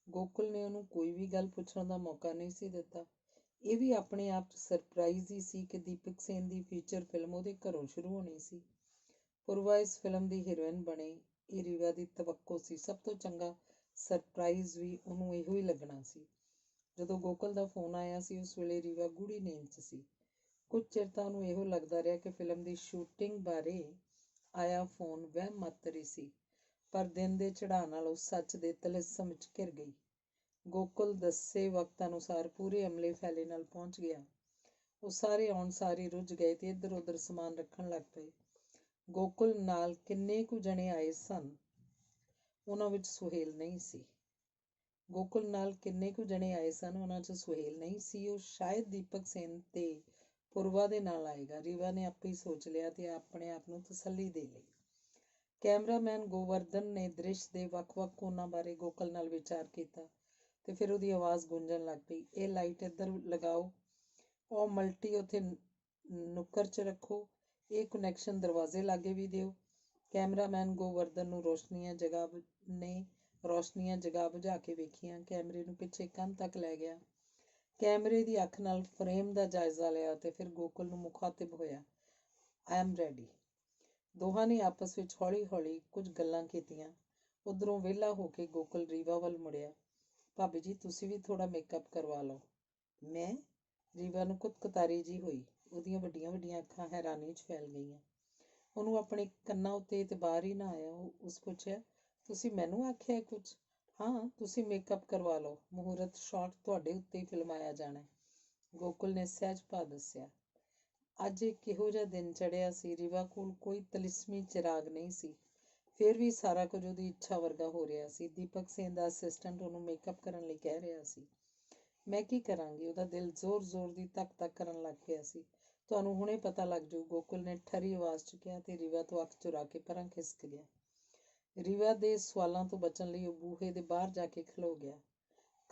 ਗੋਕੁਲ ਨੇ ਉਹਨੂੰ ਕੋਈ ਵੀ ਗੱਲ ਪੁੱਛਣ ਦਾ ਮੌਕਾ ਨਹੀਂ ਸੀ ਦਿੱਤਾ। ਇਹ ਵੀ ਆਪਣੇ ਆਪ 'ਚ ਸਰਪ੍ਰਾਈਜ਼ ਹੀ ਸੀ ਕਿ ਦੀਪਕ ਸੇਨ ਦੀ ਫੀਚਰ ਫਿਲਮ ਉਹਦੇ ਘਰੋਂ ਸ਼ੁਰੂ ਹੋਣੀ ਸੀ। ਪੂਰਵਾ ਇਸ ਫਿਲਮ ਦੀ ਹੀਰੋਇਨ ਬਣੇ, ਇਹ ਰੀਵਾ ਦੀ ਤਵੱਕੋ ਸੀ। ਸਭ ਤੋਂ ਚੰਗਾ ਸਰਪ੍ਰਾਈਜ਼ ਵੀ ਉਹਨੂੰ ਇਹੋ ਹੀ ਲੱਗਣਾ ਸੀ। ਜਦੋਂ ਗੋਕੁਲ ਦਾ ਫੋਨ ਆਇਆ ਸੀ, ਉਸ ਵੇਲੇ ਰੀਵਾ ਗੂੜੀ ਨੀਂਦ 'ਚ ਸੀ। ਕੁਝ ਚਿਰ ਤਾਂ ਉਹਨੂੰ ਇਹੋ ਲੱਗਦਾ ਰਿਹਾ ਕਿ ਫਿਲਮ ਦੀ ਸ਼ੂਟਿੰਗ ਬਾਰੇ ਆਇਆ ਫੋਨ ਵਹਿਮ ਮਾਤਰ ਹੀ ਸੀ, ਪਰ ਦਿਨ ਦੇ ਚੜ੍ਹਾਅ ਨਾਲ ਉਹ ਸੱਚ ਦੇ ਤਿਲਿਸਮ ਵਿੱਚ ਘਿਰ ਗਈ। ਗੋਕੁਲ ਦੱਸੇ ਵਕਤ ਅਨੁਸਾਰ ਪੂਰੇ ਅਮਲੇ ਫੈਲੇ ਨਾਲ ਪਹੁੰਚ ਗਿਆ। ਉਹ ਸਾਰੇ ਆਉਣ ਸਾਰ ਰੁੱਝ ਗਏ ਤੇ ਇੱਧਰ ਉੱਧਰ ਸਮਾਨ ਰੱਖਣ ਲੱਗ ਪਏ। ਗੋਕੁਲ ਨਾਲ ਕਿੰਨੇ ਕੁ ਜਣੇ ਆਏ ਸਨ, ਉਹਨਾਂ ਵਿੱਚ ਸੁਹੇਲ ਨਹੀਂ ਸੀ। ਗੋਕੁਲ ਨਾਲ ਕਿੰਨੇ ਕੁ ਜਣੇ ਆਏ ਸਨ, ਉਹਨਾਂ 'ਚ ਸੁਹੇਲ ਨਹੀਂ ਸੀ। ਉਹ ਸ਼ਾਇਦ ਦੀਪਕ ਸੇਨ ਤੇ ਪੂਰਵਾ ਦੇ ਨਾਲ ਆਏਗਾ। ਰੀਵਾ ਨੇ ਆਪੇ ਹੀ ਸੋਚ ਲਿਆ ਤੇ ਆਪਣੇ ਆਪ ਨੂੰ ਤਸੱਲੀ ਦੇ ਲਈ। ਕੈਮਰਾਮੈਨ ਗੋਵਰਧਨ ਨੇ ਦ੍ਰਿਸ਼ ਦੇ ਵੱਖ-ਵੱਖ ਕੋਣਾਂ ਬਾਰੇ ਗੋਕੁਲ ਨਾਲ ਵਿਚਾਰ ਕੀਤਾ ਤੇ ਫਿਰ ਉਹਦੀ ਆਵਾਜ਼ ਗੂੰਜਣ ਲੱਗ ਪਈ। ਇਹ ਲਾਈਟ ਇੱਧਰ ਲਗਾਓ, ਉਹ ਮਲਟੀ ਉੱਥੇ ਨੁੱਕਰ 'ਚ ਰੱਖੋ, ਇਹ ਕੁਨੈਕਸ਼ਨ ਦਰਵਾਜ਼ੇ ਲਾਗੇ ਵੀ ਦਿਓ। ਕੈਮਰਾਮੈਨ ਗੋਵਰਧਨ ਨੂੰ ਰੋਸ਼ਨੀਆਂ ਜਗਾ ਬੁਝਾ ਕੇ ਵੇਖੀਆਂ। ਕੈਮਰੇ ਨੂੰ ਪਿੱਛੇ ਕੰਧ ਤੱਕ ਲੈ ਗਿਆ। ਕੈਮਰੇ ਦੀ ਅੱਖ ਨਾਲ ਫਰੇਮ ਦਾ ਜਾਇਜ਼ਾ ਲਿਆ ਤੇ ਫਿਰ ਗੋਕੁਲ ਨੂੰ ਮੁਖਾਤਿਬ ਹੋਇਆ। I am ready. ਦੋਹਾਂ ਨੇ ਆਪਸ ਵਿੱਚ ਹੌਲੀ-ਹੌਲੀ ਕੁਝ ਗੱਲਾਂ ਕੀਤੀਆਂ। ਉੱਧਰੋਂ ਵਿਹਲਾ ਹੋ ਕੇ ਗੋਕੁਲ ਰੀਵਾ ਵੱਲ ਮੁੜਿਆ। ਭਾਬੀ ਜੀ, ਤੁਸੀਂ ਵੀ ਥੋੜ੍ਹਾ ਮੇਕਅਪ ਕਰਵਾ ਲਓ। ਮੈਂ? ਰੀਵਾ ਨੂੰ ਕੁਤਕੁਤਾਰੀ ਜਿਹੀ ਹੋਈ। ਉਹਦੀਆਂ ਵੱਡੀਆਂ-ਵੱਡੀਆਂ ਅੱਖਾਂ ਹੈਰਾਨੀ 'ਚ ਫੈਲ ਗਈਆਂ। ਉਹਨੂੰ ਆਪਣੇ ਕੰਨਾਂ ਉੱਤੇ ਇਤਬਾਰ ਹੀ ਨਾ ਆਇਆ। ਉਸ ਪੁੱਛਿਆ, ਤੁਸੀਂ ਮੈਨੂੰ ਆਖਿਆ ਕੁਝ? ਹਾਂ, ਤੁਸੀਂ ਮੇਕਅਪ ਕਰਵਾ ਲਓ। ਮਹੂਰਤ ਸ਼ਾਟ ਤੁਹਾਡੇ ਉੱਤੇ ਹੀ ਫਿਲਮਾਇਆ ਜਾਣਾ। ਗੋਕੁਲ ਨੇ ਸਹਿਜ ਭਾ ਦੱਸਿਆ। ਅੱਜ ਇਹ ਕਿਹੋ ਜਿਹਾ ਦਿਨ ਚੜ੍ਹਿਆ ਸੀ। ਰੀਵਾ ਕੋਲ ਕੋਈ ਤਲਿਸਮੀ ਚਿਰਾਗ ਨਹੀਂ ਸੀ, ਫਿਰ ਵੀ ਸਾਰਾ ਕੁਝ ਉਹਦੀ ਇੱਛਾ ਵਰਗਾ ਹੋ ਰਿਹਾ ਸੀ। ਦੀਪਕ ਸੇਨ ਦਾ ਅਸਿਸਟੈਂਟ ਉਹਨੂੰ ਮੇਕਅਪ ਕਰਨ ਲਈ ਕਹਿ ਰਿਹਾ ਸੀ। ਮੈਂ ਕੀ ਕਰਾਂਗੀ? ਉਹਦਾ ਦਿਲ ਜ਼ੋਰ-ਜ਼ੋਰ ਦੀ ਧੱਕ-ਧੱਕ ਕਰਨ ਲੱਗ ਪਿਆ ਸੀ। ਤੁਹਾਨੂੰ ਹੁਣੇ ਪਤਾ ਲੱਗ ਜਾਊ, ਗੋਕੁਲ ਨੇ ਠਰੀ ਆਵਾਜ਼ 'ਚ ਕਿਹਾ ਤੇ ਰੀਵਾ ਤੋਂ ਅੱਖ ਚੁਰਾ ਕੇ ਪਰਾਂ ਖਿਸਕ ਗਿਆ। ਰੀਵਾ ਦੇ ਸਵਾਲਾਂ ਤੋਂ ਬਚਣ ਲਈ ਉਹ ਬੂਹੇ ਦੇ ਬਾਹਰ ਜਾ ਕੇ ਖਲੋ ਗਿਆ।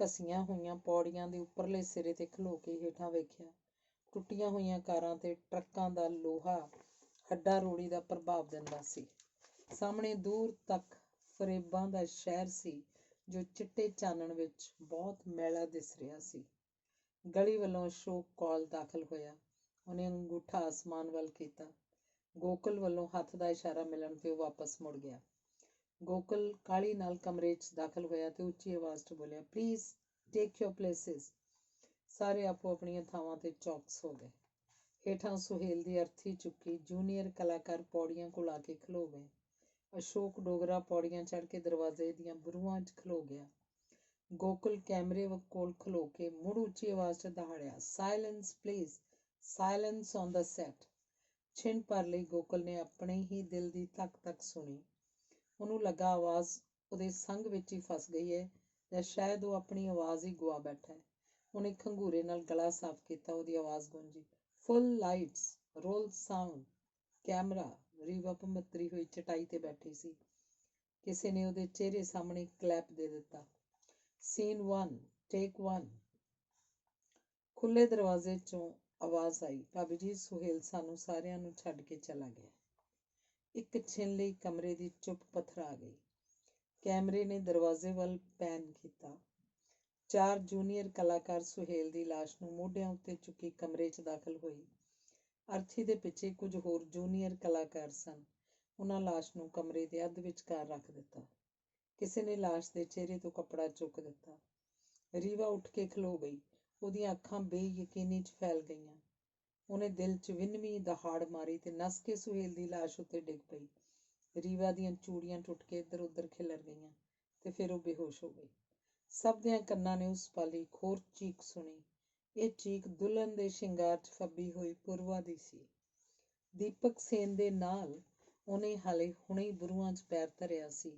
ਘਸੀਆਂ ਹੋਈਆਂ ਪੌੜੀਆਂ ਦੇ ਉੱਪਰਲੇ ਸਿਰੇ ਤੇ ਖਲੋ ਕੇ ਹੇਠਾਂ ਵੇਖਿਆ। ਟੁੱਟੀਆਂ ਹੋਈਆਂ ਕਾਰਾਂ ਤੇ ਟਰੱਕਾਂ ਦਾ ਲੋਹਾ ਹੱਡਾ ਰੋੜੀ ਦਾ ਪ੍ਰਭਾਵ ਦਿੰਦਾ ਸੀ। ਸਾਹਮਣੇ ਦੂਰ ਤੱਕ ਫਰੇਬਾਂ ਦਾ ਸ਼ਹਿਰ ਸੀ, ਜੋ ਚਿੱਟੇ ਚਾਨਣ ਵਿੱਚ ਬਹੁਤ ਮੈਲਾ ਦਿਸ ਰਿਹਾ ਸੀ। ਗਲੀ ਵੱਲੋਂ ਅਸ਼ੋਕ ਕੌਲ ਦਾਖਲ ਹੋਇਆ। ਉਹਨੇ ਅੰਗੂਠਾ ਆਸਮਾਨ ਵੱਲ ਕੀਤਾ। ਗੋਕੁਲ ਵੱਲੋਂ ਹੱਥ ਦਾ ਇਸ਼ਾਰਾ ਮਿਲਣ ਤੇ ਉਹ ਵਾਪਸ ਮੁੜ ਗਿਆ। ਗੋਕੁਲ ਕਾਹਲੀ ਨਾਲ ਕਮਰੇ 'ਚ ਦਾਖਲ ਹੋਇਆ ਤੇ ਉੱਚੀ ਆਵਾਜ਼ 'ਚ ਬੋਲਿਆ, ਪਲੀਜ਼ ਟੇਕ ਯੋਰ ਪਲੇਸਿਸ। ਸਾਰੇ ਆਪੋ ਆਪਣੀਆਂ ਥਾਵਾਂ ਤੇ ਚੌਕਸ ਹੋ ਗਏ। ਹੇਠਾਂ ਸੁਹੇਲ ਦੀ ਅਰਥੀ ਚੁੱਕੀ ਜੂਨੀਅਰ ਕਲਾਕਾਰ ਪੌੜੀਆਂ ਕੋਲ ਆ ਕੇ ਖਲੋ ਗਏ। ਅਸ਼ੋਕ ਡੋਗਰਾ ਪੌੜੀਆਂ ਚੜ੍ਹ ਕੇ ਦਰਵਾਜ਼ੇ ਦੀਆਂ ਬਰੂਹਾਂ 'ਚ ਖਲੋ ਗਿਆ। ਗੋਕੁਲ ਕੈਮਰੇ ਕੋਲ ਖਲੋ ਕੇ ਮੁੜ ਉੱਚੀ ਆਵਾਜ਼ 'ਚ ਦਹਾੜਿਆ, silence please, silence on the set. ਛਿਣ ਭਰ ਲਈ ਗੋਕੁਲ ਨੇ ਆਪਣੇ ਹੀ ਦਿਲ ਦੀ ਧੱਕ-ਧੱਕ ਸੁਣੀ। ਉਹਨੂੰ ਲੱਗਾ ਆਵਾਜ਼ ਉਹਦੇ ਸੰਘ ਵਿੱਚ ਹੀ ਫਸ ਗਈ ਹੈ ਜਾਂ ਸ਼ਾਇਦ ਉਹ ਆਪਣੀ ਆਵਾਜ਼ ਹੀ ਗੁਆ ਬੈਠਾ ਹੈ। ਉਹਨੇ ਖੰਗੂਰੇ ਨਾਲ ਗਲਾ ਸਾਫ਼ ਕੀਤਾ। ਉਹਦੀ ਆਵਾਜ਼ ਗੂੰਜੀ, full lights, roll sound, camera. Reeva ਭਮੱਤਰੀ ਹੋਈ ਚਟਾਈ ਤੇ ਬੈਠੀ ਸੀ। ਕਿਸੇ ਨੇ ਉਹਦੇ ਚਿਹਰੇ ਸਾਹਮਣੇ ਕਲੈਪ ਦੇ ਦਿੱਤਾ। ਸੀਨ 1, ਟੇਕ 1। ਖੁੱਲ੍ਹੇ ਦਰਵਾਜ਼ੇ 'ਚੋਂ ਆਵਾਜ਼ ਆਈ, ਭਾਬੀ ਜੀ, ਸੁਹੇਲ ਸਾਨੂੰ ਸਾਰਿਆਂ ਨੂੰ ਛੱਡ ਕੇ ਚਲਾ ਗਿਆ। ਇੱਕ ਛਿਣ ਲਈ ਕਮਰੇ ਦੀ ਚੁੱਪ ਪੱਥਰਾ ਗਈ। ਕੈਮਰੇ ਨੇ ਦਰਵਾਜ਼ੇ ਵੱਲ ਪੈਨ ਕੀਤਾ। 4 ਜੂਨੀਅਰ ਕਲਾਕਾਰ ਸੁਹੇਲ ਦੀ ਲਾਸ਼ ਨੂੰ ਮੋਢਿਆਂ ਉੱਤੇ ਚੁੱਕੀ ਕਮਰੇ 'ਚ ਦਾਖਲ ਹੋਈ। ਅਰਥੀ ਦੇ ਪਿੱਛੇ ਕੁਝ ਹੋਰ ਜੂਨੀਅਰ ਕਲਾਕਾਰ ਸਨ। ਉਹਨਾਂ ਲਾਸ਼ ਨੂੰ ਕਮਰੇ ਦੇ ਅੱਧ ਵਿਚਕਾਰ ਰੱਖ ਦਿੱਤਾ। ਕਿਸੇ ਨੇ ਲਾਸ਼ ਦੇ ਚਿਹਰੇ ਤੋਂ ਕੱਪੜਾ ਚੁੱਕ ਦਿੱਤਾ। ਰੀਵਾ ਉੱਠ ਕੇ ਖਲੋ ਗਈ। ਉਹਦੀਆਂ ਅੱਖਾਂ ਬੇਯਕੀਨੀ 'ਚ ਫੈਲ ਗਈਆਂ। ਉਹਨੇ ਦਿਲ 'ਚ ਵਿੰਨਵੀਂ ਦਹਾੜ ਮਾਰੀ ਤੇ ਨੱਸ ਕੇ ਸੁਹੇਲ ਦੀ ਲਾਸ਼ ਉੱਤੇ ਡਿੱਗ ਪਈ। ਰੀਵਾ ਦੀਆਂ ਚੂੜੀਆਂ ਟੁੱਟ ਕੇ ਇੱਧਰ ਉੱਧਰ ਖਿਲਰ ਗਈਆਂ ਤੇ ਫਿਰ ਉਹ ਬੇਹੋਸ਼ ਹੋ ਗਈ। ਸਭ ਦਿਆਂ ਕੰਨਾਂ ਨੇ ਉਸ ਪਲ ਇੱਕ ਹੋਰ ਚੀਕ ਸੁਣੀ। ਇਹ ਚੀਕ ਦੁਲਹਨ ਦੇ ਸ਼ਿੰਗਾਰ 'ਚ ਫੱਬੀ ਹੋਈ ਪੂਰਵਾ ਦੀ ਸੀ। ਦੀਪਕ ਸੇਨ ਦੇ ਨਾਲ ਉਹਨੇ ਹਾਲੇ ਹੁਣੇ ਬਰੂਹਾਂ 'ਚ ਪੈਰ ਧਰਿਆ ਸੀ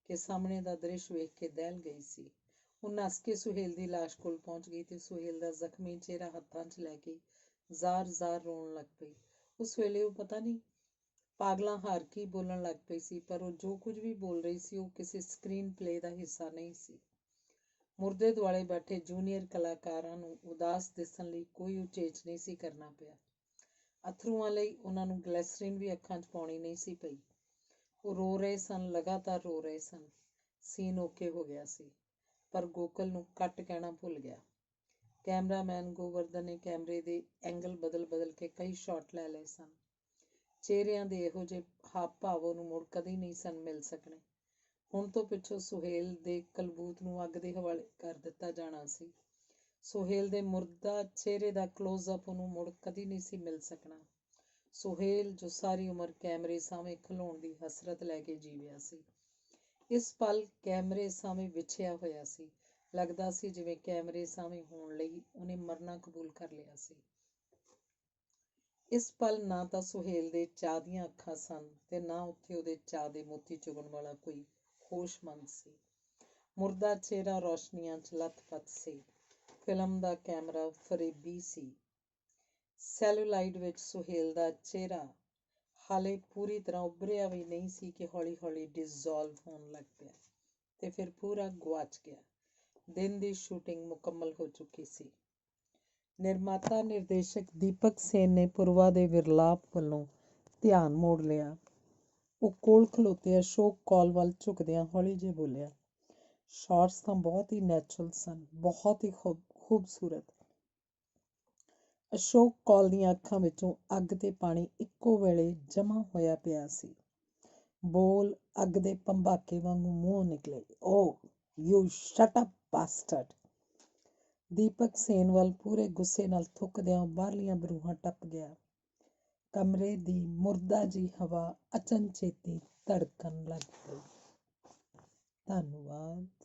ਕਿ ਸਾਹਮਣੇ ਦਾ ਦ੍ਰਿਸ਼ ਵੇਖ ਕੇ ਦਹਿਲ ਗਈ ਸੀ। ਉਹ ਨੱਸ ਕੇ ਸੁਹੇਲ ਦੀ ਲਾਸ਼ ਕੋਲ ਪਹੁੰਚ ਗਈ ਤੇ ਸੁਹੇਲ ਦਾ ਜ਼ਖਮੀ ਚਿਹਰਾ ਹੱਥਾਂ 'ਚ ਲੈ ਕੇ ਜ਼ਾਰ-ਜ਼ਾਰ ਰੋਣ ਲੱਗ ਪਈ। ਉਸ ਵੇਲੇ ਉਹ ਪਤਾ ਨਹੀਂ ਪਾਗਲਾਂ ਹਾਰ ਕੀ ਬੋਲਣ ਲੱਗ ਪਈ ਸੀ, ਪਰ ਉਹ ਜੋ ਕੁਝ ਵੀ ਬੋਲ ਰਹੀ ਸੀ ਉਹ ਕਿਸੇ ਸਕਰੀਨ ਪਲੇ ਦਾ ਹਿੱਸਾ ਨਹੀਂ ਸੀ। ਮੁਰਦੇ ਦੁਆਲੇ ਬੈਠੇ ਜੂਨੀਅਰ ਕਲਾਕਾਰਾਂ ਨੂੰ ਉਦਾਸ ਦਿਸਣ ਲਈ ਕੋਈ ਉਚੇਚ ਨਹੀਂ ਸੀ ਕਰਨਾ ਪਿਆ। ਅਥਰੂਆਂ ਲਈ ਉਹਨਾਂ ਨੂੰ ਗਲੈਸਰੀਨ ਵੀ ਅੱਖਾਂ 'ਚ ਪਾਉਣੀ ਨਹੀਂ ਸੀ ਪਈ। ਉਹ ਰੋ ਰਹੇ ਸਨ, ਲਗਾਤਾਰ ਰੋ ਰਹੇ ਸਨ। ਸੀਨ ਓਕੇ ਹੋ ਗਿਆ ਸੀ, ਪਰ ਗੋਕਲ ਨੂੰ ਕੱਟ ਕਹਿਣਾ ਭੁੱਲ ਗਿਆ। ਕੈਮਰਾਮੈਨ ਗੋਵਰਧਨ ਨੇ ਕੈਮਰੇ ਦੇ ਐਂਗਲ ਬਦਲ ਕੇ ਕਈ ਸ਼ਾਟ ਲੈ ਲਏ ਸਨ। ਚਿਹਰਿਆਂ ਦੇ ਇਹੋ ਜਿਹੇ ਹਾਵ ਭਾਵ ਉਹਨੂੰ ਮੁੜ ਕਦੇ ਨਹੀਂ ਸਨ ਮਿਲ ਸਕਣੇ। ਹੁਣ ਤੋਂ ਪਿੱਛੋਂ ਸੁਹੇਲ ਦੇ ਕਲਬੂਤ ਨੂੰ ਅੱਗ ਦੇ ਹਵਾਲੇ ਕਰ ਦਿੱਤਾ ਜਾਣਾ ਸੀ। ਸੁਹੇਲ ਦੇ ਮੁਰਦਾ ਚਿਹਰੇ ਦਾ ਕਲੋਜ਼-ਅਪ ਉਹਨੂੰ ਮੁੜ ਕਦੀ ਨਹੀਂ ਸੀ ਮਿਲ ਸਕਣਾ। ਸੁਹੇਲ ਜੋ ਸਾਰੀ ਉਮਰ ਕੈਮਰੇ ਸਾਹਮਣੇ ਖਲੋਣ ਦੀ ਹਸਰਤ ਲੈ ਕੇ ਜੀਵਿਆ ਸੀ, ਇਸ ਪਲ ਕੈਮਰੇ ਸਾਹਮਣੇ ਵਿਛਿਆ ਹੋਇਆ ਸੀ। ਲੱਗਦਾ ਸੀ ਜਿਵੇਂ ਕੈਮਰੇ ਸਾਹਮਣੇ ਹੋਣ ਲਈ ਉਹਨੇ ਮਰਨਾ ਕਬੂਲ ਕਰ ਲਿਆ ਸੀ। ਇਸ ਪਲ ਨਾ ਤਾਂ ਸੁਹੇਲ ਦੇ ਚਾਅ ਦੀਆਂ ਅੱਖਾਂ ਸਨ ਤੇ ਨਾ ਉੱਥੇ ਉਹਦੇ ਚਾਅ ਦੇ ਮੋਤੀ ਚੁਗਣ ਵਾਲਾ ਕੋਈ ਹੋਸ਼ਮੰਦ ਸੀ। ਮੁਰਦਾ ਚਿਹਰਾ ਰੌਸ਼ਨੀਆਂ 'ਚ ਲੱਥ-ਪੱਥ ਸੀ। ਫਿਲਮ ਦਾ ਕੈਮਰਾ ਫਰੇਬੀ ਸੀ। ਸੈਲੂਲਾਈਡ ਵਿੱਚ ਸੁਹੇਲ ਦਾ ਚਿਹਰਾ ਹਾਲੇ ਪੂਰੀ ਤਰ੍ਹਾਂ ਉੱਭਰਿਆ ਵੀ ਨਹੀਂ ਸੀ ਕਿ ਹੌਲੀ-ਹੌਲੀ ਡਿਸੋਲਵ ਹੋਣ ਲੱਗ ਪਿਆ ਤੇ ਫਿਰ ਪੂਰਾ ਗੁਆਚ ਗਿਆ। ਦਿਨ ਦੀ ਸ਼ੂਟਿੰਗ ਮੁਕੰਮਲ ਹੋ ਚੁੱਕੀ ਸੀ। ਨਿਰਮਾਤਾ ਨਿਰਦੇਸ਼ਕ ਦੀਪਕ ਸੇਨ ਨੇ ਪੂਰਵਾ ਦੇ ਵਿਰਲਾਪ ਵੱਲੋਂ ਧਿਆਨ ਮੋੜ ਲਿਆ। ਉਹ ਕੋਲ ਖਲੋਤੇ ਅਸ਼ੋਕ ਕੌਲ ਵੱਲ ਝੁਕਦਿਆਂ ਹੌਲੀ ਜਿਹੇ ਬੋਲਿਆ, ਸ਼ਾਟਸ ਤਾਂ ਬਹੁਤ ਹੀ ਨੈਚੁਰਲ ਸਨ, ਬਹੁਤ ਹੀ ਖੂਬਸੂਰਤ। ਅਸ਼ੋਕ ਕੌਲ ਦੀਆਂ ਅੱਖਾਂ ਵਿੱਚੋਂ ਅੱਗ ਤੇ ਪਾਣੀ ਇੱਕੋ ਵੇਲੇ ਜਮ੍ਹਾਂ ਹੋਇਆ ਪਿਆ ਸੀ। ਬੋਲ ਅੱਗ ਦੇ ਭੰਬਾਕੇ ਵਾਂਗੂ ਮੂੰਹੋਂ ਨਿਕਲੇ, ਓ ਯੂ ਸ਼ਟ ਅਪ ਬਾਸਟਰਡ। ਦੀਪਕ ਸੇਨ ਵੱਲ ਪੂਰੇ ਗੁੱਸੇ ਨਾਲ ਥੁੱਕਦਿਆਂ ਬਾਹਰਲੀਆਂ ਬਰੂਹਾਂ ਟੱਪ ਗਿਆ। ਕਮਰੇ ਦੀ ਮੁਰਦਾ ਜਿਹੀ ਹਵਾ ਅਚਨਚੇਤੀ ਧੜਕਣ ਲੱਗ ਪਈ। ਧੰਨਵਾਦ।